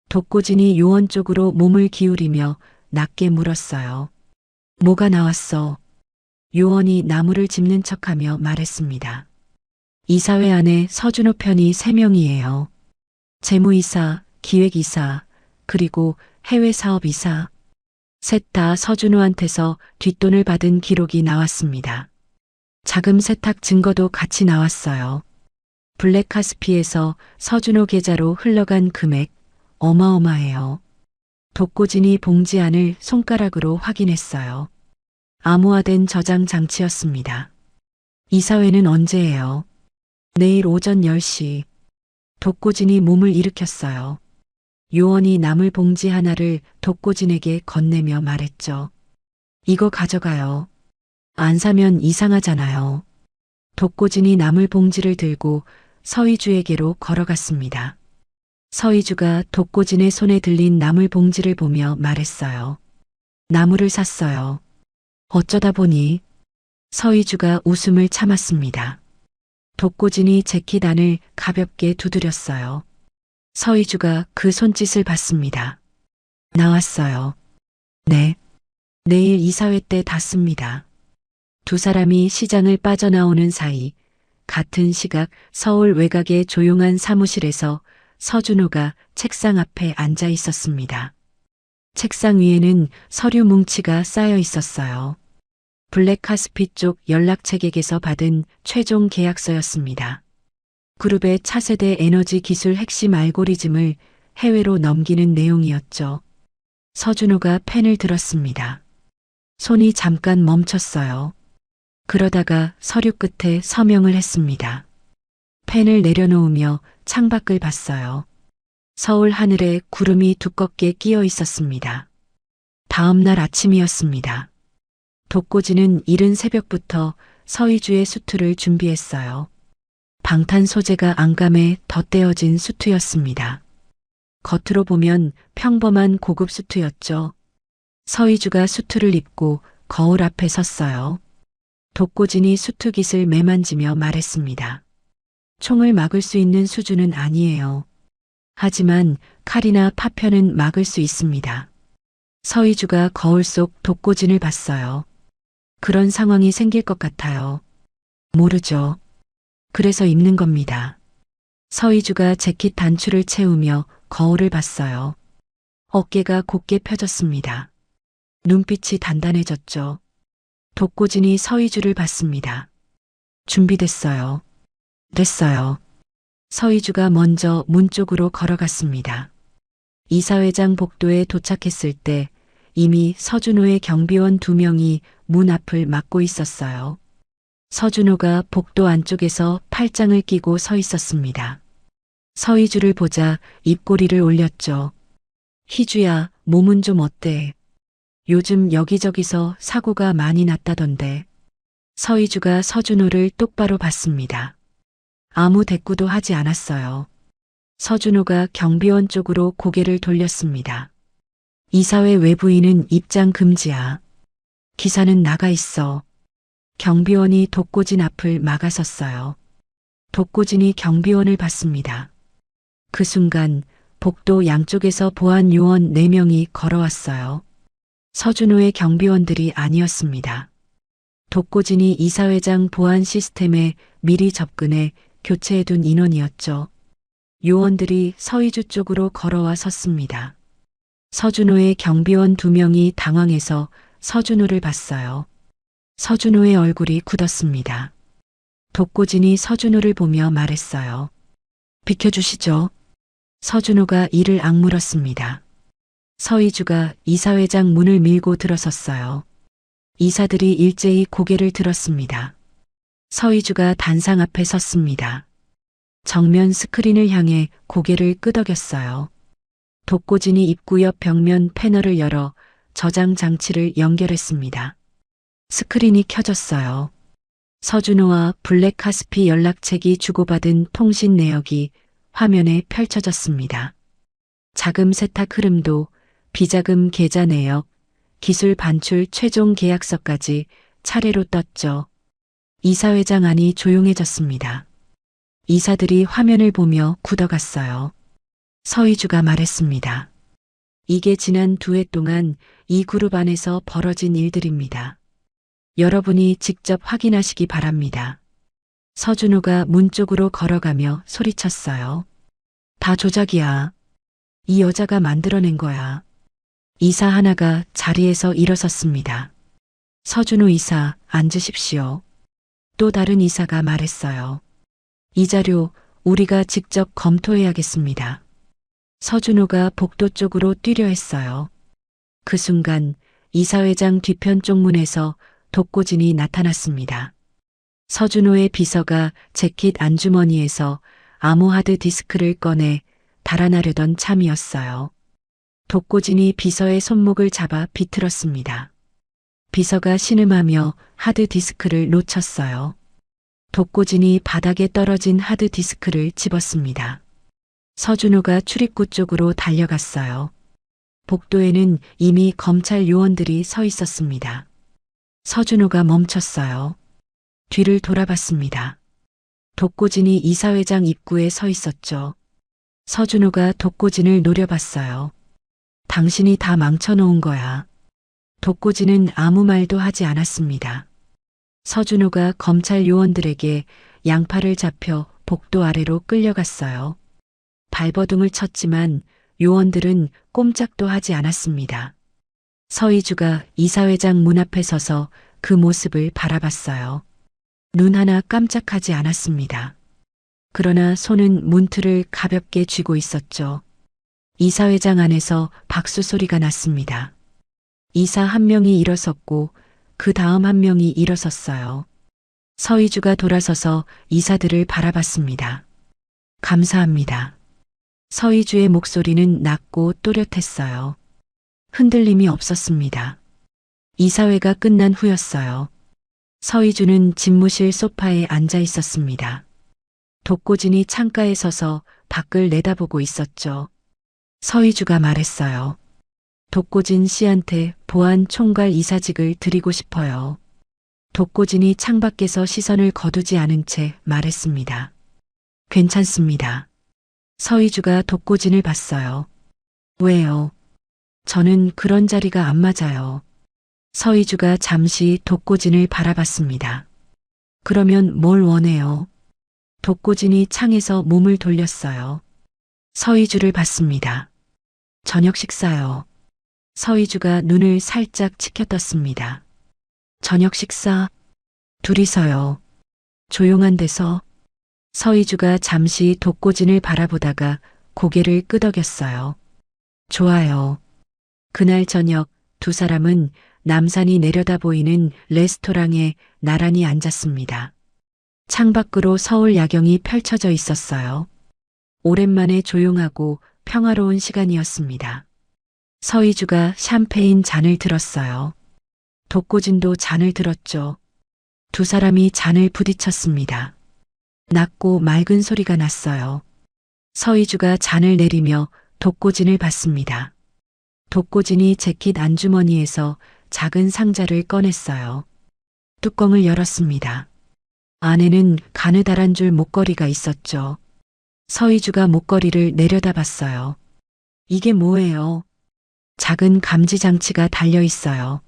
독고진이 요원 쪽으로 몸을 기울이며 낮게 물었어요. 뭐가 나왔어? 요원이 나무를 짚는 척하며 말했습니다. 이사회 안에 서준호 편이 3명이에요. 재무이사, 기획이사, 그리고 해외사업이사. 셋 다 서준호한테서 뒷돈을 받은 기록이 나왔습니다. 자금 세탁 증거도 같이 나왔어요. 블랙카스피에서 서준호 계좌로 흘러간 금액 어마어마해요. 독고진이 봉지 안을 손가락으로 확인했어요. 암호화된 저장 장치였습니다. 이사회는 언제예요? 내일 오전 10시. 독고진이 몸을 일으켰어요. 요원이 나물 봉지 하나를 독고진에게 건네며 말했죠. 이거 가져가요. 안 사면 이상하잖아요. 독고진이 나물 봉지를 들고 서희주에게로 걸어갔습니다. 서희주가 독고진의 손에 들린 나물 봉지를 보며 말했어요. 나물을 샀어요. 어쩌다 보니. 서희주가 웃음을 참았습니다. 독고진이 재킷 안을 가볍게 두드렸어요. 서희주가 그 손짓을 봤습니다. 나왔어요. 네. 내일 이사회 때 닿습니다. 두 사람이 시장을 빠져나오는 사이 같은 시각 서울 외곽의 조용한 사무실에서 서준호가 책상 앞에 앉아 있었습니다. 책상 위에는 서류 뭉치가 쌓여 있었어요. 블랙카스피 쪽 연락책에게서 받은 최종 계약서였습니다. 그룹의 차세대 에너지 기술 핵심 알고리즘을 해외로 넘기는 내용이었죠. 서준호가 펜을 들었습니다. 손이 잠깐 멈췄어요. 그러다가 서류 끝에 서명을 했습니다. 펜을 내려놓으며 창밖을 봤어요. 서울 하늘에 구름이 두껍게 끼어 있었습니다. 다음 날 아침이었습니다. 독고지는 이른 새벽부터 서희주의 수트를 준비했어요. 방탄 소재가 안감에 덧대어진 수트였습니다. 겉으로 보면 평범한 고급 수트였죠. 서희주가 수트를 입고 거울 앞에 섰어요. 독고진이 수트깃을 매만지며 말했습니다. 총을 막을 수 있는 수준은 아니에요. 하지만 칼이나 파편은 막을 수 있습니다. 서희주가 거울 속 독고진을 봤어요. 그런 상황이 생길 것 같아요. 모르죠. 그래서 입는 겁니다. 서희주가 재킷 단추를 채우며 거울을 봤어요. 어깨가 곧게 펴졌습니다. 눈빛이 단단해졌죠. 독고진이 서희주를 봤습니다. 준비됐어요. 됐어요. 서희주가 먼저 문 쪽으로 걸어갔습니다. 이사회장 복도에 도착했을 때 이미 서준호의 경비원 2명이 문 앞을 막고 있었어요. 서준호가 복도 안쪽에서 팔짱을 끼고 서 있었습니다. 서희주를 보자 입꼬리를 올렸죠. 희주야, 몸은 좀 어때? 요즘 여기저기서 사고가 많이 났다던데. 서희주가 서준호를 똑바로 봤습니다. 아무 대꾸도 하지 않았어요. 서준호가 경비원 쪽으로 고개를 돌렸습니다. 이사회 외부인은 입장 금지야. 기사는 나가 있어. 경비원이 독고진 앞을 막아섰어요. 독고진이 경비원을 봤습니다. 그 순간 복도 양쪽에서 보안 요원 4명이 걸어왔어요. 서준호의 경비원들이 아니었습니다. 독고진이 이사회장 보안 시스템에 미리 접근해 교체해둔 인원이었죠. 요원들이 서희주 쪽으로 걸어와 섰습니다. 서준호의 경비원 2명이 당황해서 서준호를 봤어요. 서준호의 얼굴이 굳었습니다. 독고진이 서준호를 보며 말했어요. 비켜주시죠. 서준호가 이를 악물었습니다. 서희주가 이사회장 문을 밀고 들어섰어요. 이사들이 일제히 고개를 들었습니다. 서희주가 단상 앞에 섰습니다. 정면 스크린을 향해 고개를 끄덕였어요. 독고진이 입구 옆 벽면 패널을 열어 저장 장치를 연결했습니다. 스크린이 켜졌어요. 서준호와 블랙카스피 연락책이 주고받은 통신 내역이 화면에 펼쳐졌습니다. 자금 세탁 흐름도, 비자금 계좌 내역, 기술 반출 최종 계약서까지 차례로 떴죠. 이사회장 안이 조용해졌습니다. 이사들이 화면을 보며 굳어갔어요. 서희주가 말했습니다. 이게 지난 2해 동안 이 그룹 안에서 벌어진 일들입니다. 여러분이 직접 확인하시기 바랍니다. 서준호가 문 쪽으로 걸어가며 소리쳤어요. 다 조작이야. 이 여자가 만들어낸 거야. 이사 하나가 자리에서 일어섰습니다. 서준호 이사, 앉으십시오. 또 다른 이사가 말했어요. 이 자료 우리가 직접 검토해야겠습니다. 서준호가 복도 쪽으로 뛰려 했어요. 그 순간 이사회장 뒤편 쪽 문에서 독고진이 나타났습니다. 서준호의 비서가 재킷 안주머니에서 암호하드 디스크를 꺼내 달아나려던 참이었어요. 독고진이 비서의 손목을 잡아 비틀었습니다. 비서가 신음하며 하드 디스크를 놓쳤어요. 독고진이 바닥에 떨어진 하드 디스크를 집었습니다. 서준호가 출입구 쪽으로 달려갔어요. 복도에는 이미 검찰 요원들이 서 있었습니다. 서준호가 멈췄어요. 뒤를 돌아봤습니다. 독고진이 이사회장 입구에 서 있었죠. 서준호가 독고진을 노려봤어요. 당신이 다 망쳐놓은 거야. 독고진은 아무 말도 하지 않았습니다. 서준호가 검찰 요원들에게 양팔을 잡혀 복도 아래로 끌려갔어요. 발버둥을 쳤지만 요원들은 꼼짝도 하지 않았습니다. 서희주가 이사회장 문 앞에 서서 그 모습을 바라봤어요. 눈 하나 깜짝하지 않았습니다. 그러나 손은 문틀을 가볍게 쥐고 있었죠. 이사회장 안에서 박수 소리가 났습니다. 이사 한 명이 일어섰고 그 다음 한 명이 일어섰어요. 서희주가 돌아서서 이사들을 바라봤습니다. 감사합니다. 서희주의 목소리는 낮고 또렷했어요. 흔들림이 없었습니다. 이사회가 끝난 후였어요. 서희주는 집무실 소파에 앉아 있었습니다. 독고진이 창가에 서서 밖을 내다보고 있었죠. 서희주가 말했어요. 독고진 씨한테 보안 총괄 이사직을 드리고 싶어요. 독고진이 창밖에서 시선을 거두지 않은 채 말했습니다. 괜찮습니다. 서희주가 독고진을 봤어요. 왜요? 저는 그런 자리가 안 맞아요. 서희주가 잠시 독고진을 바라봤습니다. 그러면 뭘 원해요? 독고진이 창에서 몸을 돌렸어요. 서희주를 봤습니다. 저녁 식사요. 서희주가 눈을 살짝 치켜떴습니다. 저녁 식사? 둘이서요. 조용한 데서. 서희주가 잠시 독고진을 바라보다가 고개를 끄덕였어요. 좋아요. 그날 저녁 두 사람은 남산이 내려다 보이는 레스토랑에 나란히 앉았습니다. 창밖으로 서울 야경이 펼쳐져 있었어요. 오랜만에 조용하고 평화로운 시간이었습니다. 서희주가 샴페인 잔을 들었어요. 독고진도 잔을 들었죠. 두 사람이 잔을 부딪혔습니다. 낮고 맑은 소리가 났어요. 서희주가 잔을 내리며 독고진을 봤습니다. 독고진이 재킷 안주머니에서 작은 상자를 꺼냈어요. 뚜껑을 열었습니다. 안에는 가느다란 줄 목걸이가 있었죠. 서희주가 목걸이를 내려다봤어요. 이게 뭐예요? 작은 감지 장치가 달려 있어요.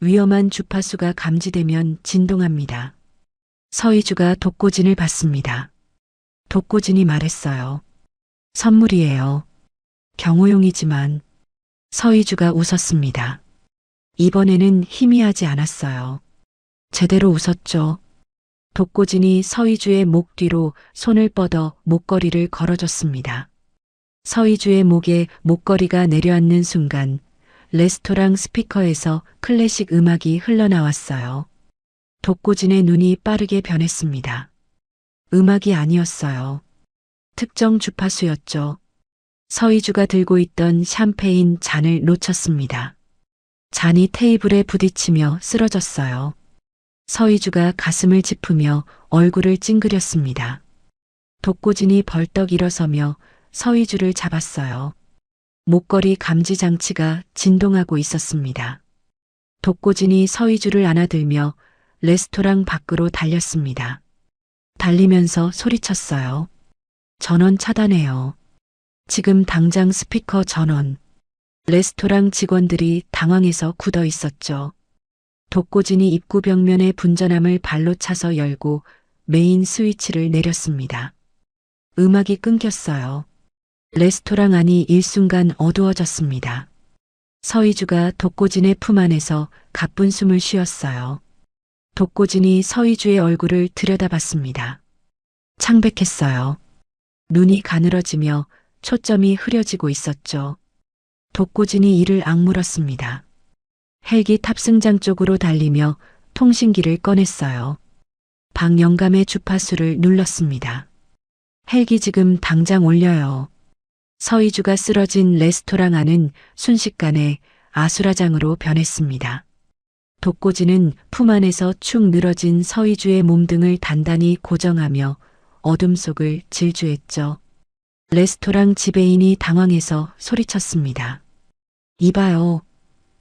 위험한 주파수가 감지되면 진동합니다. 서희주가 독고진을 봤습니다. 독고진이 말했어요. 선물이에요. 경호용이지만. 서희주가 웃었습니다. 이번에는 희미하지 않았어요. 제대로 웃었죠. 독고진이 서희주의 목 뒤로 손을 뻗어 목걸이를 걸어줬습니다. 서희주의 목에 목걸이가 내려앉는 순간 레스토랑 스피커에서 클래식 음악이 흘러나왔어요. 독고진의 눈이 빠르게 변했습니다. 음악이 아니었어요. 특정 주파수였죠. 서희주가 들고 있던 샴페인 잔을 놓쳤습니다. 잔이 테이블에 부딪히며 쓰러졌어요. 서희주가 가슴을 짚으며 얼굴을 찡그렸습니다. 독고진이 벌떡 일어서며 서희주를 잡았어요. 목걸이 감지 장치가 진동하고 있었습니다. 독고진이 서희주를 안아들며 레스토랑 밖으로 달렸습니다. 달리면서 소리쳤어요. 전원 차단해요. 지금 당장 스피커 전원. 레스토랑 직원들이 당황해서 굳어 있었죠. 독고진이 입구 벽면의 분전함을 발로 차서 열고 메인 스위치를 내렸습니다. 음악이 끊겼어요. 레스토랑 안이 일순간 어두워졌습니다. 서희주가 독고진의 품 안에서 가쁜 숨을 쉬었어요. 독고진이 서희주의 얼굴을 들여다봤습니다. 창백했어요. 눈이 가늘어지며 초점이 흐려지고 있었죠. 독고진이 이를 악물었습니다. 헬기 탑승장 쪽으로 달리며 통신기를 꺼냈어요. 방영감의 주파수를 눌렀습니다. 헬기 지금 당장 올려요. 서희주가 쓰러진 레스토랑 안은 순식간에 아수라장으로 변했습니다. 독고진은 품 안에서 축 늘어진 서희주의 몸등을 단단히 고정하며 어둠 속을 질주했죠. 레스토랑 지배인이 당황해서 소리쳤습니다. 이봐요.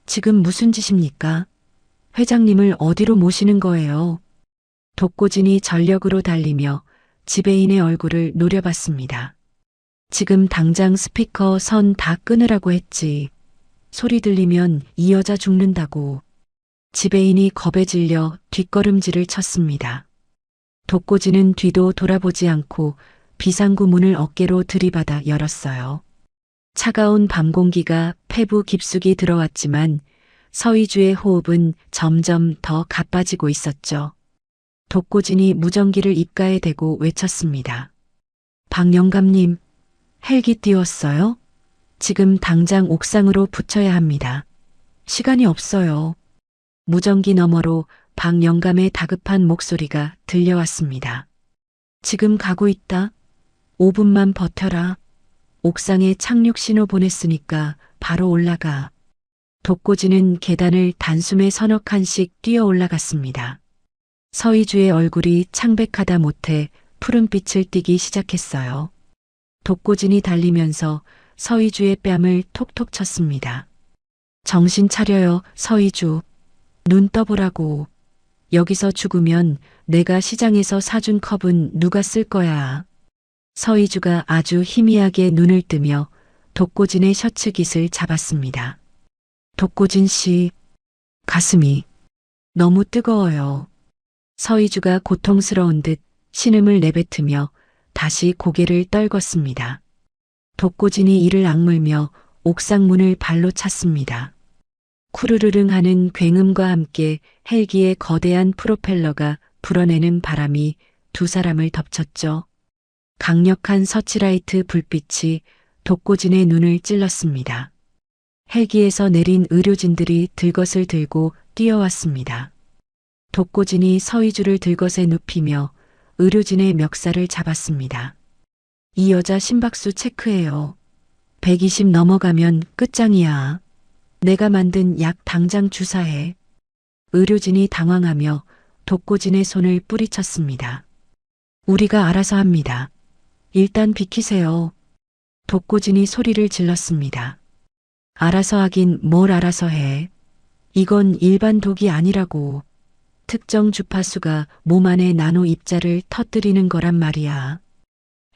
지금 무슨 짓입니까? 회장님을 어디로 모시는 거예요? 독고진이 전력으로 달리며 지배인의 얼굴을 노려봤습니다. 지금 당장 스피커 선 다 끊으라고 했지. 소리 들리면 이 여자 죽는다고. 지배인이 겁에 질려 뒷걸음질을 쳤습니다. 독고지는 뒤도 돌아보지 않고 비상구 문을 어깨로 들이받아 열었어요. 차가운 밤 공기가 폐부 깊숙이 들어왔지만 서희주의 호흡은 점점 더 가빠지고 있었죠. 독고진이 무전기를 입가에 대고 외쳤습니다. 박 영감님, 헬기 띄웠어요? 지금 당장 옥상으로 붙여야 합니다. 시간이 없어요. 무전기 너머로 박 영감의 다급한 목소리가 들려왔습니다. 지금 가고 있다. 5분만 버텨라. 옥상에 착륙 신호 보냈으니까 바로 올라가. 독고지는 계단을 단숨에 서너 칸씩 뛰어 올라갔습니다. 서희주의 얼굴이 창백하다 못해 푸른빛을 띠기 시작했어요. 독고진이 달리면서 서희주의 뺨을 톡톡 쳤습니다. 정신 차려요, 서희주. 눈 떠보라고. 여기서 죽으면 내가 시장에서 사준 컵은 누가 쓸 거야. 서희주가 아주 희미하게 눈을 뜨며 독고진의 셔츠 깃을 잡았습니다. 독고진 씨, 가슴이 너무 뜨거워요. 서희주가 고통스러운 듯 신음을 내뱉으며 다시 고개를 떨궜습니다. 독고진이 이를 악물며 옥상 문을 발로 찼습니다. 쿠르르릉 하는 굉음과 함께 헬기의 거대한 프로펠러가 불어내는 바람이 두 사람을 덮쳤죠. 강력한 서치라이트 불빛이 독고진의 눈을 찔렀습니다. 헬기에서 내린 의료진들이 들것을 들고 뛰어왔습니다. 독고진이 서희주를 들것에 눕히며 의료진의 멱살을 잡았습니다. 이 여자 심박수 체크해요. 120 넘어가면 끝장이야. 내가 만든 약 당장 주사해. 의료진이 당황하며 독고진의 손을 뿌리쳤습니다. 우리가 알아서 합니다. 일단 비키세요. 독고진이 소리를 질렀습니다. 알아서 하긴 뭘 알아서 해. 이건 일반 독이 아니라고. 특정 주파수가 몸 안의 나노 입자를 터뜨리는 거란 말이야.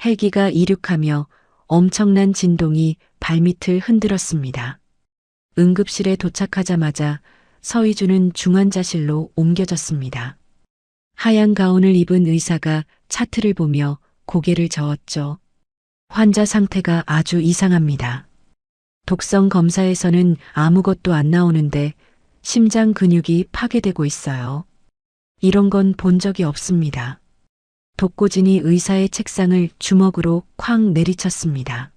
헬기가 이륙하며 엄청난 진동이 발밑을 흔들었습니다. 응급실에 도착하자마자 서희주는 중환자실로 옮겨졌습니다. 하얀 가운을 입은 의사가 차트를 보며 고개를 저었죠. 환자 상태가 아주 이상합니다. 독성 검사에서는 아무것도 안 나오는데 심장 근육이 파괴되고 있어요. 이런 건 본 적이 없습니다. 독고진이 의사의 책상을 주먹으로 쾅 내리쳤습니다.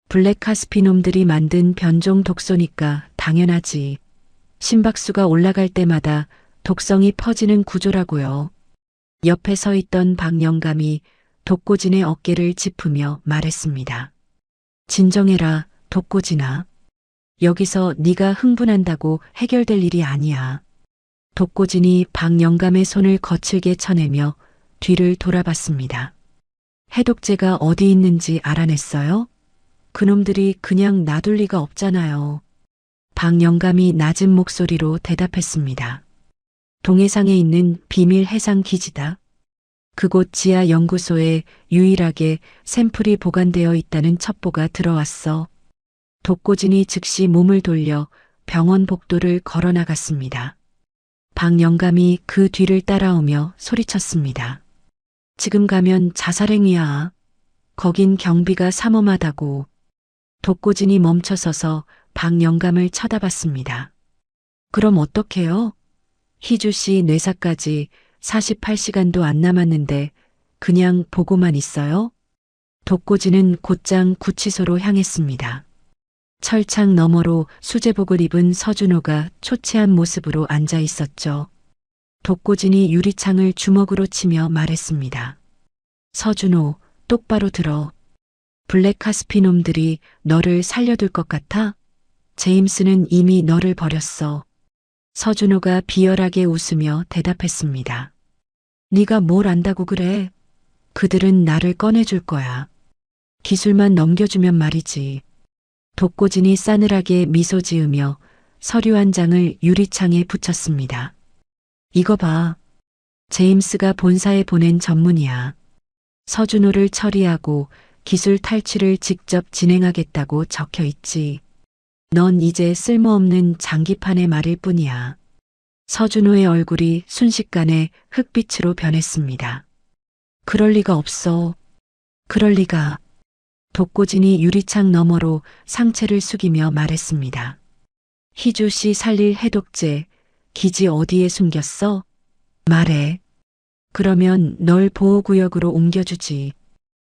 블랙카스피놈들이 만든 변종 독소니까 당연하지. 심박수가 올라갈 때마다 독성이 퍼지는 구조라고요. 옆에 서 있던 박 영감이 독고진의 어깨를 짚으며 말했습니다. 진정해라, 독고진아. 여기서 네가 흥분한다고 해결될 일이 아니야. 독고진이 박 영감의 손을 거칠게 쳐내며 뒤를 돌아봤습니다. 해독제가 어디 있는지 알아냈어요? 그놈들이 그냥 놔둘 리가 없잖아요. 박 영감이 낮은 목소리로 대답했습니다. 동해상에 있는 비밀 해상 기지다. 그곳 지하 연구소에 유일하게 샘플이 보관되어 있다는 첩보가 들어왔어. 독고진이 즉시 몸을 돌려 병원 복도를 걸어 나갔습니다. 박 영감이 그 뒤를 따라오며 소리쳤습니다. 지금 가면 자살행위야. 거긴 경비가 삼엄하다고. 독고진이 멈춰서서 박 영감을 쳐다봤습니다. 그럼 어떡해요? 희주 씨 뇌사까지 48시간도 안 남았는데 그냥 보고만 있어요? 독고진은 곧장 구치소로 향했습니다. 철창 너머로 수제복을 입은 서준호가 초췌한 모습으로 앉아 있었죠. 독고진이 유리창을 주먹으로 치며 말했습니다. 서준호, 똑바로 들어. 블랙카스피 놈들이 너를 살려둘 것 같아? 제임스는 이미 너를 버렸어. 서준호가 비열하게 웃으며 대답했습니다. 네가 뭘 안다고 그래? 그들은 나를 꺼내줄 거야. 기술만 넘겨주면 말이지. 독고진이 싸늘하게 미소 지으며 서류 한 장을 유리창에 붙였습니다. 이거 봐. 제임스가 본사에 보낸 전문이야. 서준호를 처리하고 기술 탈취를 직접 진행하겠다고 적혀 있지. 넌 이제 쓸모없는 장기판의 말일 뿐이야. 서준호의 얼굴이 순식간에 흑빛으로 변했습니다. 그럴 리가 없어. 그럴 리가. 독고진이 유리창 너머로 상체를 숙이며 말했습니다. 희주 씨 살릴 해독제, 기지 어디에 숨겼어? 말해. 그러면 널 보호구역으로 옮겨주지.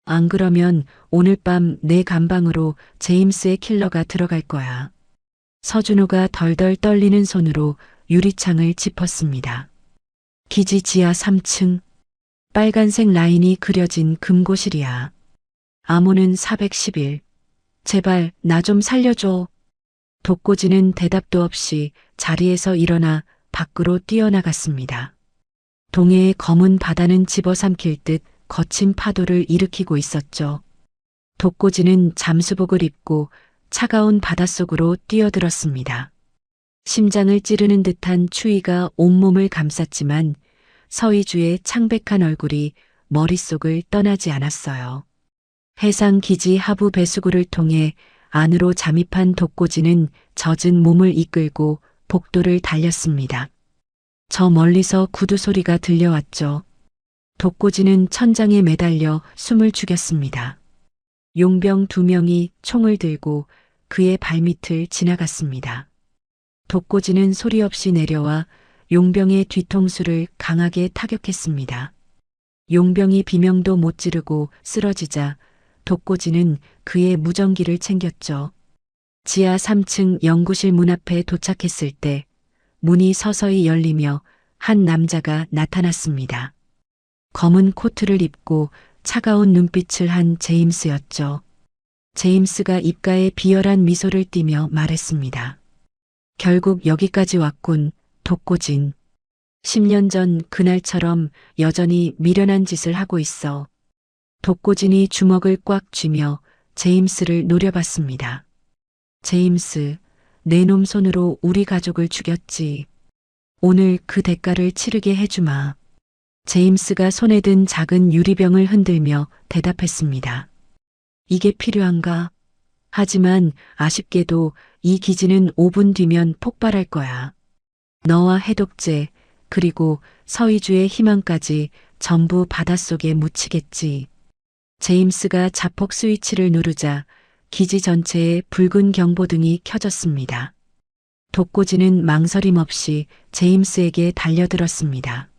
안 그러면 오늘 밤 내 감방으로 제임스의 킬러가 들어갈 거야. 서준호가 덜덜 떨리는 손으로 유리창을 짚었습니다. 기지 지하 3층. 빨간색 라인이 그려진 금고실이야. 암호는 411. 제발 나 좀 살려줘. 독고지는 대답도 없이 자리에서 일어나 밖으로 뛰어나갔습니다. 동해의 검은 바다는 집어삼킬 듯 거친 파도를 일으키고 있었죠. 독고지는 잠수복을 입고 차가운 바닷속으로 뛰어들었습니다. 심장을 찌르는 듯한 추위가 온몸을 감쌌지만 서희주의 창백한 얼굴이 머릿속을 떠나지 않았어요. 해상 기지 하부 배수구를 통해 안으로 잠입한 독고지는 젖은 몸을 이끌고 복도를 달렸습니다. 저 멀리서 구두 소리가 들려왔죠. 독고지는 천장에 매달려 숨을 죽였습니다. 용병 2명이 총을 들고 그의 발밑을 지나갔습니다. 독고지는 소리 없이 내려와 용병의 뒤통수를 강하게 타격했습니다. 용병이 비명도 못 지르고 쓰러지자 독고지는 그의 무전기를 챙겼죠. 지하 3층 연구실 문 앞에 도착했을 때 문이 서서히 열리며 한 남자가 나타났습니다. 검은 코트를 입고 차가운 눈빛을 한 제임스였죠. 제임스가 입가에 비열한 미소를 띠며 말했습니다. 결국 여기까지 왔군, 독고진. 10년 전 그날처럼 여전히 미련한 짓을 하고 있어. 독고진이 주먹을 꽉 쥐며 제임스를 노려봤습니다. 제임스, 내 놈 손으로 우리 가족을 죽였지. 오늘 그 대가를 치르게 해주마. 제임스가 손에 든 작은 유리병을 흔들며 대답했습니다. 이게 필요한가? 하지만 아쉽게도 이 기지는 5분 뒤면 폭발할 거야. 너와 해독제, 그리고 서희주의 희망까지 전부 바닷속에 묻히겠지. 제임스가 자폭 스위치를 누르자 기지 전체에 붉은 경보등이 켜졌습니다. 독고지는 망설임 없이 제임스에게 달려들었습니다.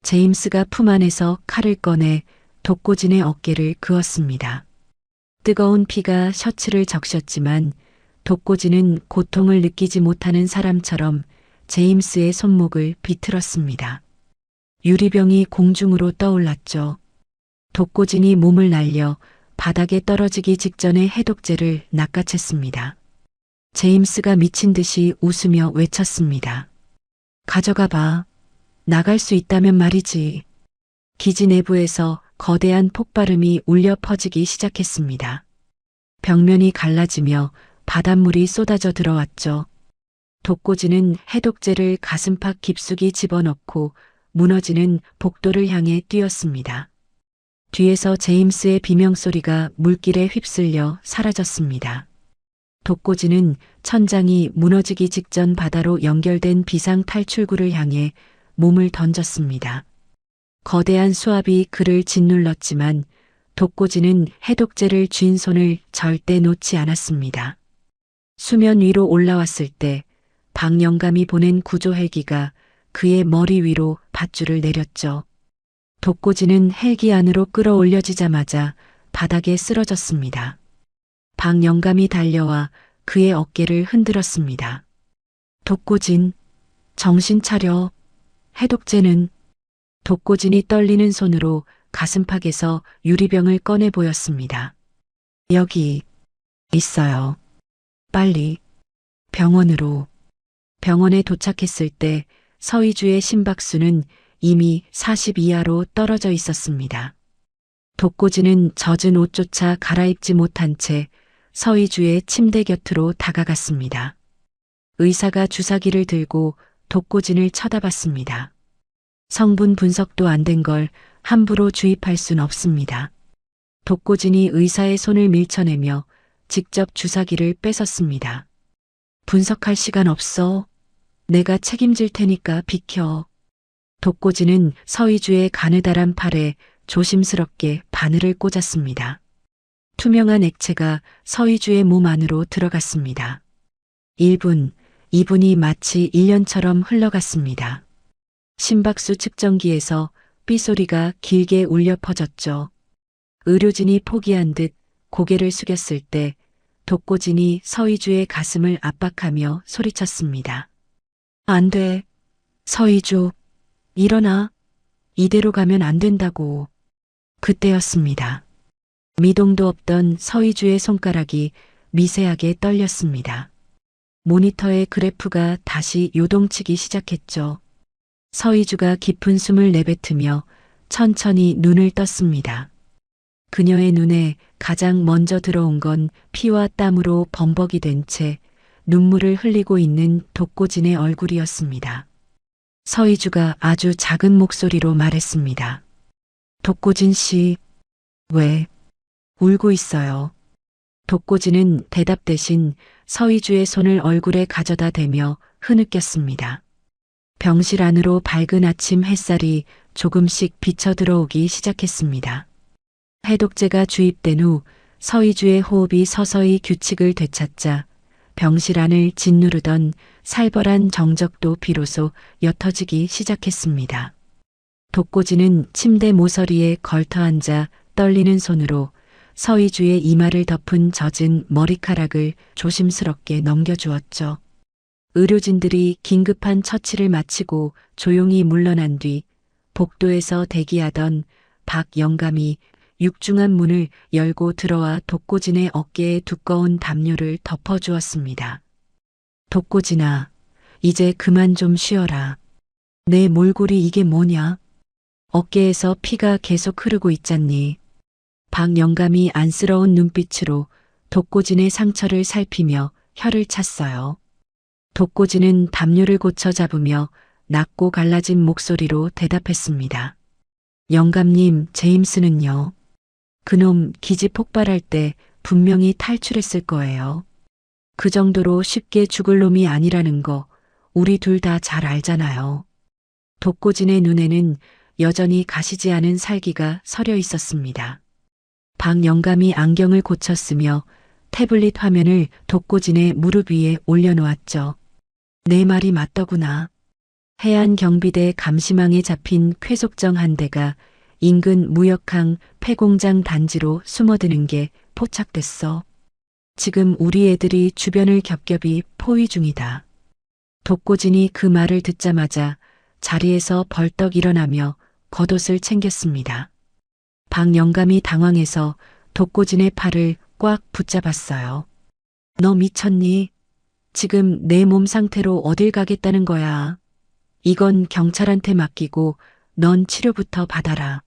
제임스가 품 안에서 칼을 꺼내 독고진의 어깨를 그었습니다. 뜨거운 피가 셔츠를 적셨지만 독고진은 고통을 느끼지 못하는 사람처럼 제임스의 손목을 비틀었습니다. 유리병이 공중으로 떠올랐죠. 독고진이 몸을 날려 바닥에 떨어지기 직전에 해독제를 낚아챘습니다. 제임스가 미친 듯이 웃으며 외쳤습니다. 가져가 봐. 나갈 수 있다면 말이지. 기지 내부에서 거대한 폭발음이 울려 퍼지기 시작했습니다. 벽면이 갈라지며 바닷물이 쏟아져 들어왔죠. 독고지는 해독제를 가슴팍 깊숙이 집어넣고 무너지는 복도를 향해 뛰었습니다. 뒤에서 제임스의 비명소리가 물길에 휩쓸려 사라졌습니다. 독고지는 천장이 무너지기 직전 바다로 연결된 비상 탈출구를 향해 몸을 던졌습니다. 거대한 수압이 그를 짓눌렀지만 독고지는 해독제를 쥔 손을 절대 놓지 않았습니다. 수면 위로 올라왔을 때 박영감이 보낸 구조 헬기가 그의 머리 위로 밧줄을 내렸죠. 독고지는 헬기 안으로 끌어올려지자마자 바닥에 쓰러졌습니다. 박영감이 달려와 그의 어깨를 흔들었습니다. 독고진, 정신 차려. 해독제는. 독고진이 떨리는 손으로 가슴팍에서 유리병을 꺼내 보였습니다. 여기 있어요. 빨리 병원으로. 병원에 도착했을 때 서희주의 심박수는 이미 40 이하로 떨어져 있었습니다. 독고지는 젖은 옷조차 갈아입지 못한 채 서희주의 침대 곁으로 다가갔습니다. 의사가 주사기를 들고 독고진을 쳐다봤습니다. 성분 분석도 안 된 걸 함부로 주입할 순 없습니다. 독고진이 의사의 손을 밀쳐내며 직접 주사기를 뺏었습니다. 분석할 시간 없어. 내가 책임질 테니까 비켜. 독고진은 서희주의 가느다란 팔에 조심스럽게 바늘을 꽂았습니다. 투명한 액체가 서희주의 몸 안으로 들어갔습니다. 1분, 2분이 마치 1년처럼 흘러갔습니다. 심박수 측정기에서 삐소리가 길게 울려 퍼졌죠. 의료진이 포기한 듯 고개를 숙였을 때 독고진이 서희주의 가슴을 압박하며 소리쳤습니다. 안 돼. 서희주, 일어나. 이대로 가면 안 된다고. 그때였습니다. 미동도 없던 서희주의 손가락이 미세하게 떨렸습니다. 모니터의 그래프가 다시 요동치기 시작했죠. 서희주가 깊은 숨을 내뱉으며 천천히 눈을 떴습니다. 그녀의 눈에 가장 먼저 들어온 건 피와 땀으로 범벅이 된 채 눈물을 흘리고 있는 독고진의 얼굴이었습니다. 서희주가 아주 작은 목소리로 말했습니다. 독고진 씨, 왜 울고 있어요? 독고진은 대답 대신 서희주의 손을 얼굴에 가져다 대며 흐느꼈습니다. 병실 안으로 밝은 아침 햇살이 조금씩 비쳐 들어오기 시작했습니다. 해독제가 주입된 후 서희주의 호흡이 서서히 규칙을 되찾자 병실 안을 짓누르던 살벌한 정적도 비로소 옅어지기 시작했습니다. 독고진은 침대 모서리에 걸터앉아 떨리는 손으로 서희주의 이마를 덮은 젖은 머리카락을 조심스럽게 넘겨주었죠. 의료진들이 긴급한 처치를 마치고 조용히 물러난 뒤 복도에서 대기하던 박 영감이 육중한 문을 열고 들어와 독고진의 어깨에 두꺼운 담요를 덮어주었습니다. 독고진아, 이제 그만 좀 쉬어라. 내 몰골이 이게 뭐냐? 어깨에서 피가 계속 흐르고 있잖니. 박 영감이 안쓰러운 눈빛으로 독고진의 상처를 살피며 혀를 찼어요. 독고진은 담요를 고쳐 잡으며 낮고 갈라진 목소리로 대답했습니다. 영감님, 제임스는요? 그놈 기지 폭발할 때 분명히 탈출했을 거예요. 그 정도로 쉽게 죽을 놈이 아니라는 거 우리 둘 다 잘 알잖아요. 독고진의 눈에는 여전히 가시지 않은 살기가 서려 있었습니다. 박 영감이 안경을 고쳤으며 태블릿 화면을 독고진의 무릎 위에 올려놓았죠. 내 말이 맞더구나. 해안 경비대 감시망에 잡힌 쾌속정 한 대가 인근 무역항 폐공장 단지로 숨어드는 게 포착됐어. 지금 우리 애들이 주변을 겹겹이 포위 중이다. 독고진이 그 말을 듣자마자 자리에서 벌떡 일어나며 겉옷을 챙겼습니다. 박 영감이 당황해서 독고진의 팔을 꽉 붙잡았어요. 너 미쳤니? 지금 내 몸 상태로 어딜 가겠다는 거야. 이건 경찰한테 맡기고 넌 치료부터 받아라.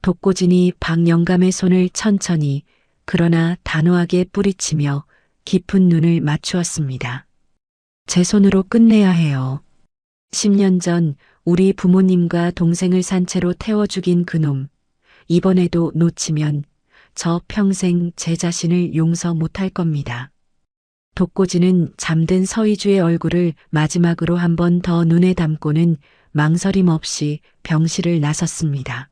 독고진이 박 영감의 손을 천천히 그러나 단호하게 뿌리치며 깊은 눈을 맞추었습니다. 제 손으로 끝내야 해요. 10년 전 우리 부모님과 동생을 산채로 태워 죽인 그놈. 이번에도 놓치면 저 평생 제 자신을 용서 못할 겁니다. 독고진은 잠든 서희주의 얼굴을 마지막으로 한 번 더 눈에 담고는 망설임 없이 병실을 나섰습니다.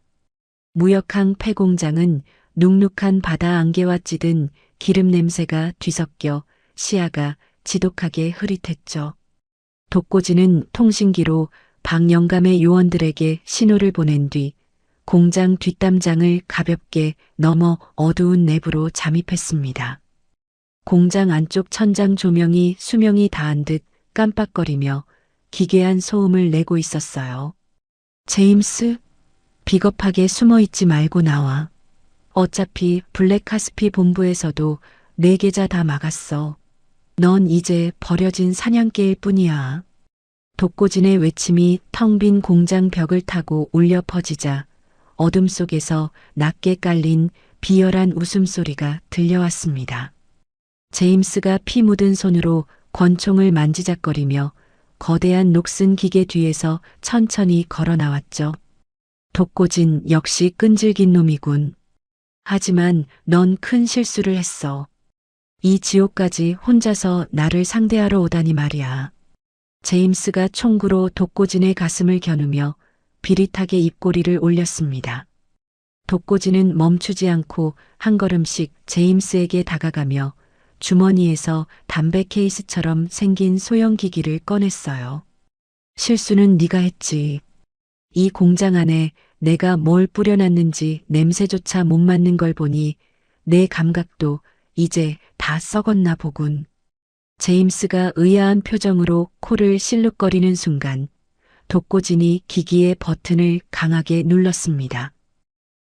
무역항 폐공장은 눅눅한 바다 안개와 찌든 기름 냄새가 뒤섞여 시야가 지독하게 흐릿했죠. 독고진은 통신기로 박 영감의 요원들에게 신호를 보낸 뒤 공장 뒷담장을 가볍게 넘어 어두운 내부로 잠입했습니다. 공장 안쪽 천장 조명이 수명이 다한 듯 깜빡거리며 기괴한 소음을 내고 있었어요. 제임스, 비겁하게 숨어있지 말고 나와. 어차피 블랙카스피 본부에서도 네 계좌 다 막았어. 넌 이제 버려진 사냥개일 뿐이야. 독고진의 외침이 텅 빈 공장 벽을 타고 울려 퍼지자 어둠 속에서 낮게 깔린 비열한 웃음소리가 들려왔습니다. 제임스가 피 묻은 손으로 권총을 만지작거리며 거대한 녹슨 기계 뒤에서 천천히 걸어 나왔죠. 독고진 역시 끈질긴 놈이군. 하지만 넌 큰 실수를 했어. 이 지옥까지 혼자서 나를 상대하러 오다니 말이야. 제임스가 총구로 독고진의 가슴을 겨누며 비릿하게 입꼬리를 올렸습니다. 독고진은 멈추지 않고 한 걸음씩 제임스에게 다가가며 주머니에서 담배 케이스처럼 생긴 소형 기기를 꺼냈어요. 실수는 네가 했지. 이 공장 안에 내가 뭘 뿌려놨는지 냄새조차 못 맡는 걸 보니 내 감각도 이제 다 썩었나 보군. 제임스가 의아한 표정으로 코를 실룩거리는 순간 독고진이 기기의 버튼을 강하게 눌렀습니다.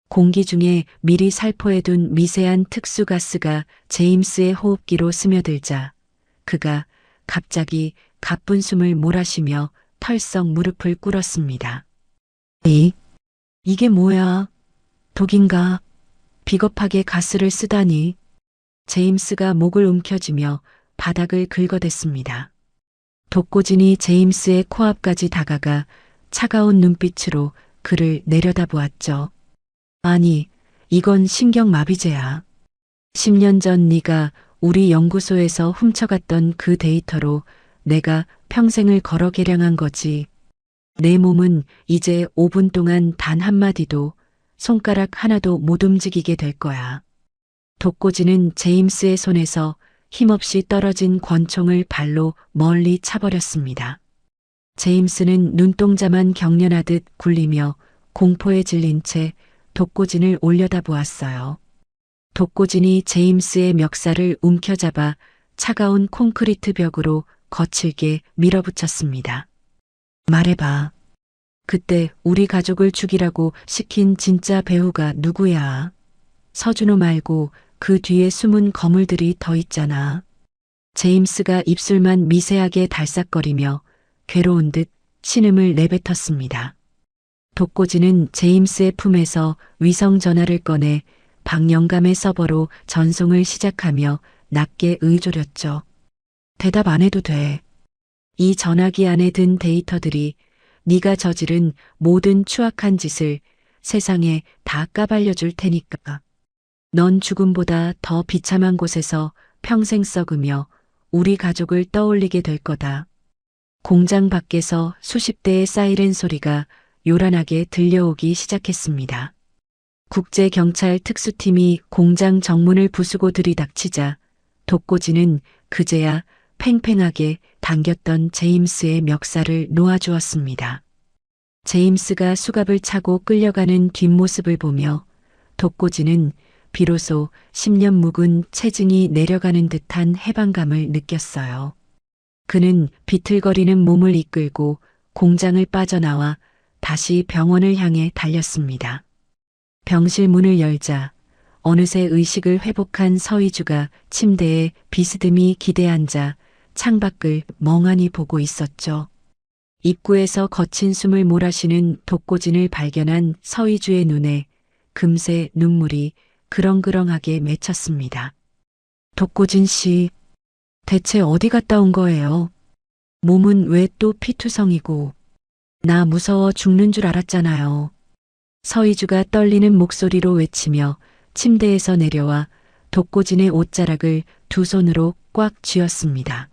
공기 중에 미리 살포해둔 미세한 특수가스가 제임스의 호흡기로 스며들자 그가 갑자기 가쁜 숨을 몰아쉬며 털썩 무릎을 꿇었습니다. 이게 뭐야? 독인가? 비겁하게 가스를 쓰다니. 제임스가 목을 움켜쥐며 바닥을 긁어댔습니다. 독고진이 제임스의 코앞까지 다가가 차가운 눈빛으로 그를 내려다보았죠. 아니, 이건 신경마비제야. 10년 전 네가 우리 연구소에서 훔쳐갔던 그 데이터로 내가 평생을 걸어 계량한 거지. 내 몸은 이제 5분 동안 단 한마디도 손가락 하나도 못 움직이게 될 거야. 독고진은 제임스의 손에서 힘없이 떨어진 권총을 발로 멀리 차버렸습니다. 제임스는 눈동자만 경련하듯 굴리며 공포에 질린 채 독고진을 올려다보았어요. 독고진이 제임스의 멱살을 움켜잡아 차가운 콘크리트 벽으로 거칠게 밀어붙였습니다. 말해봐. 그때 우리 가족을 죽이라고 시킨 진짜 배우가 누구야? 서준호 말고 그 뒤에 숨은 거물들이 더 있잖아. 제임스가 입술만 미세하게 달싹거리며 괴로운 듯 신음을 내뱉었습니다. 독고진은 제임스의 품에서 위성 전화를 꺼내 박영감의 서버로 전송을 시작하며 낮게 의조렸죠. 대답 안 해도 돼. 이 전화기 안에 든 데이터들이 네가 저지른 모든 추악한 짓을 세상에 다 까발려 줄 테니까. 넌 죽음보다 더 비참한 곳에서 평생 썩으며 우리 가족을 떠올리게 될 거다. 공장 밖에서 수십 대의 사이렌 소리가 요란하게 들려오기 시작했습니다. 국제경찰 특수팀이 공장 정문을 부수고 들이닥치자 독고진은 그제야 팽팽하게 당겼던 제임스의 멱살을 놓아주었습니다. 제임스가 수갑을 차고 끌려가는 뒷모습을 보며 독고진은 비로소 10년 묵은 체증이 내려가는 듯한 해방감을 느꼈어요. 그는 비틀거리는 몸을 이끌고 공장을 빠져나와 다시 병원을 향해 달렸습니다. 병실 문을 열자 어느새 의식을 회복한 서희주가 침대에 비스듬히 기대앉아 창밖을 멍하니 보고 있었죠. 입구에서 거친 숨을 몰아쉬는 독고진을 발견한 서희주의 눈에 금세 눈물이 그렁그렁하게 맺혔습니다. 독고진 씨, 대체 어디 갔다 온 거예요? 몸은 왜 또 피투성이고. 나 무서워 죽는 줄 알았잖아요. 서희주가 떨리는 목소리로 외치며 침대에서 내려와 독고진의 옷자락을 두 손으로 꽉 쥐었습니다.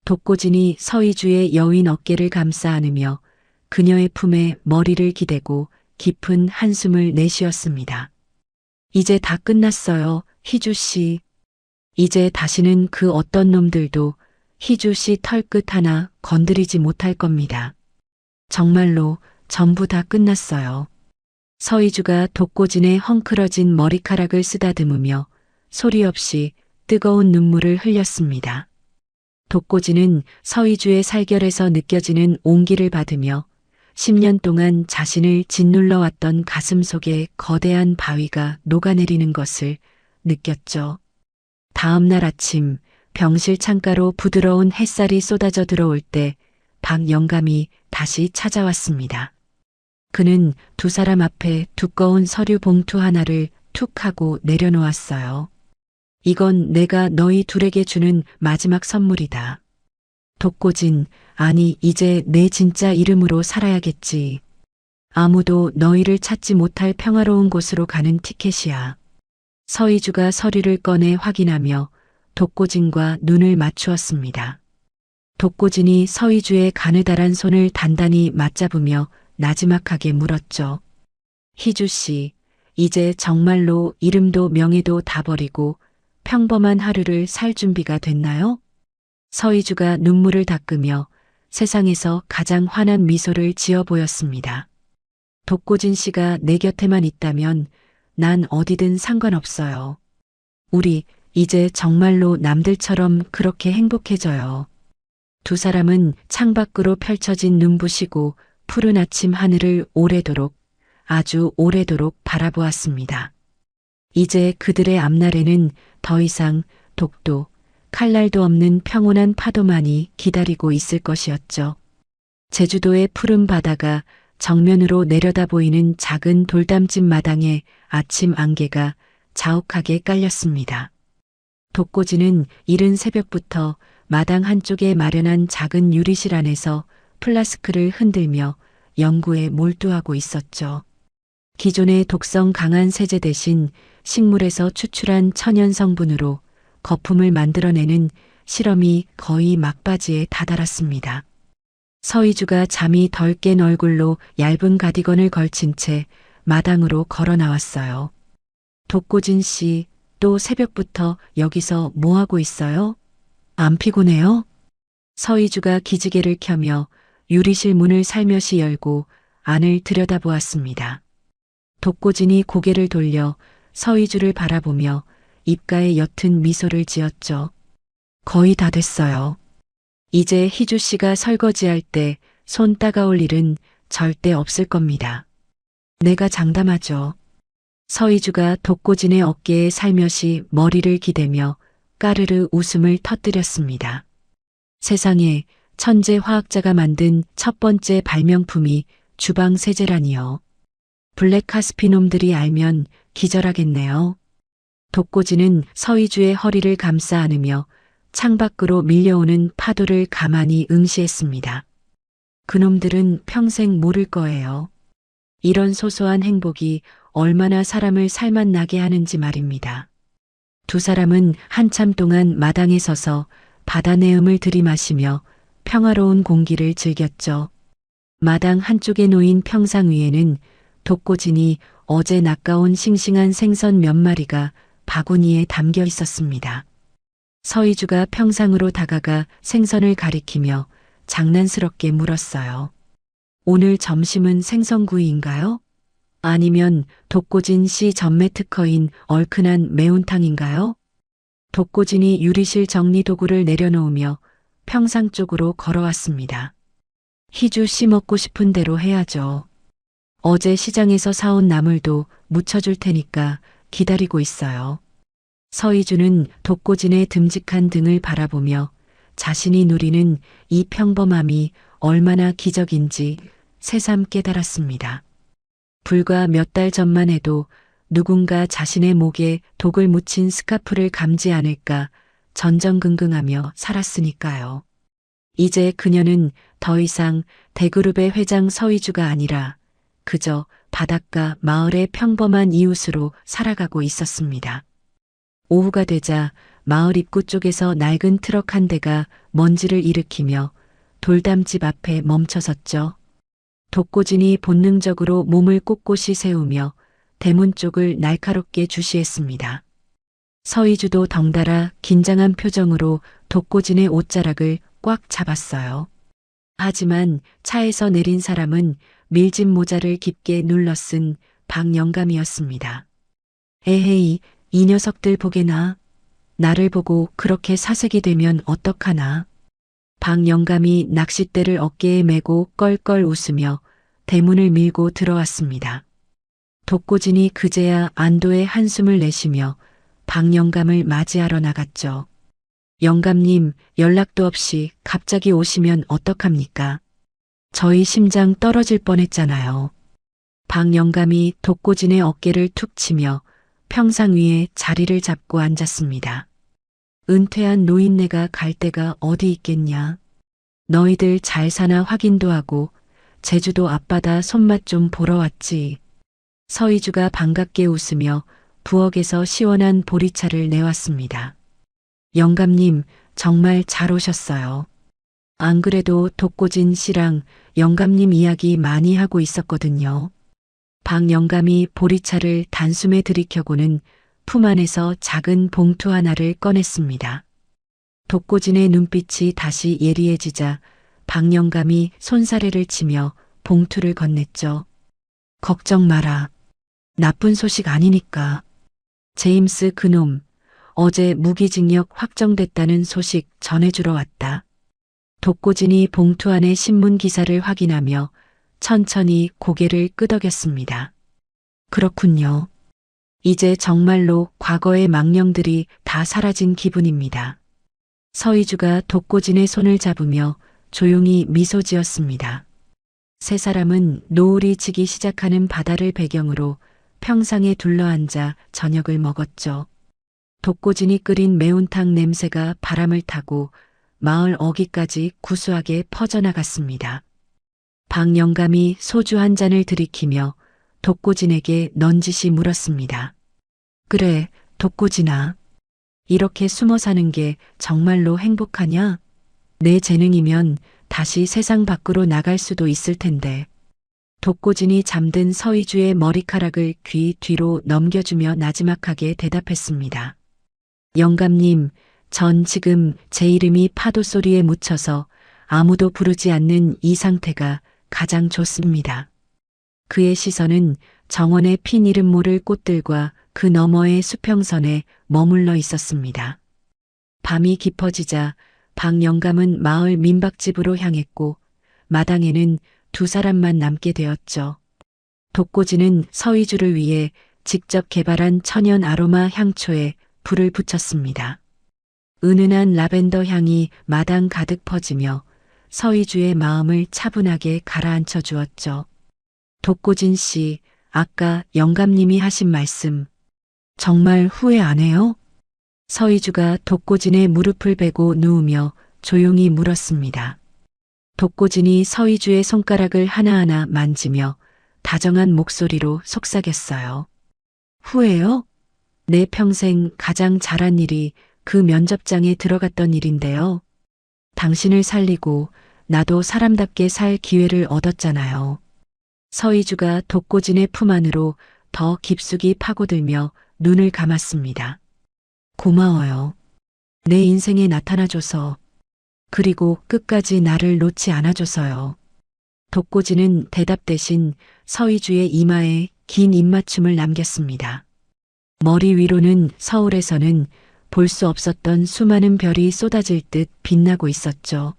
독고진이 서희주의 여윈 어깨를 감싸 안으며 그녀의 품에 머리를 기대고 깊은 한숨을 내쉬었습니다. 이제 다 끝났어요, 희주 씨. 이제 다시는 그 어떤 놈들도 희주 씨 털끝 하나 건드리지 못할 겁니다. 정말로 전부 다 끝났어요. 서희주가 독고진의 헝클어진 머리카락을 쓰다듬으며 소리 없이 뜨거운 눈물을 흘렸습니다. 독고진은 서희주의 살결에서 느껴지는 온기를 받으며 10년 동안 자신을 짓눌러 왔던 가슴 속에 거대한 바위가 녹아내리는 것을 느꼈죠. 다음 날 아침 병실 창가로 부드러운 햇살이 쏟아져 들어올 때 박영감이 다시 찾아왔습니다. 그는 두 사람 앞에 두꺼운 서류 봉투 하나를 툭 하고 내려놓았어요. 이건 내가 너희 둘에게 주는 마지막 선물이다. 독고진, 아니 이제 내 진짜 이름으로 살아야겠지. 아무도 너희를 찾지 못할 평화로운 곳으로 가는 티켓이야. 서희주가 서류를 꺼내 확인하며 독고진과 눈을 맞추었습니다. 독고진이 서희주의 가느다란 손을 단단히 맞잡으며 나지막하게 물었죠. 희주 씨, 이제 정말로 이름도 명예도 다 버리고 평범한 하루를 살 준비가 됐나요? 서희주가 눈물을 닦으며 세상에서 가장 환한 미소를 지어 보였습니다. 독고진 씨가 내 곁에만 있다면 난 어디든 상관없어요. 우리 이제 정말로 남들처럼 그렇게 행복해져요. 두 사람은 창밖으로 펼쳐진 눈부시고 푸른 아침 하늘을 오래도록 아주 오래도록 바라보았습니다. 이제 그들의 앞날에는 더 이상 독도, 칼날도 없는 평온한 파도만이 기다리고 있을 것이었죠. 제주도의 푸른 바다가 정면으로 내려다 보이는 작은 돌담집 마당에 아침 안개가 자욱하게 깔렸습니다. 독고지는 이른 새벽부터 마당 한쪽에 마련한 작은 유리실 안에서 플라스크를 흔들며 연구에 몰두하고 있었죠. 기존의 독성 강한 세제 대신 식물에서 추출한 천연 성분으로 거품을 만들어내는 실험이 거의 막바지에 다다랐습니다. 서희주가 잠이 덜 깬 얼굴로 얇은 가디건을 걸친 채 마당으로 걸어 나왔어요. 독고진 씨, 또 새벽부터 여기서 뭐 하고 있어요? 안 피곤해요? 서희주가 기지개를 켜며 유리실 문을 살며시 열고 안을 들여다보았습니다. 독고진이 고개를 돌려 서희주를 바라보며 입가에 옅은 미소를 지었죠. 거의 다 됐어요. 이제 희주 씨가 설거지할 때 손 따가울 일은 절대 없을 겁니다. 내가 장담하죠. 서희주가 독고진의 어깨에 살며시 머리를 기대며 까르르 웃음을 터뜨렸습니다. 세상에 천재 화학자가 만든 첫 번째 발명품이 주방 세제라니요. 블랙카스피놈들이 알면 기절하겠네요. 독고진은 서희주의 허리를 감싸 안으며 창밖으로 밀려오는 파도를 가만히 응시했습니다. 그놈들은 평생 모를 거예요. 이런 소소한 행복이 얼마나 사람을 살맛나게 하는지 말입니다. 두 사람은 한참 동안 마당에 서서 바다 내음을 들이마시며 평화로운 공기를 즐겼죠. 마당 한쪽에 놓인 평상 위에는 독고진이 어제 낚아온 싱싱한 생선 몇 마리가 바구니에 담겨 있었습니다. 서희주가 평상으로 다가가 생선을 가리키며 장난스럽게 물었어요. 오늘 점심은 생선구이인가요? 아니면 독고진 씨 전매 특허인 얼큰한 매운탕인가요? 독고진이 유리실 정리 도구를 내려놓으며 평상 쪽으로 걸어왔습니다. 희주 씨 먹고 싶은 대로 해야죠. 어제 시장에서 사온 나물도 무쳐줄 테니까 기다리고 있어요. 서희주는 독고진의 듬직한 등을 바라보며 자신이 누리는 이 평범함이 얼마나 기적인지 새삼 깨달았습니다. 불과 몇 달 전만 해도 누군가 자신의 목에 독을 묻힌 스카프를 감지 않을까 전전긍긍하며 살았으니까요. 이제 그녀는 더 이상 대그룹의 회장 서희주가 아니라 그저 바닷가 마을의 평범한 이웃으로 살아가고 있었습니다. 오후가 되자 마을 입구 쪽에서 낡은 트럭 한 대가 먼지를 일으키며 돌담집 앞에 멈춰섰죠. 독고진이 본능적으로 몸을 꼿꼿이 세우며 대문 쪽을 날카롭게 주시했습니다. 서희주도 덩달아 긴장한 표정으로 독고진의 옷자락을 꽉 잡았어요. 하지만 차에서 내린 사람은 밀짚 모자를 깊게 눌러 쓴 박영감이었습니다. 에헤이, 이 녀석들 보게나. 나를 보고 그렇게 사색이 되면 어떡하나. 박영감이 낚싯대를 어깨에 메고 껄껄 웃으며 대문을 밀고 들어왔습니다. 독고진이 그제야 안도의 한숨을 내쉬며 박영감을 맞이하러 나갔죠. 영감님, 연락도 없이 갑자기 오시면 어떡합니까? 저희 심장 떨어질 뻔했잖아요. 박영감이 독고진의 어깨를 툭 치며 평상 위에 자리를 잡고 앉았습니다. 은퇴한 노인네가 갈 데가 어디 있겠냐. 너희들 잘 사나 확인도 하고 제주도 앞바다 손맛 좀 보러 왔지. 서희주가 반갑게 웃으며 부엌에서 시원한 보리차를 내왔습니다. 영감님, 정말 잘 오셨어요. 안 그래도 독고진 씨랑 영감님 이야기 많이 하고 있었거든요. 박 영감이 보리차를 단숨에 들이켜고는 품 안에서 작은 봉투 하나를 꺼냈습니다. 독고진의 눈빛이 다시 예리해지자 박 영감이 손사래를 치며 봉투를 건넸죠. 걱정 마라. 나쁜 소식 아니니까. 제임스 그놈, 어제 무기징역 확정됐다는 소식 전해주러 왔다. 독고진이 봉투 안의 신문 기사를 확인하며 천천히 고개를 끄덕였습니다. 그렇군요. 이제 정말로 과거의 망령들이 다 사라진 기분입니다. 서희주가 독고진의 손을 잡으며 조용히 미소 지었습니다. 세 사람은 노을이 지기 시작하는 바다를 배경으로 평상에 둘러앉아 저녁을 먹었죠. 독고진이 끓인 매운탕 냄새가 바람을 타고 마을 어귀까지 구수하게 퍼져나갔습니다. 박 영감이 소주 한 잔을 들이키며 독고진에게 넌지시 물었습니다. 그래, 독고진아. 이렇게 숨어 사는 게 정말로 행복하냐? 내 재능이면 다시 세상 밖으로 나갈 수도 있을 텐데. 독고진이 잠든 서희주의 머리카락을 귀 뒤로 넘겨주며 나지막하게 대답했습니다. 영감님, 전 지금 제 이름이 파도 소리에 묻혀서 아무도 부르지 않는 이 상태가 가장 좋습니다. 그의 시선은 정원의 핀 이름 모를 꽃들과 그 너머의 수평선에 머물러 있었습니다. 밤이 깊어지자 박 영감은 마을 민박집으로 향했고 마당에는 두 사람만 남게 되었죠. 독고진은 서희주를 위해 직접 개발한 천연 아로마 향초에 불을 붙였습니다. 은은한 라벤더 향이 마당 가득 퍼지며 서희주의 마음을 차분하게 가라앉혀 주었죠. 독고진 씨, 아까 영감님이 하신 말씀 정말 후회 안 해요? 서희주가 독고진의 무릎을 베고 누우며 조용히 물었습니다. 독고진이 서희주의 손가락을 하나하나 만지며 다정한 목소리로 속삭였어요. 후회요? 내 평생 가장 잘한 일이 그 면접장에 들어갔던 일인데요. 당신을 살리고 나도 사람답게 살 기회를 얻었잖아요. 서희주가 독고진의 품 안으로 더 깊숙이 파고들며 눈을 감았습니다. 고마워요. 내 인생에 나타나줘서, 그리고 끝까지 나를 놓지 않아줘서요. 독고진은 대답 대신 서희주의 이마에 긴 입맞춤을 남겼습니다. 머리 위로는 서울에서는 볼 수 없었던 수많은 별이 쏟아질 듯 빛나고 있었죠.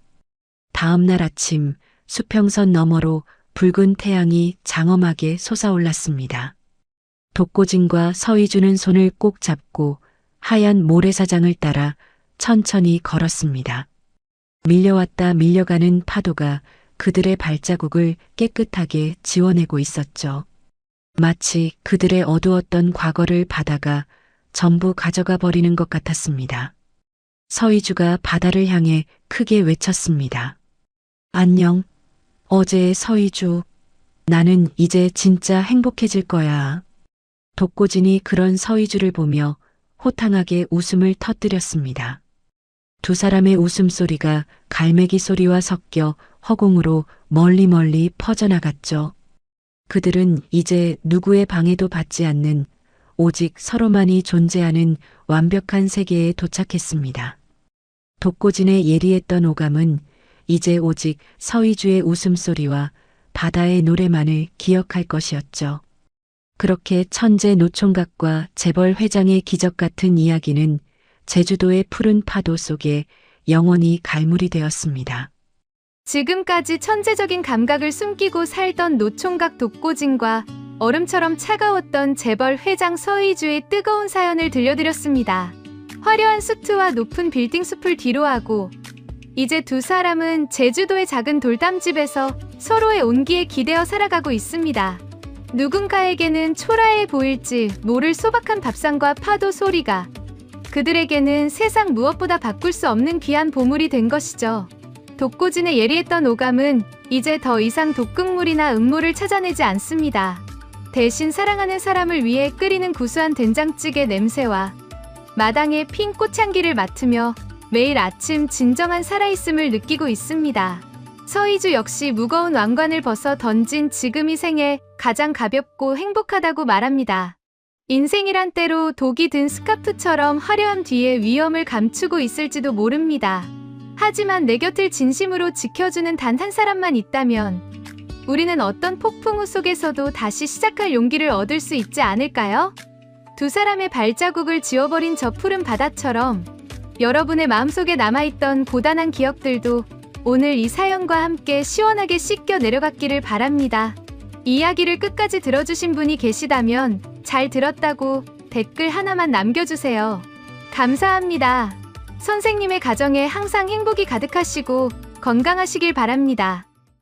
다음 날 아침 수평선 너머로 붉은 태양이 장엄하게 솟아올랐습니다. 독고진과 서희주는 손을 꼭 잡고 하얀 모래사장을 따라 천천히 걸었습니다. 밀려왔다 밀려가는 파도가 그들의 발자국을 깨끗하게 지워내고 있었죠. 마치 그들의 어두웠던 과거를 바다가 전부 가져가 버리는 것 같았습니다. 서희주가 바다를 향해 크게 외쳤습니다. 안녕, 어제의 서희주. 나는 이제 진짜 행복해질 거야. 독고진이 그런 서희주를 보며 호탕하게 웃음을 터뜨렸습니다. 두 사람의 웃음소리가 갈매기 소리와 섞여 허공으로 멀리 퍼져나갔죠. 그들은 이제 누구의 방해도 받지 않는 오직 서로만이 존재하는 완벽한 세계에 도착했습니다. 독고진의 예리했던 오감은 이제 오직 서희주의 웃음소리와 바다의 노래만을 기억할 것이었죠. 그렇게 천재 노총각과 재벌 회장의 기적 같은 이야기는 제주도의 푸른 파도 속에 영원히 갈무리 되었습니다. 지금까지 천재적인 감각을 숨기고 살던 노총각 독고진과 얼음처럼 차가웠던 재벌 회장 서희주의 뜨거운 사연을 들려드렸습니다. 화려한 수트와 높은 빌딩 숲을 뒤로하고 이제 두 사람은 제주도의 작은 돌담집에서 서로의 온기에 기대어 살아가고 있습니다. 누군가에게는 초라해 보일지 모를 소박한 밥상과 파도 소리가 그들에게는 세상 무엇보다 바꿀 수 없는 귀한 보물이 된 것이죠. 독고진의 예리했던 오감은 이제 더 이상 독극물이나 음모를 찾아내지 않습니다. 대신 사랑하는 사람을 위해 끓이는 구수한 된장찌개 냄새와 마당의 핀 꽃향기를 맡으며 매일 아침 진정한 살아있음을 느끼고 있습니다. 서희주 역시 무거운 왕관을 벗어 던진 지금 이 생에 가장 가볍고 행복하다고 말합니다. 인생이란 때로 독이 든 스카프처럼 화려함 뒤에 위험을 감추고 있을지도 모릅니다. 하지만 내 곁을 진심으로 지켜주는 단 한 사람만 있다면 우리는 어떤 폭풍우 속에서도 다시 시작할 용기를 얻을 수 있지 않을까요? 두 사람의 발자국을 지워버린 저 푸른 바다처럼 여러분의 마음속에 남아있던 고단한 기억들도 오늘 이 사연과 함께 시원하게 씻겨 내려갔기를 바랍니다. 이야기를 끝까지 들어주신 분이 계시다면 잘 들었다고 댓글 하나만 남겨주세요. 감사합니다. 선생님의 가정에 항상 행복이 가득하시고 건강하시길 바랍니다.